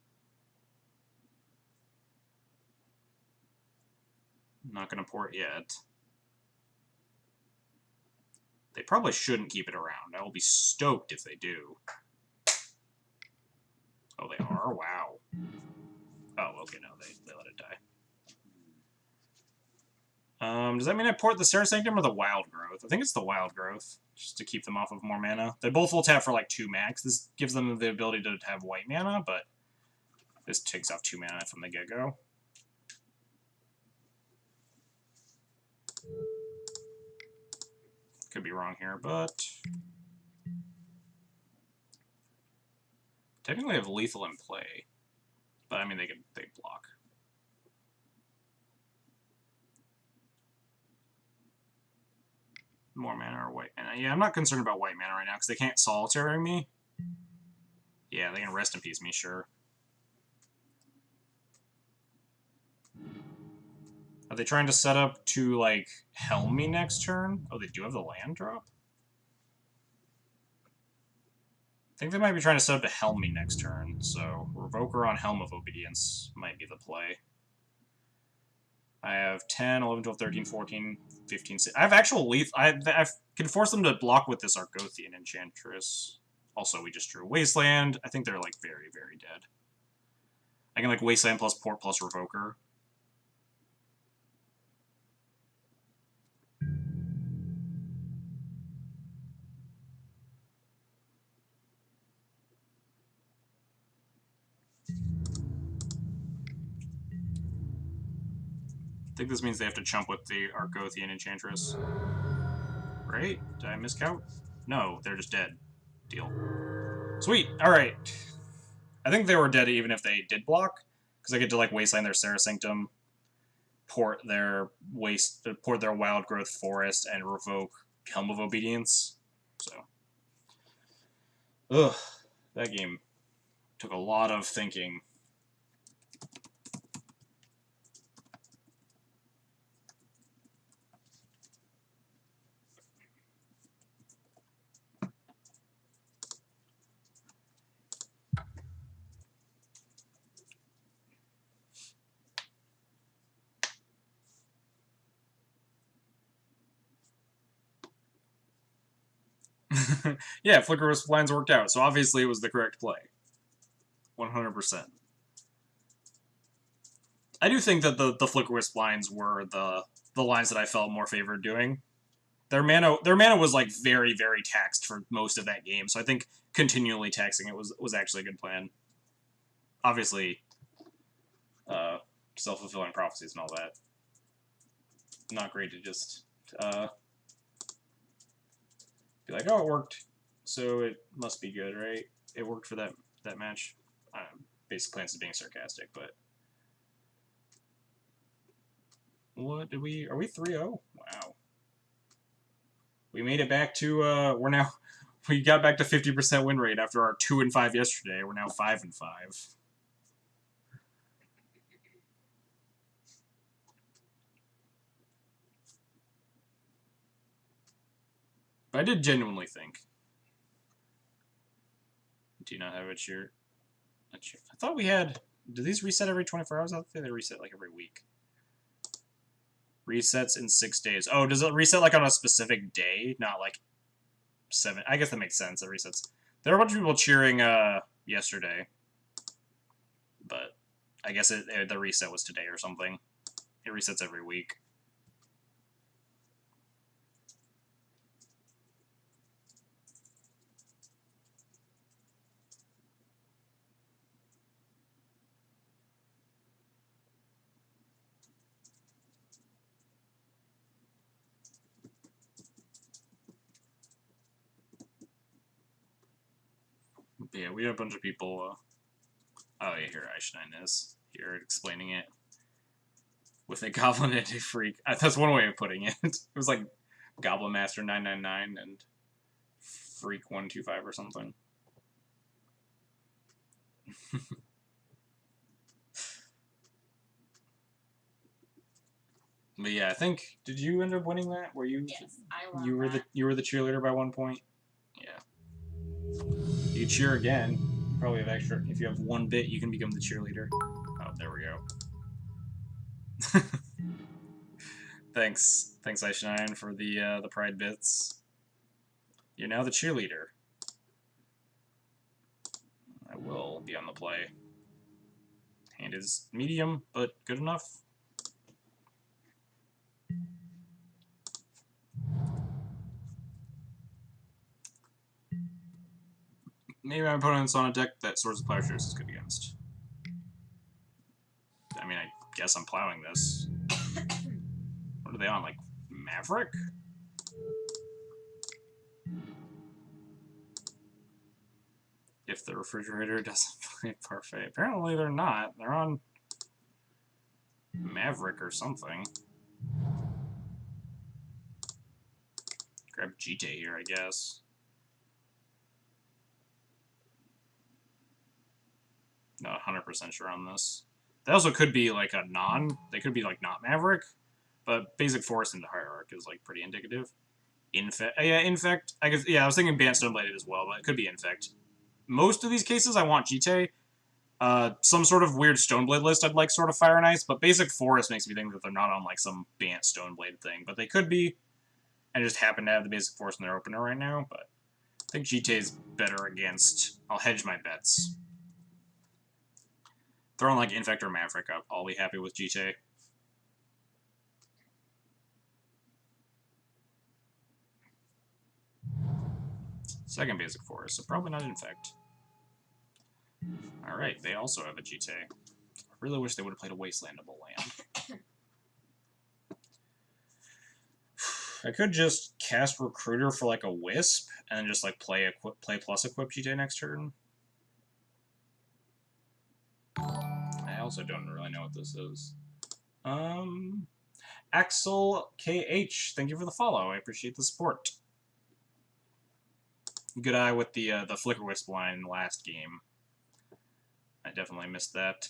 Not going to port yet. They probably shouldn't keep it around. I will be stoked if they do. Oh, they are? Wow. Oh, okay, no, they let it die. Does that mean I port the Sarah Sanctum or the Wild Growth? I think it's the Wild Growth, just to keep them off of more mana. They both will tap for like 2 max. This gives them the ability to have white mana, but this takes off 2 mana from the get-go. Could be wrong here, but technically I have lethal in play. But I mean they block. More mana or white mana. Yeah, I'm not concerned about white mana right now because they can't solitary me. Yeah, they can rest in peace me, sure. Are they trying to set up to, like, helm me next turn? Oh, they do have the land drop? I think they might be trying to set up to helm me next turn, so Revoker on Helm of Obedience might be the play. I have 10, 11, 12, 13, 14, 15, 16. I have actual lethal. I can force them to block with this Argothian Enchantress. Also, we just drew Wasteland. I think they're, like, very, very dead. I can, like, Wasteland plus Port plus Revoker. I think this means they have to chump with the Argothian Enchantress. Right? Did I miscount? No, they're just dead. Deal. Sweet. Alright. I think they were dead even if they did block, because I get to, like, Wasteland their Sarah Sanctum, port their Wild Growth Forest, and revoke Helm of Obedience. So. Ugh. That game took a lot of thinking. Yeah, Flickerless Blinds worked out, so obviously it was the correct play. 100%. I do think that the Flickerless Blinds were the lines that I felt more favored doing. Their mana was, like, very, very taxed for most of that game, so I think continually taxing it was actually a good plan. Obviously, self-fulfilling prophecies and all that. Not great to just be like, oh, it worked, so it must be good, right? It worked for that match. Basic plans is being sarcastic, but what did we? Are we 3-0? Wow. We made it back to we got back to 50% win rate after our 2-5 yesterday. We're now 5-5. But I did genuinely think. Do you not have a cheer? I thought we had. Do these reset every 24 hours? I think they reset like every week. Resets in 6 days. Oh, does it reset like on a specific day? Not like 7. I guess that makes sense. It resets. There were a bunch of people cheering yesterday, but I guess the reset was today or something. It resets every week. But yeah, we had a bunch of people. Oh yeah, here Eichstein is here explaining it with a goblin and a freak. That's one way of putting it. It was like Goblin Master 999 and Freak 125 or something. But yeah, I think did you end up winning that? Were you? Yes, I won. You were the cheerleader by 1 point. Yeah. You cheer again. You probably have extra. If you have 1 bit, you can become the cheerleader. Oh, there we go. Thanks, Eichstein, for the pride bits. You're now the cheerleader. I will be on the play. Hand is medium, but good enough. Maybe my opponent's on a deck that Swords of Plowshares is good against. I mean, I guess I'm plowing this. What are they on, like, Maverick? If the refrigerator doesn't play Parfait. Apparently they're not. They're on Maverick or something. Grab Jite here, I guess. Not 100% sure on this. They also could be like a non. They could be like not Maverick, but basic force into Hierarch is like pretty indicative. Infect. Yeah, Infect. I guess. Yeah, I was thinking Bant Stonebladed as well, but it could be Infect. Most of these cases, I want Jite. Some sort of weird Stoneblade list, I'd like sort of Fire and Ice, but basic forest makes me think that they're not on like some Bant Stoneblade thing, but they could be. I just happen to have the basic force in their opener right now, but I think Jite is better against. I'll hedge my bets. Throwing like Infect or Maverick, I'll be happy with Jite. Second basic forest, so probably not Infect. Alright, they also have a Jite. I really wish they would have played a Wastelandable land. I could just cast Recruiter for like a Wisp, and then just like play plus equip Jite next turn. I also don't really know what this is. Axel KH, thank you for the follow. I appreciate the support. Good eye with the Flicker Wisp line last game. I definitely missed that.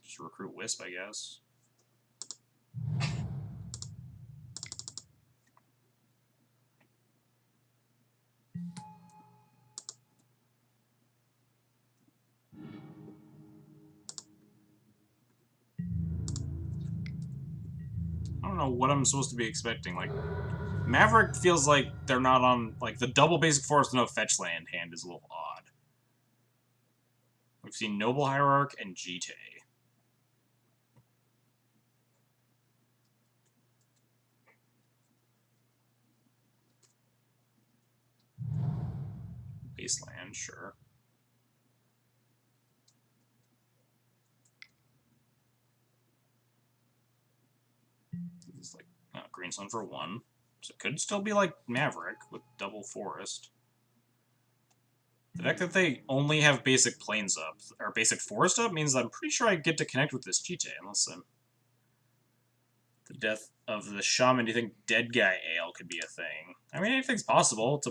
Just recruit Wisp, I guess. I don't know what I'm supposed to be expecting. Like, Maverick feels like they're not on... Like, the double basic forest no fetch land hand is a little odd. We've seen Noble Hierarch and Jite. Base land, sure. This is like Greenstone for 1. So it could still be like Maverick with double forest. The fact that they only have basic plains up, or basic forest up, means I'm pretty sure I get to connect with this Jite, unless I'm... The death of the shaman, do you think Dead Guy Ale could be a thing? I mean, anything's possible.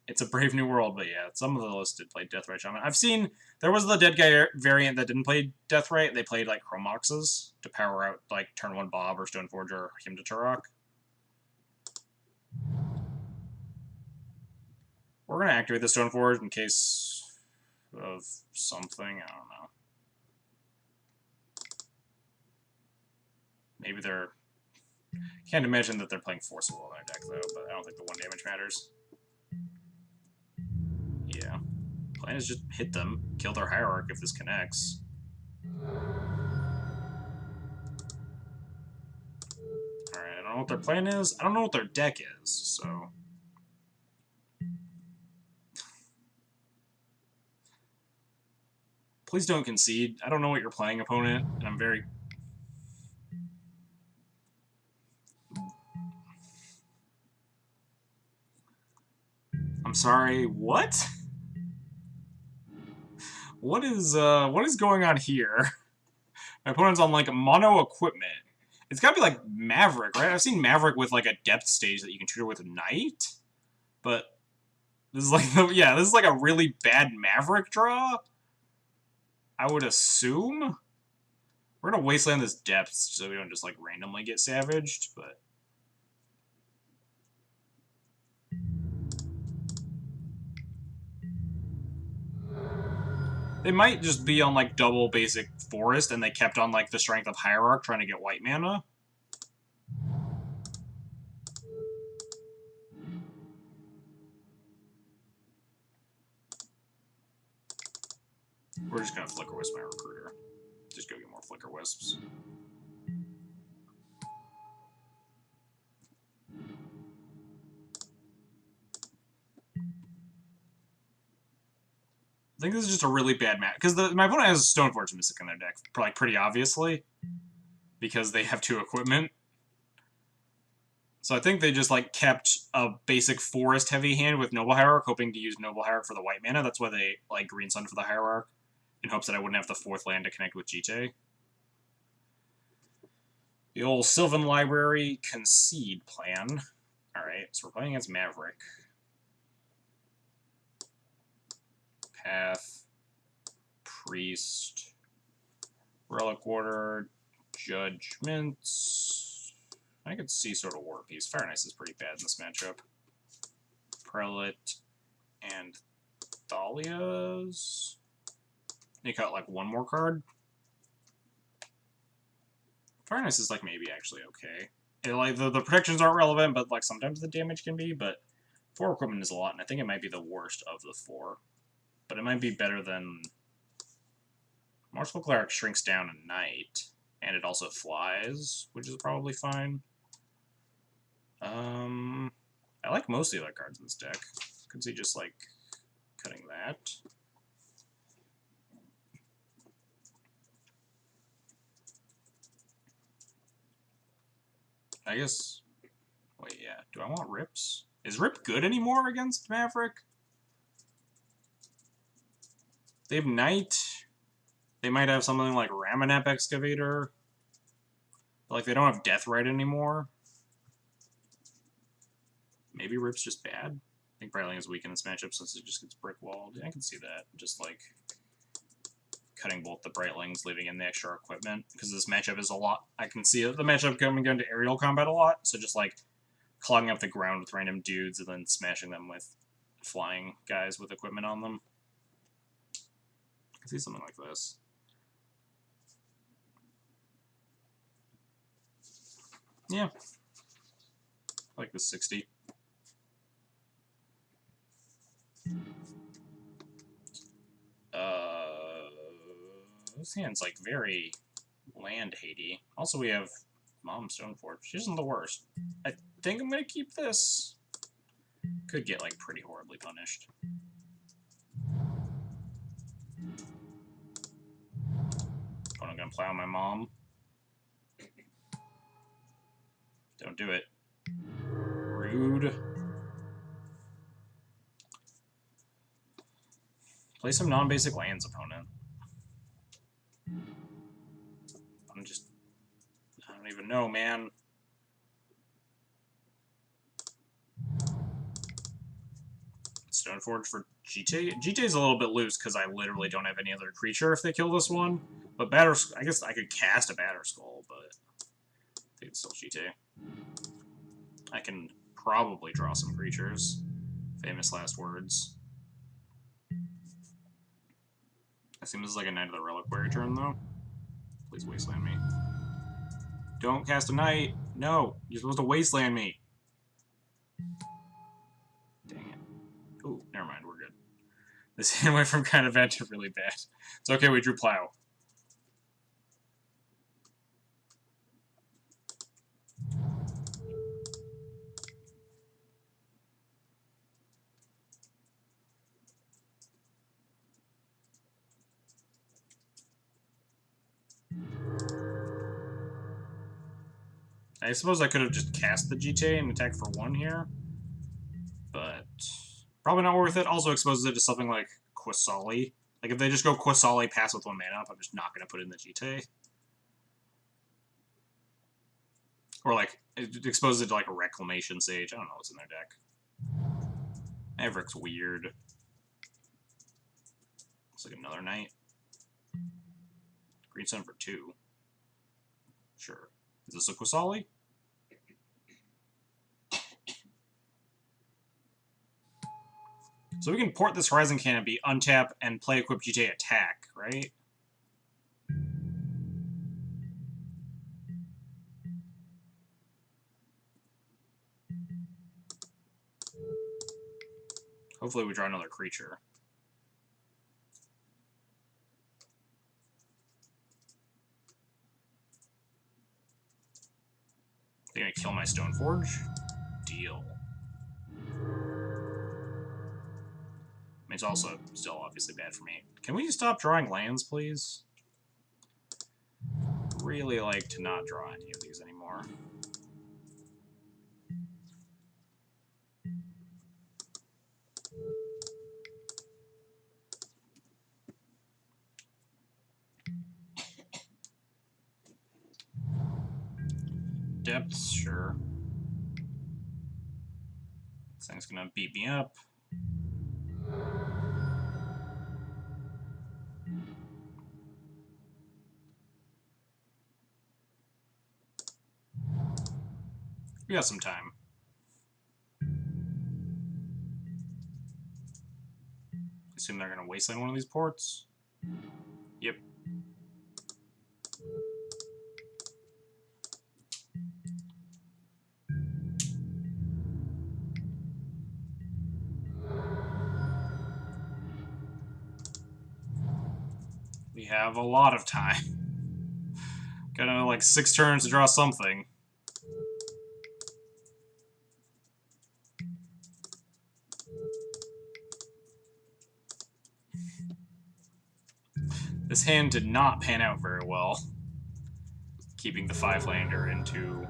It's a Brave New World, but yeah, some of the lists did play Deathrite Shaman. I've seen, there was the Dead Guy variant that didn't play Deathrite. They played, like, Chromoxes to power out, like, turn 1 Bob or Stoneforge or Hymn to Turok. We're going to activate the Stoneforge in case of something. I don't know. Maybe they're... Can't imagine that they're playing Forcible in their deck, though, but I don't think the 1 damage matters. Yeah. Plan is just hit them, kill their Hierarch if this connects. Alright, I don't know what their plan is. I don't know what their deck is, so... Please don't concede. I don't know what you're playing, opponent, and I'm very... I'm sorry, what? What is going on here? My opponent's on, like, mono equipment. It's gotta be, like, Maverick, right? I've seen Maverick with, like, a depth stage that you can tutor with Knight, but this is, like, yeah, this is, like, a really bad Maverick draw, I would assume. We're gonna wasteland this depth so we don't just, like, randomly get savaged, but... They might just be on, like, double basic forest, and they kept on, like, the strength of Hierarch trying to get white mana. We're just gonna Flicker Wisp my Recruiter. Just go get more Flicker Wisps. I think this is just a really bad match because my opponent has Stoneforge Mystic in their deck, like pretty obviously, because they have 2 equipment. So I think they just like kept a basic forest heavy hand with Noble Hierarch, hoping to use Noble Hierarch for the white mana. That's why they like Green Sun for the Hierarch, in hopes that I wouldn't have the 4th land to connect with GT. The old Sylvan Library Concede plan. Alright, so we're playing against Maverick. Path, Priest, Relic Order, Judgments. I could see sort of War Piece. Fire and Ice is pretty bad in this matchup. Prelate and Thalia's. You cut like 1 more card. Fire and Ice is like maybe actually okay. Like the protections aren't relevant, but like sometimes the damage can be. But 4 equipment is a lot, and I think it might be the worst of the 4. But it might be better than Martial Cleric shrinks down a night, and it also flies, which is probably fine. I like most of the other cards in this deck. Could see just like cutting that. I guess. Wait, yeah. Do I want Rips? Is Rip good anymore against Maverick? They have Knight. They might have something like Ramanap Excavator. But, like, they don't have Deathrite anymore. Maybe Rip's just bad. I think Brightling is weak in this matchup since it just gets brick walled. Yeah, I can see that. Just like cutting both the Brightlings, leaving in the extra equipment. Because this matchup is a lot. I can see the matchup coming down to aerial combat a lot. So just like clogging up the ground with random dudes and then smashing them with flying guys with equipment on them. I can see something like this. Yeah. I like this 60. This hand's like very land-hatey. Also, we have Mom Stoneforge. She isn't the worst. I think I'm gonna keep this. Could get like pretty horribly punished. I'm gonna plow my mom. Don't do it. Rude. Play some non-basic lands, opponent. I don't even know, man. Stoneforge for GT. GT is a little bit loose because I literally don't have any other creature if they kill this one. But I guess I could cast a Batterskull, but I think it's still GT. I can probably draw some creatures. Famous last words. I assume this is like a Knight of the Reliquary turn, though. Please wasteland me. Don't cast a Knight! No! You're supposed to wasteland me! Dang it. Ooh, never mind, we're good. This hand went from kind of bad to really bad. It's okay, we drew Plow. I suppose I could have just cast the GTA and attacked for 1 here. But probably not worth it. Also exposes it to something like Quasali. Like, if they just go Quasali, pass with 1 mana up, I'm just not going to put in the GTA. Or, like, it exposes it to, like, a Reclamation Sage. I don't know what's in their deck. Maverick's weird. Looks like another Knight. Green Sun for 2. Sure. Is this a Quasali? So we can port this Horizon Canopy, untap, and play Equip GTA attack, right? Hopefully we draw another creature. They're gonna kill my Stoneforge? Deal. It's also still obviously bad for me. Can we stop drawing lands, please? Really like to not draw any of these anymore. Depths, sure. This thing's gonna beat me up. We got some time. Assume they're gonna wasteland one of these ports. Yep. We have a lot of time. Got like 6 turns to draw something. This hand did not pan out very well. Keeping the 5-lander into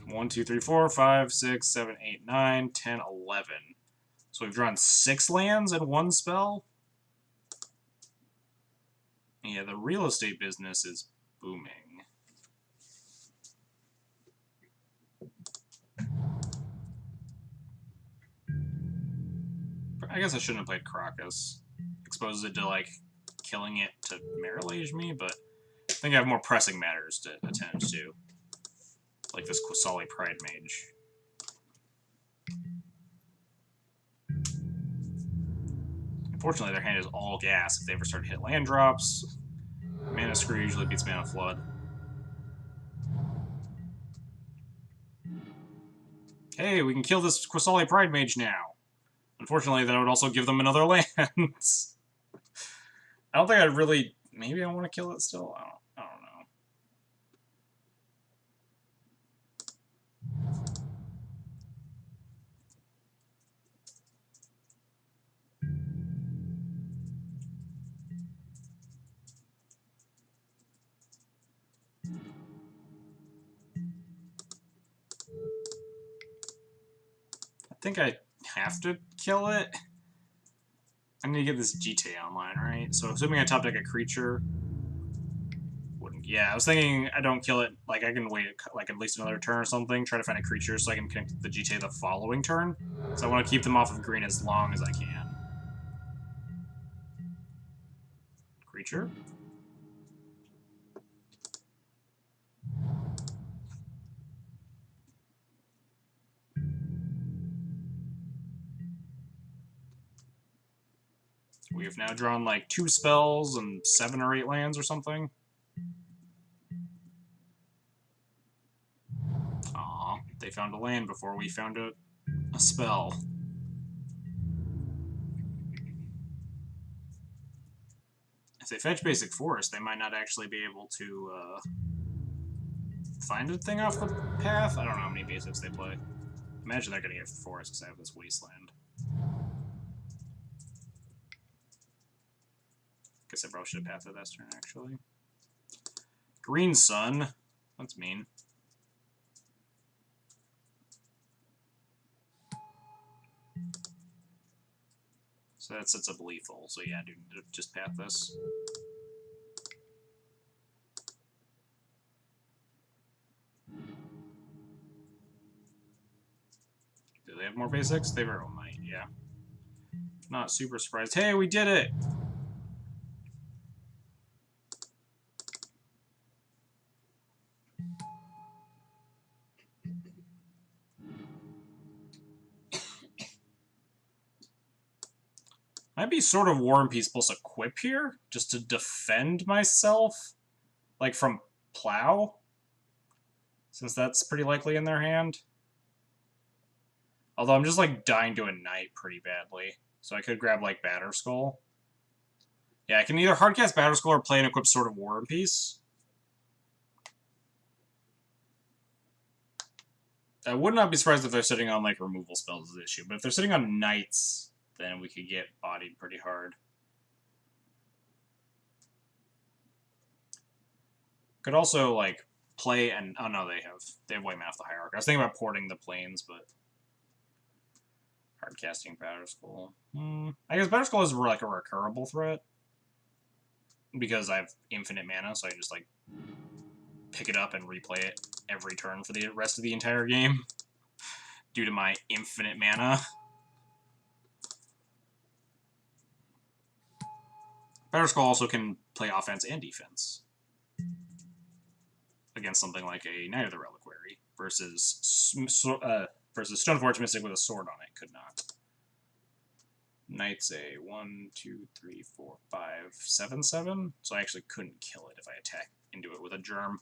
1, 2, 3, 4, 5, 6, 7, 8, 9, 10, 11. So we've drawn 6 lands in 1 spell. Yeah, the real estate business is booming. I guess I shouldn't have played Crocus. Exposes it to, like, killing it to Marrowlage me, but I think I have more pressing matters to attend to. Like this Qasali Pride Mage. Unfortunately, their hand is all gas if they ever start to hit land drops. Mana Screw usually beats Mana Flood. Hey, we can kill this Qasali Pride Mage now. Unfortunately, that would also give them another land. I don't think I'd really... Maybe I want to kill it still? I don't know. I think I have to kill it. I need to get this GTA online, right? So assuming I top deck a creature... Wouldn't... Yeah, I was thinking I don't kill it. Like, I can wait like at least another turn or something, try to find a creature so I can connect the GTA the following turn. So I want to keep them off of green as long as I can. Creature? We have now drawn like 2 spells and 7 or 8 lands or something. Aw, they found a land before we found a spell. If they fetch Basic Forest, they might not actually be able to find a thing off the path. I don't know how many basics they play. Imagine they're going to get Forest because I have this Wasteland. Guess I probably should have pathed this turn, actually. Green Sun. That's mean. So that sets up lethal. So yeah, dude, just path this. Do they have more basics? They very well might, yeah. Not super surprised. Hey, we did it! Might be sort of War and Peace plus Equip here, just to defend myself, like from Plow, since that's pretty likely in their hand. Although I'm just like dying to a Knight pretty badly, so I could grab like Batterskull. Yeah, I can either hardcast Batterskull or play and equip Sword of War and Peace. I would not be surprised if they're sitting on like removal spells as the issue, but if they're sitting on Knights, then we could get bodied pretty hard. Could also, like, play and... Oh, no, they have white mana off the Hierarch. I was thinking about porting the Plains, but... Hard casting Battle Skull. I guess Battle Skull is like a recurable threat. Because I have infinite mana, so I just, like, pick it up and replay it every turn for the rest of the entire game. Due to my infinite mana. Battle Skull also can play offense and defense. Against something like a Knight of the Reliquary versus Stoneforge Mystic with a sword on it could not. Knight's a 1, 2, 3, 4, 5, 7, 7. So I actually couldn't kill it if I attack into it with a germ.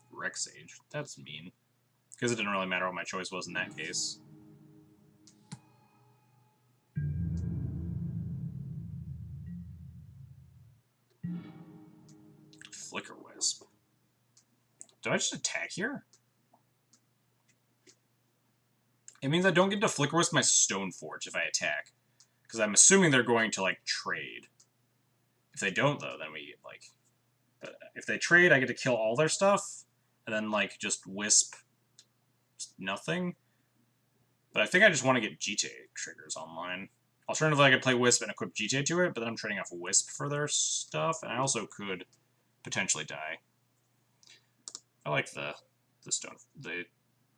Rex Sage. That's mean. Because it didn't really matter what my choice was in that case. Flicker Wisp. Do I just attack here? It means I don't get to Flicker Wisp my Stoneforge if I attack. Because I'm assuming they're going to, like, trade. If they don't, though, then we, like... If they trade, I get to kill all their stuff, and then, like, just Wisp nothing. But I think I just want to get GTA triggers online. Alternatively, I could play Wisp and equip GTA to it, but then I'm trading off Wisp for their stuff, and I also could potentially die. I like the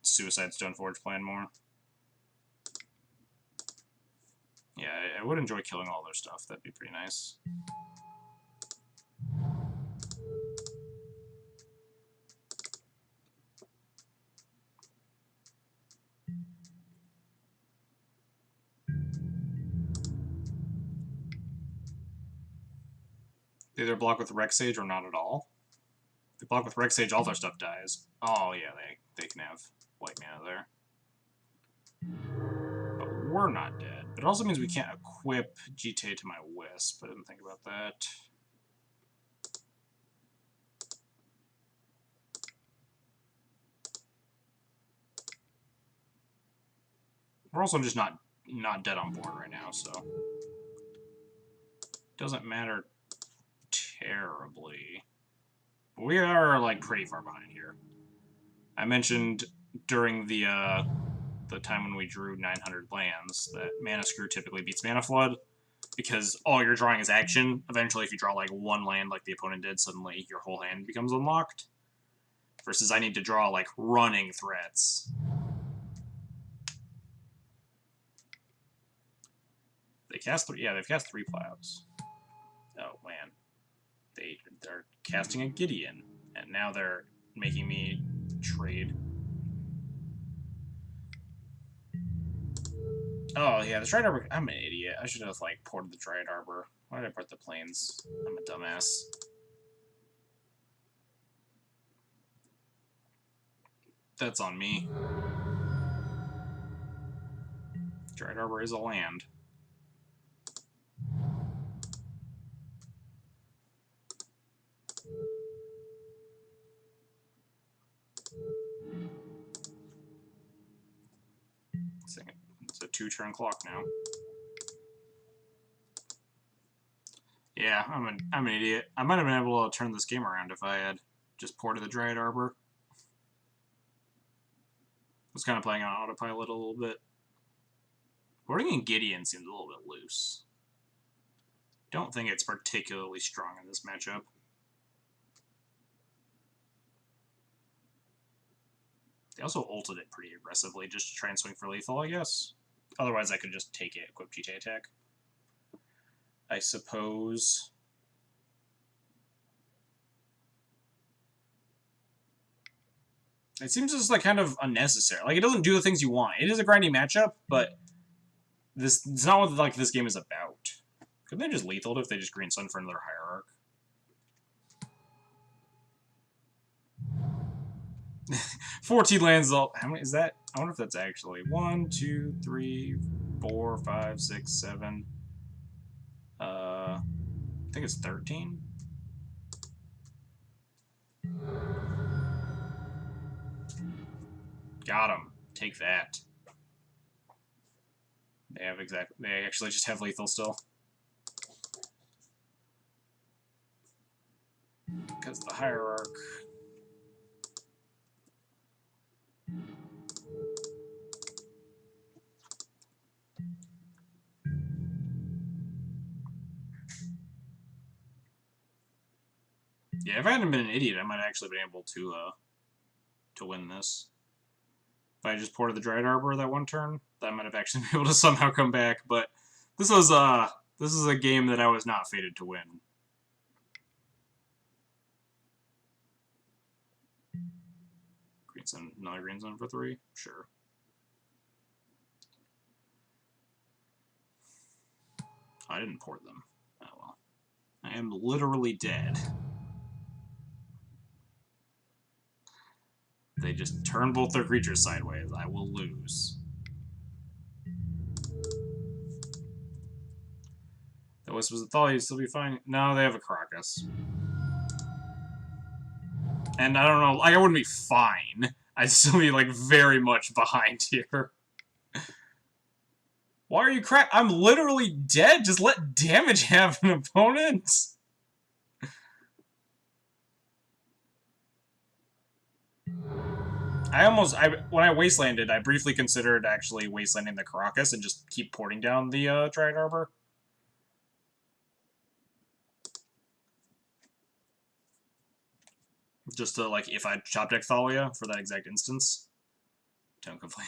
Suicide Stoneforge plan more. Yeah, I would enjoy killing all their stuff. That'd be pretty nice. They either block with Rex Sage or not at all. If they block with Rex Sage, all their stuff dies. Oh yeah, they can have white mana there. But we're not dead. But it also means we can't equip GTA to my Wisp. I didn't think about that. We're also just not dead on board right now, so doesn't matter terribly. But we are, like, pretty far behind here. I mentioned during the time when we drew 900 lands that Mana Screw typically beats Mana Flood because all you're drawing is action. Eventually, if you draw, like, one land like the opponent did, suddenly your whole hand becomes unlocked. Versus I need to draw, like, running threats. They cast 3... Yeah, they've cast 3 Plows. Oh, man. They're casting a Gideon, and now they're making me trade. Oh, yeah, the Dryad Arbor... I'm an idiot. I should have, like, ported the Dryad Arbor. Why did I port the Plains? I'm a dumbass. That's on me. Dryad Arbor is a land. It's a 2-turn clock now. Yeah, I'm an idiot. I might have been able to turn this game around if I had just ported the Dryad Arbor. I was kind of playing on autopilot a little bit. Porting in Gideon seems a little bit loose. Don't think it's particularly strong in this matchup. They also ulted it pretty aggressively just to try and swing for lethal, I guess. Otherwise, I could just take it, equip GTA attack. I suppose. It seems just like kind of unnecessary. Like, it doesn't do the things you want. It is a grindy matchup, but it's not what like this game is about. Could they just lethal it if they just green sun for another Hierarch? 14 lands. How many is that? I wonder if that's actually 1, 2, 3, 4, 5, 6, 7. I think it's 13. Got him. Take that. They have They actually just have lethal still. Because the hierarch. Yeah, if I hadn't been an idiot, I might have actually been able to win this. If I just ported the Dried Arbor that one turn, I might have actually been able to somehow come back. But this is a game that I was not fated to win. Green Sun, another Green Sun for 3? Sure. I didn't port them. Oh well. I am literally dead. They just turn both their creatures sideways. I will lose. The Wisp was a Thalia, you'd still be fine. No, they have a Caracas. And I don't know, like, I wouldn't be fine. I'd still be, like, very much behind here. Why are you crack? I'm literally dead. Just let damage have an opponent. When I wastelanded, I briefly considered actually wastelanding the Caracas and just keep porting down the Dried Arbor. Just to, like, if I chop deck Thalia for that exact instance. Don't complain.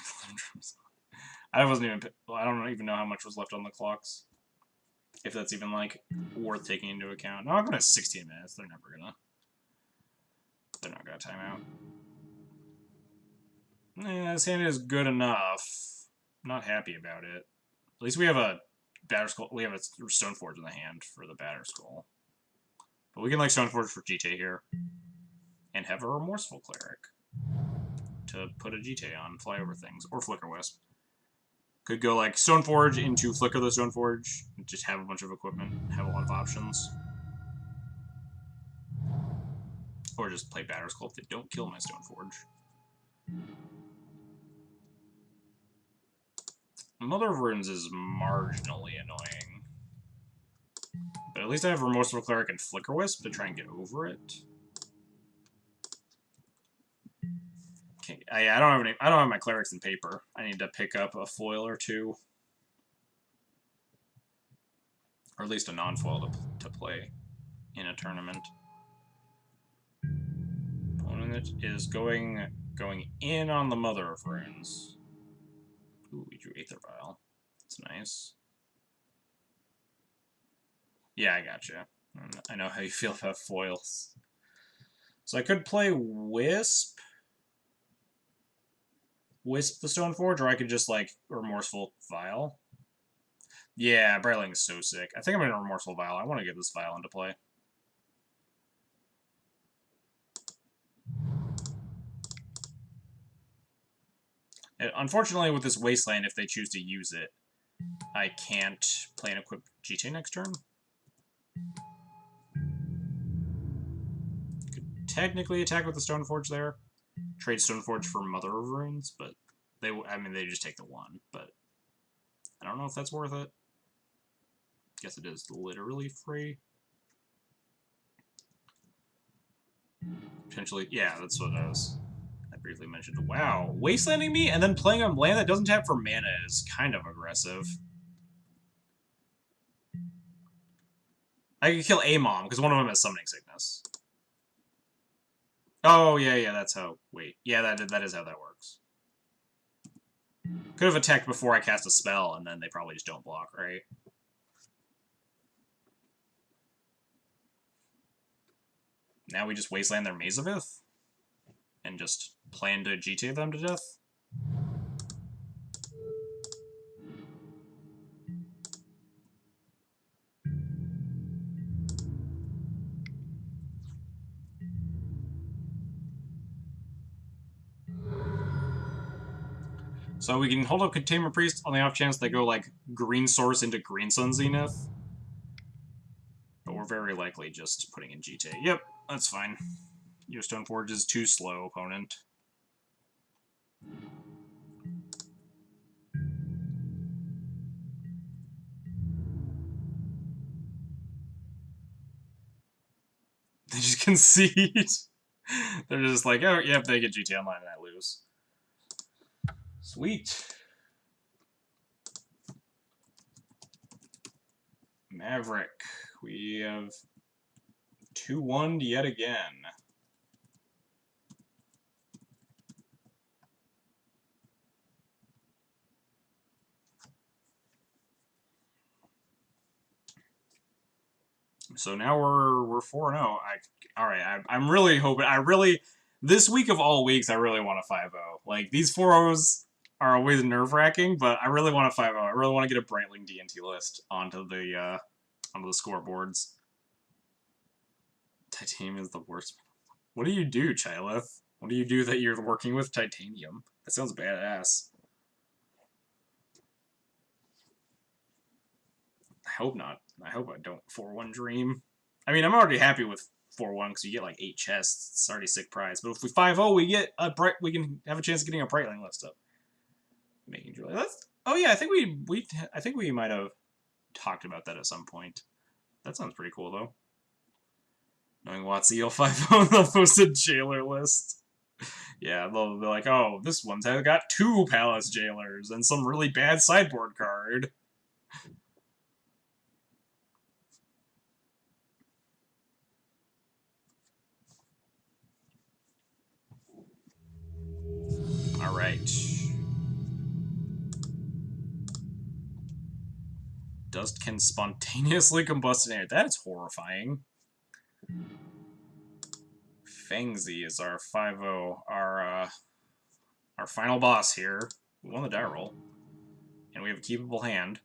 I don't even know how much was left on the clocks. If that's even, like, worth taking into account. No, I'm going to 16 minutes. They're not gonna time out. This hand is good enough. I'm not happy about it. At least we have a Batterskull. We have a Stoneforge in the hand for the Batterskull. But we can, like, Stoneforge for GT here. And have a Remorseful Cleric to put a GT on, fly over things, or Flicker Wisp. Could go like Stoneforge into Flicker the Stoneforge, just have a bunch of equipment, have a lot of options. Or just play Batterskull if they don't kill my Stoneforge. Mother of Runes is marginally annoying. But at least I have Remorseful Cleric and Flicker Wisp to try and get over it. I don't have my clerics in paper. I need to pick up a foil or two, or at least a non-foil to play in a tournament. Opponent is going in on the Mother of Runes. Ooh, we drew Aether Vial. That's nice. Yeah, I gotcha. I know how you feel about foils. So I could play Wisp. Wisp the Stoneforge, or I could just, like, Remorseful Vial. Yeah, Brightling is so sick. I think I'm going to Remorseful Vial. I want to get this Vial into play. Unfortunately, with this Wasteland, if they choose to use it, I can't play an equipped GT next turn. Could technically attack with the Stoneforge there. Trade Stoneforge for Mother of Runes, but they just take the one, but I don't know if that's worth it. Guess it is literally free. Potentially, yeah, that's what it is. I briefly mentioned. Wow, wastelanding me and then playing a land that doesn't tap for mana is kind of aggressive. I could kill a mom because one of them has Summoning Sickness. Oh yeah, that's how. Wait, yeah, that is how that works. Could have attacked before I cast a spell, and then they probably just don't block, right? Now we just wasteland their Mazavith and just plan to GTA them to death. So we can hold up Containment Priest on the off chance they go, like, Green Source into Green Sun Zenith. But we're very likely just putting in GTA. Yep, that's fine. Your Stoneforge is too slow, opponent. They just concede. They're just like, oh, yep, they get GT Online and I lose. Sweet. Maverick. We have 2-1 yet again. So now we're 4-0. Alright, I'm really hoping, this week of all weeks, I really want a 5-0. Like, these 4-0s are always nerve-wracking, but I really want a 5-0. I really want to get a Breitling D&T list onto the scoreboards. Titanium is the worst. What do you do, Chyleth? What do you do that you're working with titanium? That sounds badass. I hope not. I hope I don't 4-1 dream. I mean, I'm already happy with 4-1 because you get like 8 chests. It's already a sick prize. But if we 5-0, we get a we can have a chance of getting a Breitling list up. Making Julie. Oh yeah, I think we might have talked about that at some point. That sounds pretty cool though. Knowing Watsy, you'll 5-0, they'll post a jailer list. Yeah, they'll be like, oh, this one's got 2 Palace Jailers and some really bad sideboard card. Alright. Dust can spontaneously combust in air. That is horrifying. Fangzy is our 5-0, our final boss here. We won the die roll. And we have a keepable hand.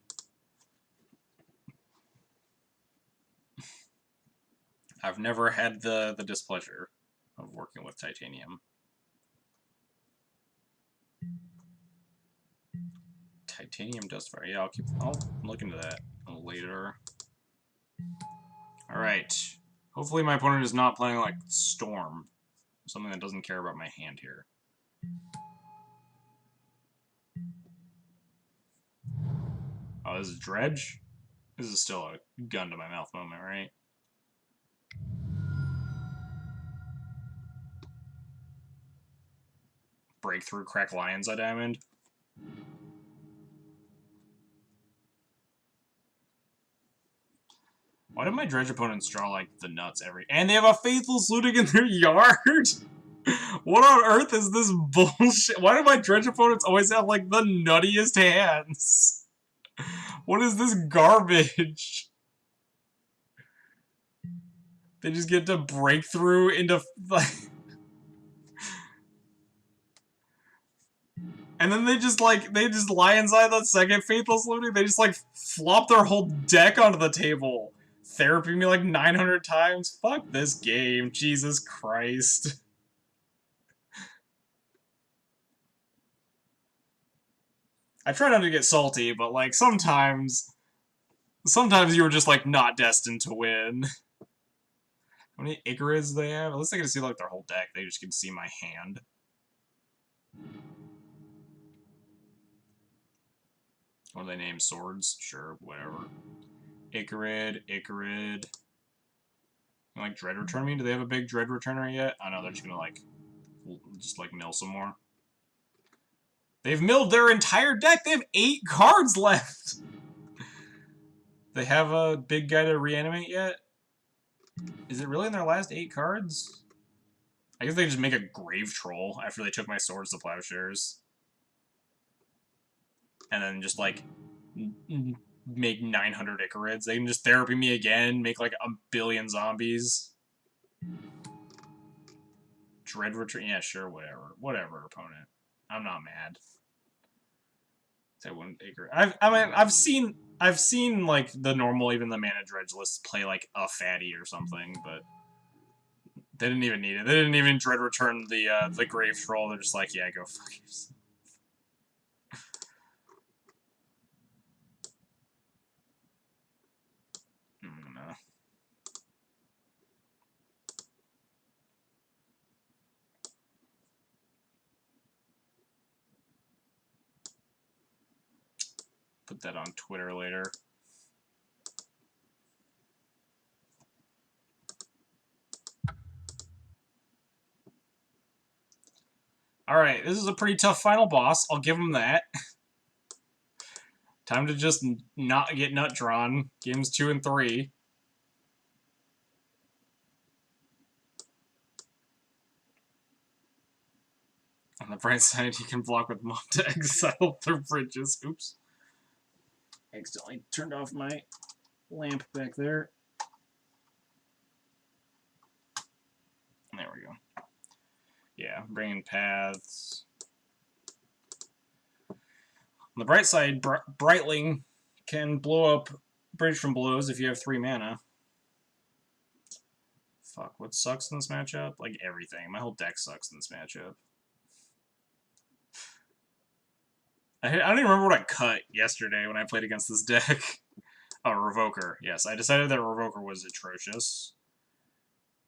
I've never had the displeasure of working with titanium. Titanium dust fire. Yeah, I'll look into that later. Alright. Hopefully my opponent is not playing like Storm. Something that doesn't care about my hand here. Oh, this is Dredge? This is still a gun to my mouth moment, right? Breakthrough, crack Lion's Eye Diamond. Why did my Dredge opponents draw, like, the nuts every... And they have a Faithless Looting in their yard? What on earth is this bullshit? Why do my Dredge opponents always have, like, the nuttiest hands? What is this garbage? They just get to break through into... And then they just Lion's Eye the second Faithless Looting. They just, like, flop their whole deck onto the table. Therapy me like 900 times. Fuck this game. Jesus Christ. I try not to get salty, but, like, sometimes you were just, like, not destined to win. How many Icarids do they have? At least I can see, like, their whole deck. They just can see my hand. What do they name? Swords? Sure, whatever. Icarid. Like, Dread Return me? Do they have a big Dread Returner yet? I know, they're just gonna, like, mill some more. They've milled their entire deck! They have 8 cards left! They have a big guy to reanimate yet? Is it really in their last 8 cards? I guess they just make a Grave Troll after they took my Swords to Plowshares. And then just, like, make 900 Icarids. They can just therapy me again, make, like, a billion zombies. Dread Return? Yeah, sure, whatever. Whatever, opponent. I'm not mad. Say one Icarid. I've seen, like, the normal, even the Mana Dredge list play, like, a fatty or something, but they didn't even need it. They didn't even Dread Return the Grave Troll. They're just like, yeah, go fuck yourself. Put that on Twitter later. Alright, this is a pretty tough final boss. I'll give him that. Time to just not get nut drawn. Games 2 and 3. On the bright side, he can block with Mom to exile through bridges. Oops. Accidentally turned off my lamp back there. There we go. Yeah, bringing paths. On the bright side, Brightling can blow up Bridge from Blows if you have 3 mana. Fuck, what sucks in this matchup? Like, everything. My whole deck sucks in this matchup. I don't even remember what I cut yesterday when I played against this deck. Oh, Revoker. Yes, I decided that Revoker was atrocious.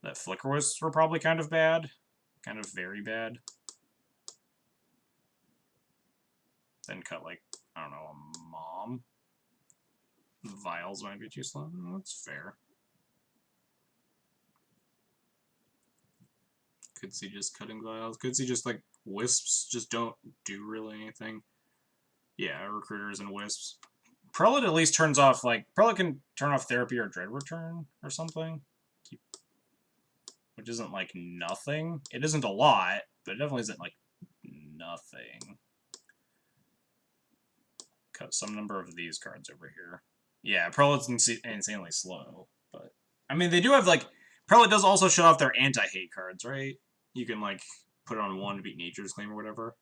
That Flicker were probably kind of bad. Kind of very bad. Then cut, like, I don't know, a Mom. Vials might be too slow. Oh, that's fair. Could see just cutting Vials. Could see just, like, Wisps just don't do really anything. Yeah, Recruiters and Wisps. Prelate at least turns off, like, Prelate can turn off Therapy or Dread Return or something. Which isn't, like, nothing. It isn't a lot, but it definitely isn't, like, nothing. Cut some number of these cards over here. Yeah, Prelate's insanely slow, but... I mean, they do have, like... Prelate does also show off their anti-hate cards, right? You can, like, put it on 1 to beat Nature's Claim or whatever.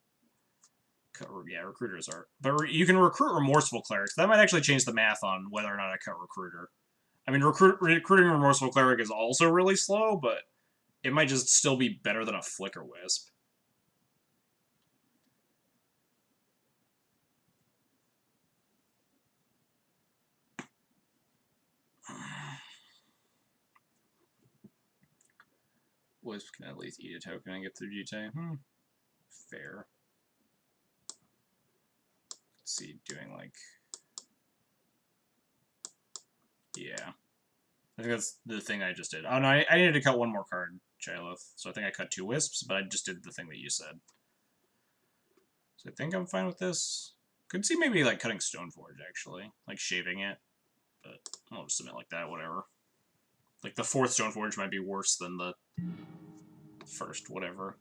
Yeah, Recruiters are... But you can recruit Remorseful Clerics. That might actually change the math on whether or not I cut Recruiter. I mean, recruiting Remorseful Cleric is also really slow, but... It might just still be better than a Flicker Wisp. Wisp can at least eat a token and get through GT. Fair. Let's see, doing like... Yeah. I think that's the thing I just did. Oh no, I needed to cut 1 more card, Chylith. So I think I cut 2 Wisps, but I just did the thing that you said. So I think I'm fine with this. Could see maybe like cutting Stoneforge, actually. Like shaving it. But I'll just submit like that, whatever. Like the 4th Stoneforge might be worse than the 1st, whatever.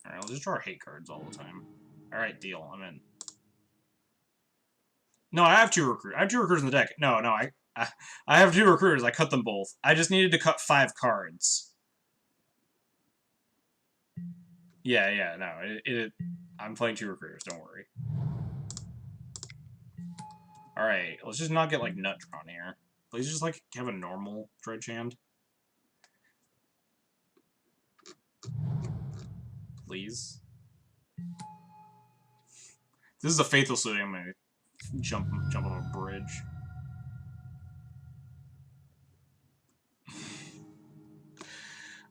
Alright, I'll just draw hate cards all the time. Alright, deal. I'm in. No, I have 2 recruiters. I have 2 recruiters in the deck. No, I have 2 recruiters. I cut them both. I just needed to cut 5 cards. Yeah, no. I'm playing 2 recruiters, don't worry. Alright, let's just not get, like, nut drawn here. Please just, like, have a normal Dredge hand. Please. This is a Faithful City. I'm gonna jump off a bridge.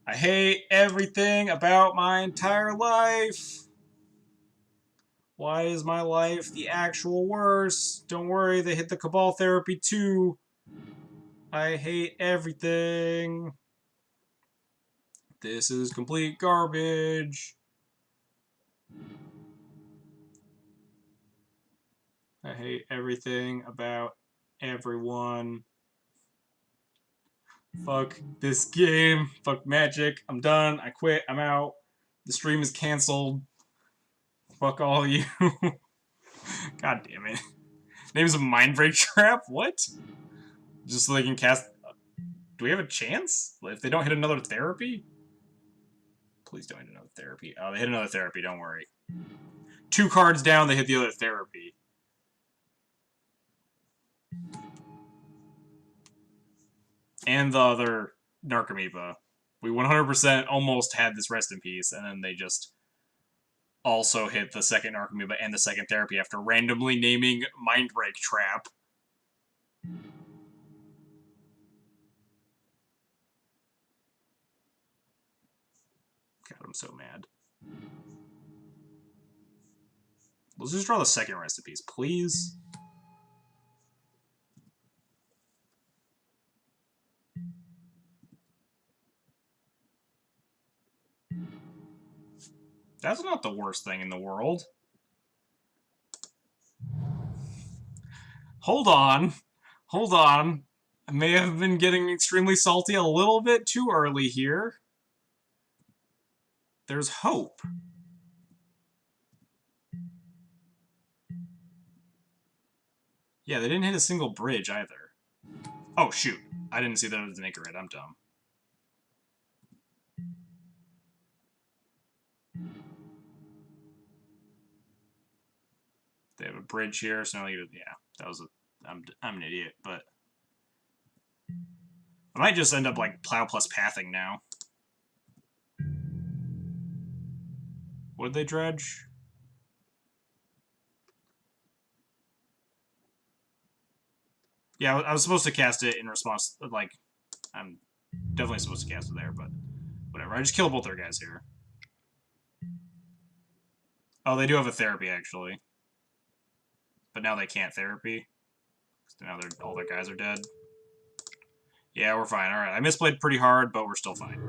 I hate everything about my entire life. Why is my life the actual worst? Don't worry, they hit the Cabal Therapy too. I hate everything. This is complete garbage. I hate everything about everyone. Fuck this game. Fuck Magic. I'm done. I quit. I'm out. The stream is canceled. Fuck all of you. God damn it. Name's a Mindbreak Trap? What? Just so they can cast... Do we have a chance? If they don't hit another Therapy? Please don't hit another Therapy. Oh, they hit another Therapy, don't worry. 2 cards down, they hit the other Therapy. And the other Narcomoeba. We 100% almost had this Rest in Peace, and then they just also hit the second Narcomoeba and the second Therapy after randomly naming Mindbreak Trap. God, I'm so mad. Let's just draw the second Rest in Peace, please. That's not the worst thing in the world. Hold on. Hold on. I may have been getting extremely salty a little bit too early here. There's hope. Yeah, they didn't hit a single bridge either. Oh, shoot. I didn't see that it was an anchor hit. I'm dumb. They have a bridge here, so now yeah, that was a... I'm an idiot, but... I might just end up, like, plow plus pathing now. What did they dredge? Yeah, I was supposed to cast it in response, like... I'm definitely supposed to cast it there, but... Whatever, I just killed both their guys here. Oh, they do have a therapy, actually. But now they can't therapy. So now all their guys are dead. Yeah, we're fine. Alright, I misplayed pretty hard, but we're still fine.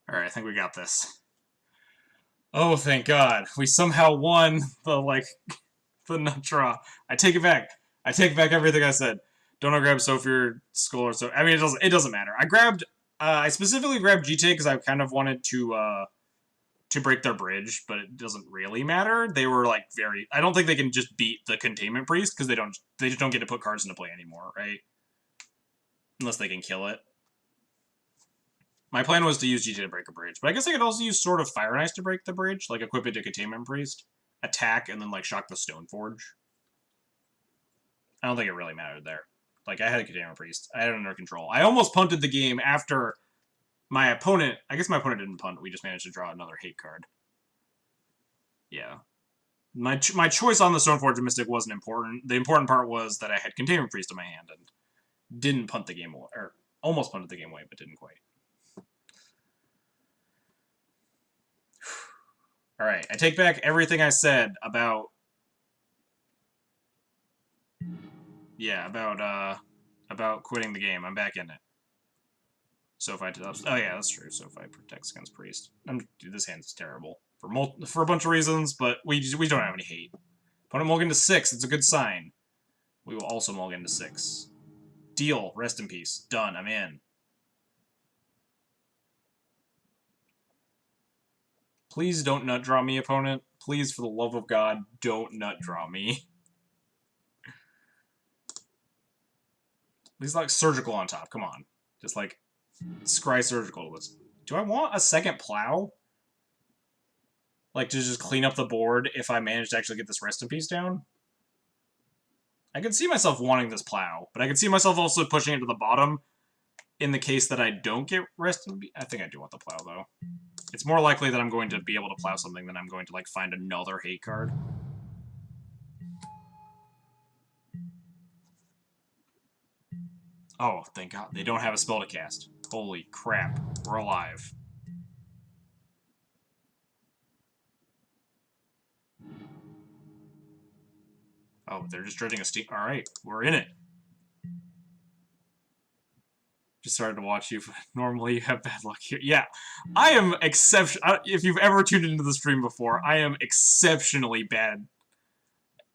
Alright, I think we got this. Oh, thank God. We somehow won the nut draw. I take it back. I take back everything I said. Don't I grab Sophie or Skull or so? I mean, it doesn't matter. I specifically grabbed GTA because I kind of wanted to break their bridge, but it doesn't really matter. They were, like, I don't think they can just beat the Containment Priest because they just don't get to put cards into play anymore, right? Unless they can kill it. My plan was to use GTA to break a bridge, but I guess I could also use Sword of Fire and Ice to break the bridge, like equip it to Containment Priest, attack, and then like shock the Stoneforge. I don't think it really mattered there. Like, I had a Containment Priest. I had it under control. I almost punted the game after my opponent... I guess my opponent didn't punt. We just managed to draw another hate card. Yeah. My choice on the Stoneforge and Mystic wasn't important. The important part was that I had Containment Priest in my hand and didn't punt the game away. Or almost punted the game away, but didn't quite. Alright, I take back everything I said about... Yeah, about quitting the game. I'm back in it. So if I... Oh yeah, that's true. So if I protects against Priest. Dude, this hand's terrible. For a bunch of reasons, but we don't have any hate. Opponent mulligan to 6. It's a good sign. We will also mulligan to 6. Deal. Rest in peace. Done. I'm in. Please don't nut draw me, opponent. Please, for the love of God, don't nut draw me. He's like surgical on top. Come on. Just like scry surgical. Do I want a second plow? Like to just clean up the board if I manage to actually get this rest in peace down? I can see myself wanting this plow, but I can see myself also pushing it to the bottom in the case that I don't get rest in peace. I think I do want the plow, though. It's more likely that I'm going to be able to plow something than I'm going to, like, find another hate card. Oh, thank God. They don't have a spell to cast. Holy crap. We're alive. Oh, they're just dredging a steam. Alright, we're in it. Just started to watch you. Normally you have bad luck here. Yeah, I am if you've ever tuned into the stream before, I am exceptionally bad.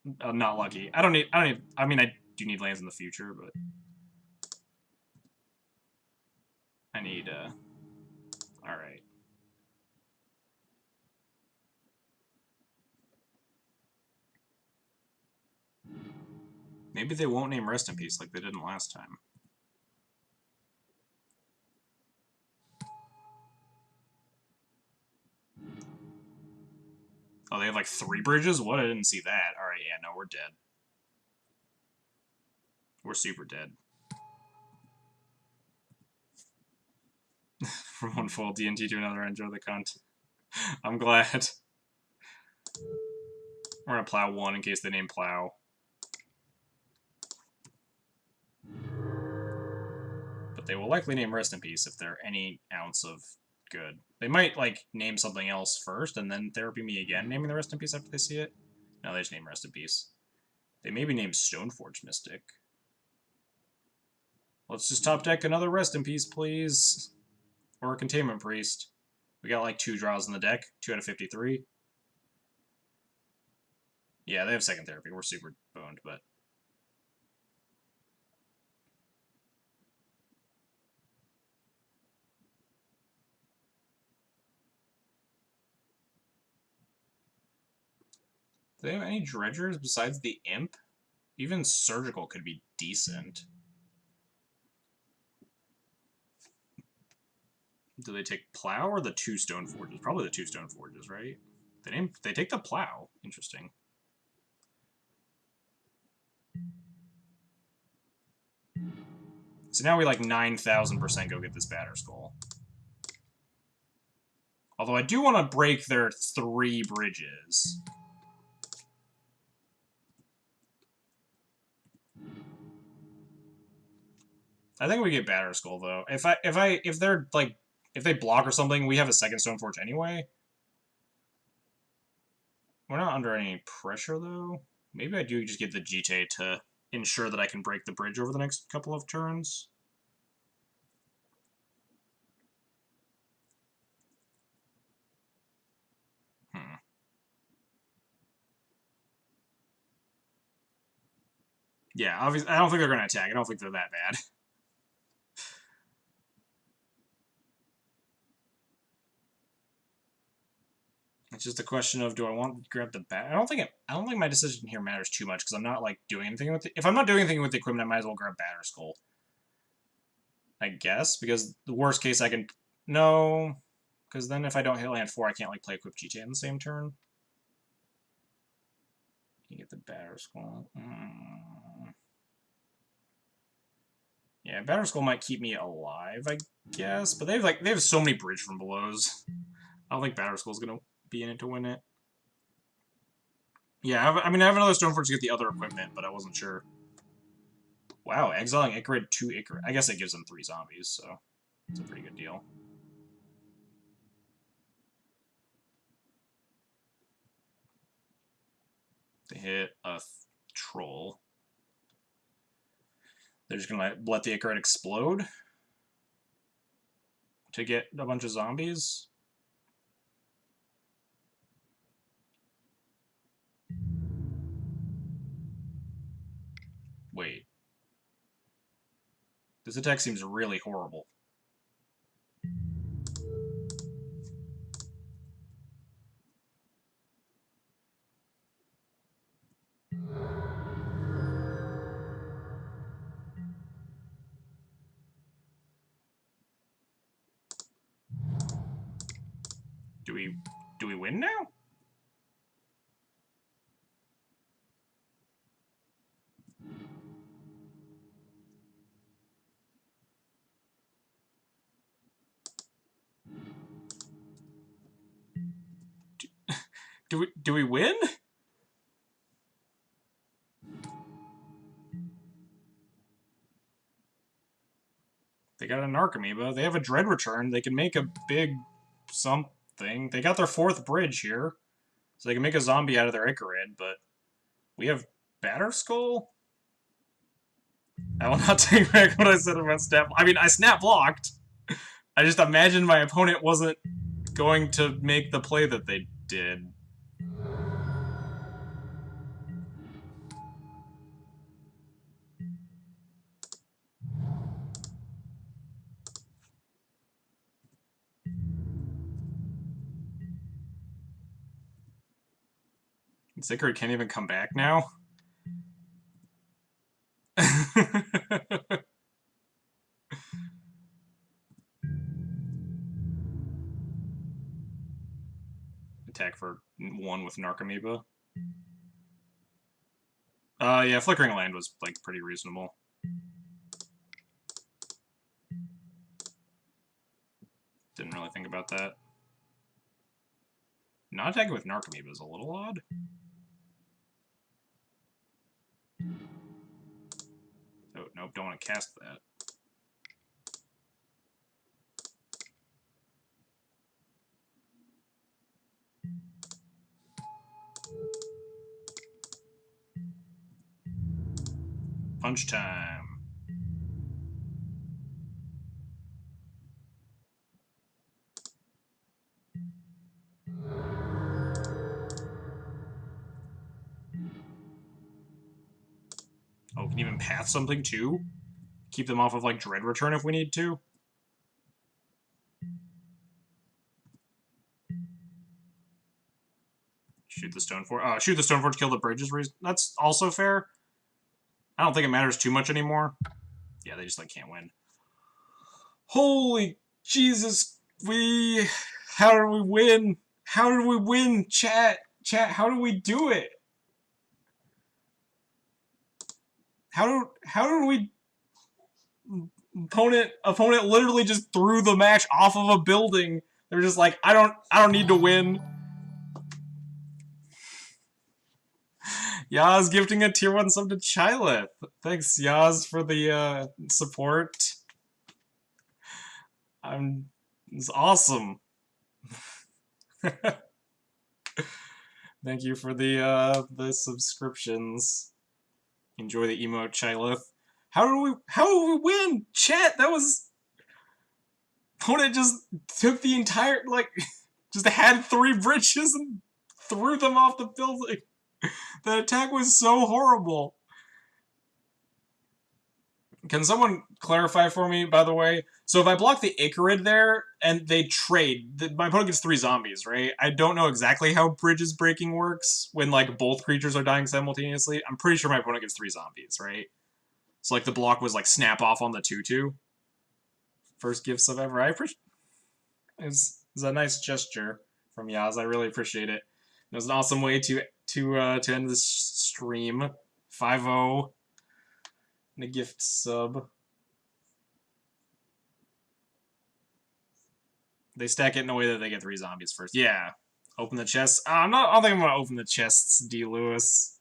Not lucky. I mean, I do need lands in the future, but I need, alright. Maybe they won't name Rest in Peace like they didn't last time. Oh, they have like 3 bridges? What? I didn't see that. Alright, yeah, no, we're dead. We're super dead. From one full D&T to another, enjoy the content. I'm glad. We're gonna plow 1 in case they name plow. But they will likely name rest in peace if they're any ounce of good. They might, like, name something else first and then therapy me again, naming the rest in peace after they see it. No, they just name rest in peace. They maybe name Stoneforge Mystic. Let's just top deck another rest in peace, please. Or a Containment Priest. We got like 2 draws in the deck, 2 out of 53. Yeah, they have second therapy. We're super boned, but... Do they have any dredgers besides the Imp? Even Surgical could be decent. Do they take Plow or the 2 Stoneforges? Probably the 2 Stoneforges, right? They take the Plow. Interesting. So now we like 9,000% go get this Batterskull. Although I do want to break their 3 bridges. I think we get Batterskull though. If they're like if they block or something, we have a second Stoneforge anyway. We're not under any pressure though. Maybe I do just get the Jite to ensure that I can break the bridge over the next couple of turns. Yeah, obviously, I don't think they're going to attack. I don't think they're that bad. It's just a question of, do I want to grab the bat? I don't think my decision here matters too much because I'm not like doing anything with it. If I'm not doing anything with the equipment, I might as well grab Batterskull. I guess, because the worst case I can... No, because then if I don't hit land 4, I can't like play Equip GTA in the same turn. You get the Batterskull. Yeah, Batterskull might keep me alive, I guess, but they have so many bridge from belows. I don't think Batterskull's gonna be in it to win it. Yeah, I have another Stoneforge to get the other equipment, but I wasn't sure. Wow, exiling Icarid to Icarid. I guess it gives them 3 zombies, so it's a pretty good deal. They hit a troll. They're just gonna let the Icarid explode to get a bunch of zombies. Wait. This attack seems really horrible. Do we win now? Do we win? They got an Archimedes. They have a Dread Return. They can make a big something. They got their 4th bridge here. So they can make a zombie out of their Icarid, but we have Batterskull? I will not take back what I said about snap. I mean, I snap blocked. I just imagined my opponent wasn't going to make the play that they did. Icarid can't even come back now? Attack for 1 with Narcomoeba. Yeah, Flickering Land was, like, pretty reasonable. Didn't really think about that. Not attacking with Narcomoeba is a little odd. Oh, nope, don't want to cast that. Punch time. Oh, can even path something too? Keep them off of, like, Dread Return if we need to? Shoot the Stoneforge. Shoot the Stoneforge, kill the bridges. That's also fair. I don't think it matters too much anymore. Yeah, they just, like, can't win. Holy Jesus, how did we win? How did we win, chat? Chat, how did we do it? How did we... Opponent literally just threw the match off of a building. They were just like, I don't need to win. Yaz gifting a tier 1 sub to Chyleth. Thanks, Yaz, for the support. It's awesome. Thank you for the subscriptions. Enjoy the emote, Chyleth. How did we win? Chat, that was... Opponent just took the entire, like, just had 3 bridges and threw them off the building. The attack was so horrible. Can someone clarify for me, by the way? So if I block the Icarid there, and they trade, my opponent gets 3 zombies, right? I don't know exactly how bridges breaking works when, like, both creatures are dying simultaneously. I'm pretty sure my opponent gets 3 zombies, right? So, like, the block was, like, snap off on the 2/2. First gift sub ever. I appreciate it. Was a nice gesture from Yaz. I really appreciate it. It was an awesome way to end this stream. 5-0. And a gift sub. They stack it in a way that they get 3 zombies first. Yeah. Open the chest. I don't think I'm gonna open the chests, D. Lewis.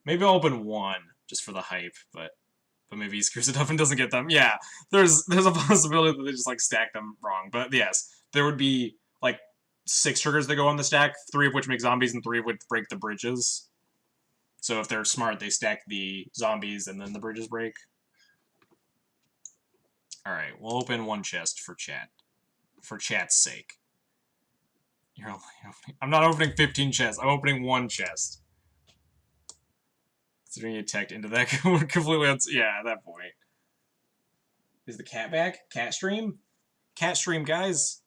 Maybe I'll open 1 just for the hype, but maybe he screws it up and doesn't get them. Yeah, there's a possibility that they just, like, stack them wrong. But yes, there would be, like, 6 triggers that go on the stack, 3 of which make zombies and 3 of which break the bridges. So if they're smart, they stack the zombies and then the bridges break. Alright, we'll open 1 chest for chat. For chat's sake. I'm not opening 15 chests. I'm opening 1 chest. Considering you attacked into that completely... Yeah, at that point. Is the cat back? Cat stream? Cat stream, guys.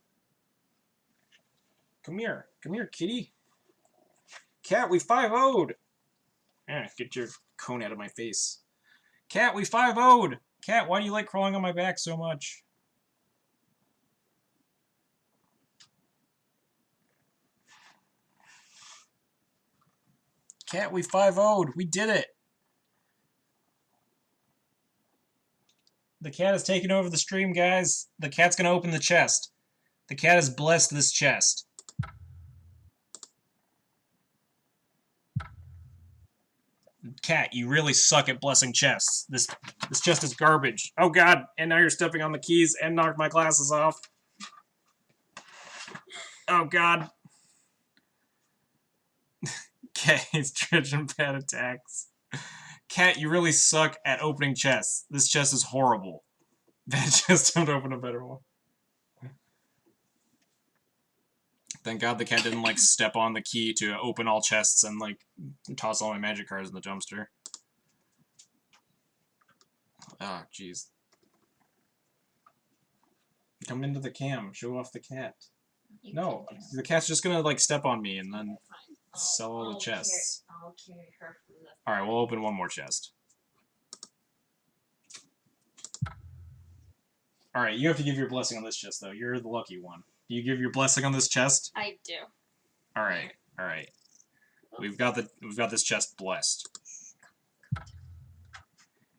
Come here. Come here, kitty. Cat, we 5-0'd. Yeah, get your cone out of my face. Cat, we 5-0'd. Cat, why do you like crawling on my back so much? Cat, we 5-0'd. We did it. The cat has taken over the stream, guys. The cat's gonna open the chest. The cat has blessed this chest. Cat, you really suck at blessing chests. This chest is garbage. Oh god, and now you're stepping on the keys and knocked my glasses off. Oh god. Cat, he's dredging bad attacks. Cat, you really suck at opening chests. This chest is horrible. Bad chest, don't open a better one. Thank god the cat didn't, like, step on the key to open all chests and, like, toss all my magic cards in the dumpster. Ah, oh, jeez. Come into the cam. Show off the cat. No, the cat's just gonna, like, step on me and then sell all the chests. I'll carry her from the... Alright, we'll open 1 more chest. Alright, you have to give your blessing on this chest, though. You're the lucky one. Do you give your blessing on this chest? I do. All right. All right. We've got this chest blessed.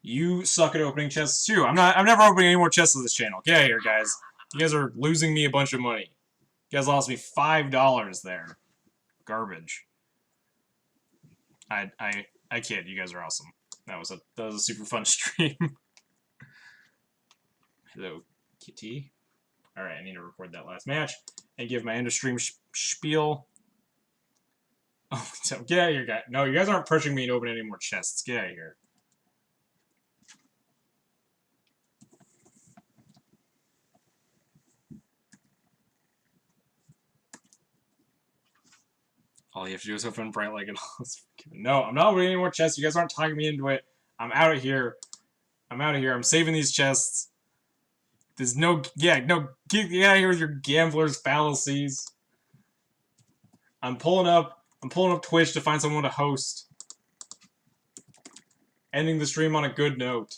You suck at opening chests too. I'm never opening any more chests on this channel. Get out of here, guys. You guys are losing me a bunch of money. You guys lost me $5 there. Garbage. I kid. You guys are awesome. That was a super fun stream. Hello, Kitty. All right, I need to record that last match and give my end of stream spiel. Oh, so get out of here, guys. No, you guys aren't pushing me to open any more chests. Get out of here. All you have to do is open bright like it all. No, I'm not opening any more chests. You guys aren't talking me into it. I'm out of here. I'm out of here. I'm saving these chests. There's no... Yeah, no... Get out of here with your gambler's fallacies. I'm pulling up Twitch to find someone to host. Ending the stream on a good note.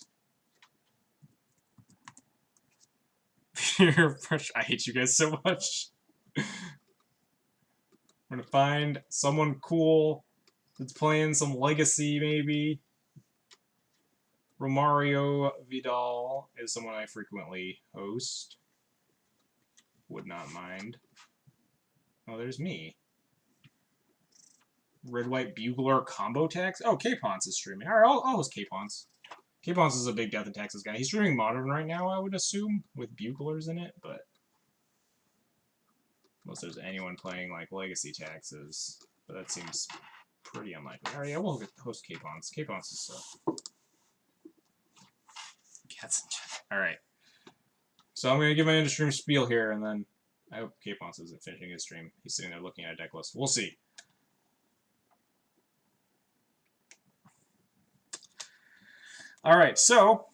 I hate you guys so much. I'm gonna find someone cool that's playing some Legacy, maybe. Romario Vidal is someone I frequently host. Would not mind. Oh, there's me. Red White Bugler combo tax. Oh, K-Pons is streaming. All right, I'll host K-Pons. K-Pons is a big Death and Taxes guy. He's streaming Modern right now, I would assume, with Buglers in it, but unless there's anyone playing like Legacy Taxes, but that seems pretty unlikely. All right, yeah, we'll host K-Pons. K-Pons is cats. All right. So I'm gonna give my end of stream spiel here, and then I hope K-Pons isn't finishing his stream. He's sitting there looking at a deck list. We'll see. All right, so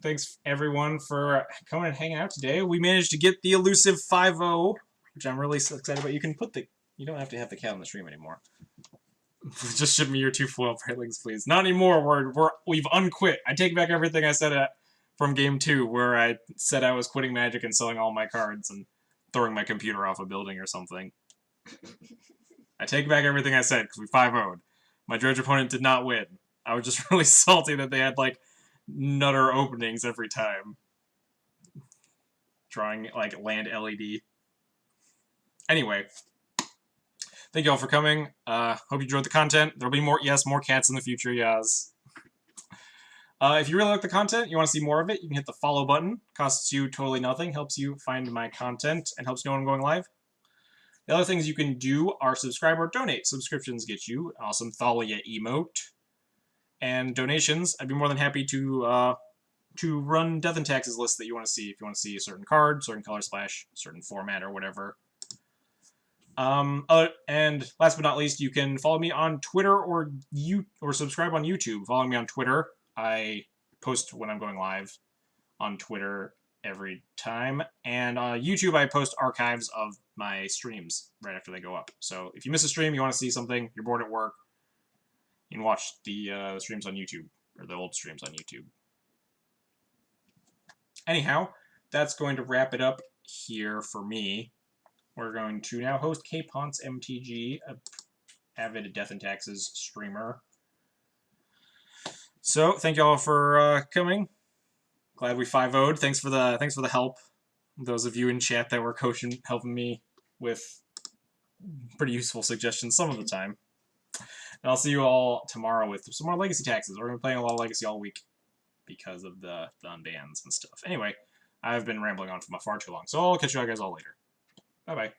thanks everyone for coming and hanging out today. We managed to get the elusive 5-0, which I'm really so excited about. You can put the... You don't have to have the cat on the stream anymore. Just ship me your 2 foil Brightwings, please. Not anymore. We've unquit. I take back everything I said from Game 2, where I said I was quitting Magic and selling all my cards and throwing my computer off a building or something. I take back everything I said, because we 5-0'd. My dredge opponent did not win. I was just really salty that they had, like, nutter openings every time. Drawing, like, land LED. Anyway. Thank you all for coming. Hope you enjoyed the content. There'll be more cats in the future, yes. If you really like the content, you want to see more of it, you can hit the follow button. Costs you totally nothing, helps you find my content, and helps you know when I'm going live. The other things you can do are subscribe or donate. Subscriptions get you an awesome Thalia emote. And donations, I'd be more than happy to run Death and Taxes lists that you want to see. If you want to see a certain card, certain color splash, certain format, or whatever. And last but not least, you can follow me on Twitter or subscribe on YouTube. Follow me on Twitter. I post when I'm going live on Twitter every time. And on YouTube, I post archives of my streams right after they go up. So if you miss a stream, you want to see something, you're bored at work, you can watch the streams on YouTube, or the old streams on YouTube. Anyhow, that's going to wrap it up here for me. We're going to now host K-Ponce MTG, a avid Death and Taxes streamer. So thank you all for coming. Glad we 5-0'd. Thanks for the help. Those of you in chat that were helping me with pretty useful suggestions some of the time. And I'll see you all tomorrow with some more Legacy Taxes. We're going to be playing a lot of Legacy all week because of the unbans and stuff. Anyway, I've been rambling on for far too long, so I'll catch you guys all later. Bye-bye.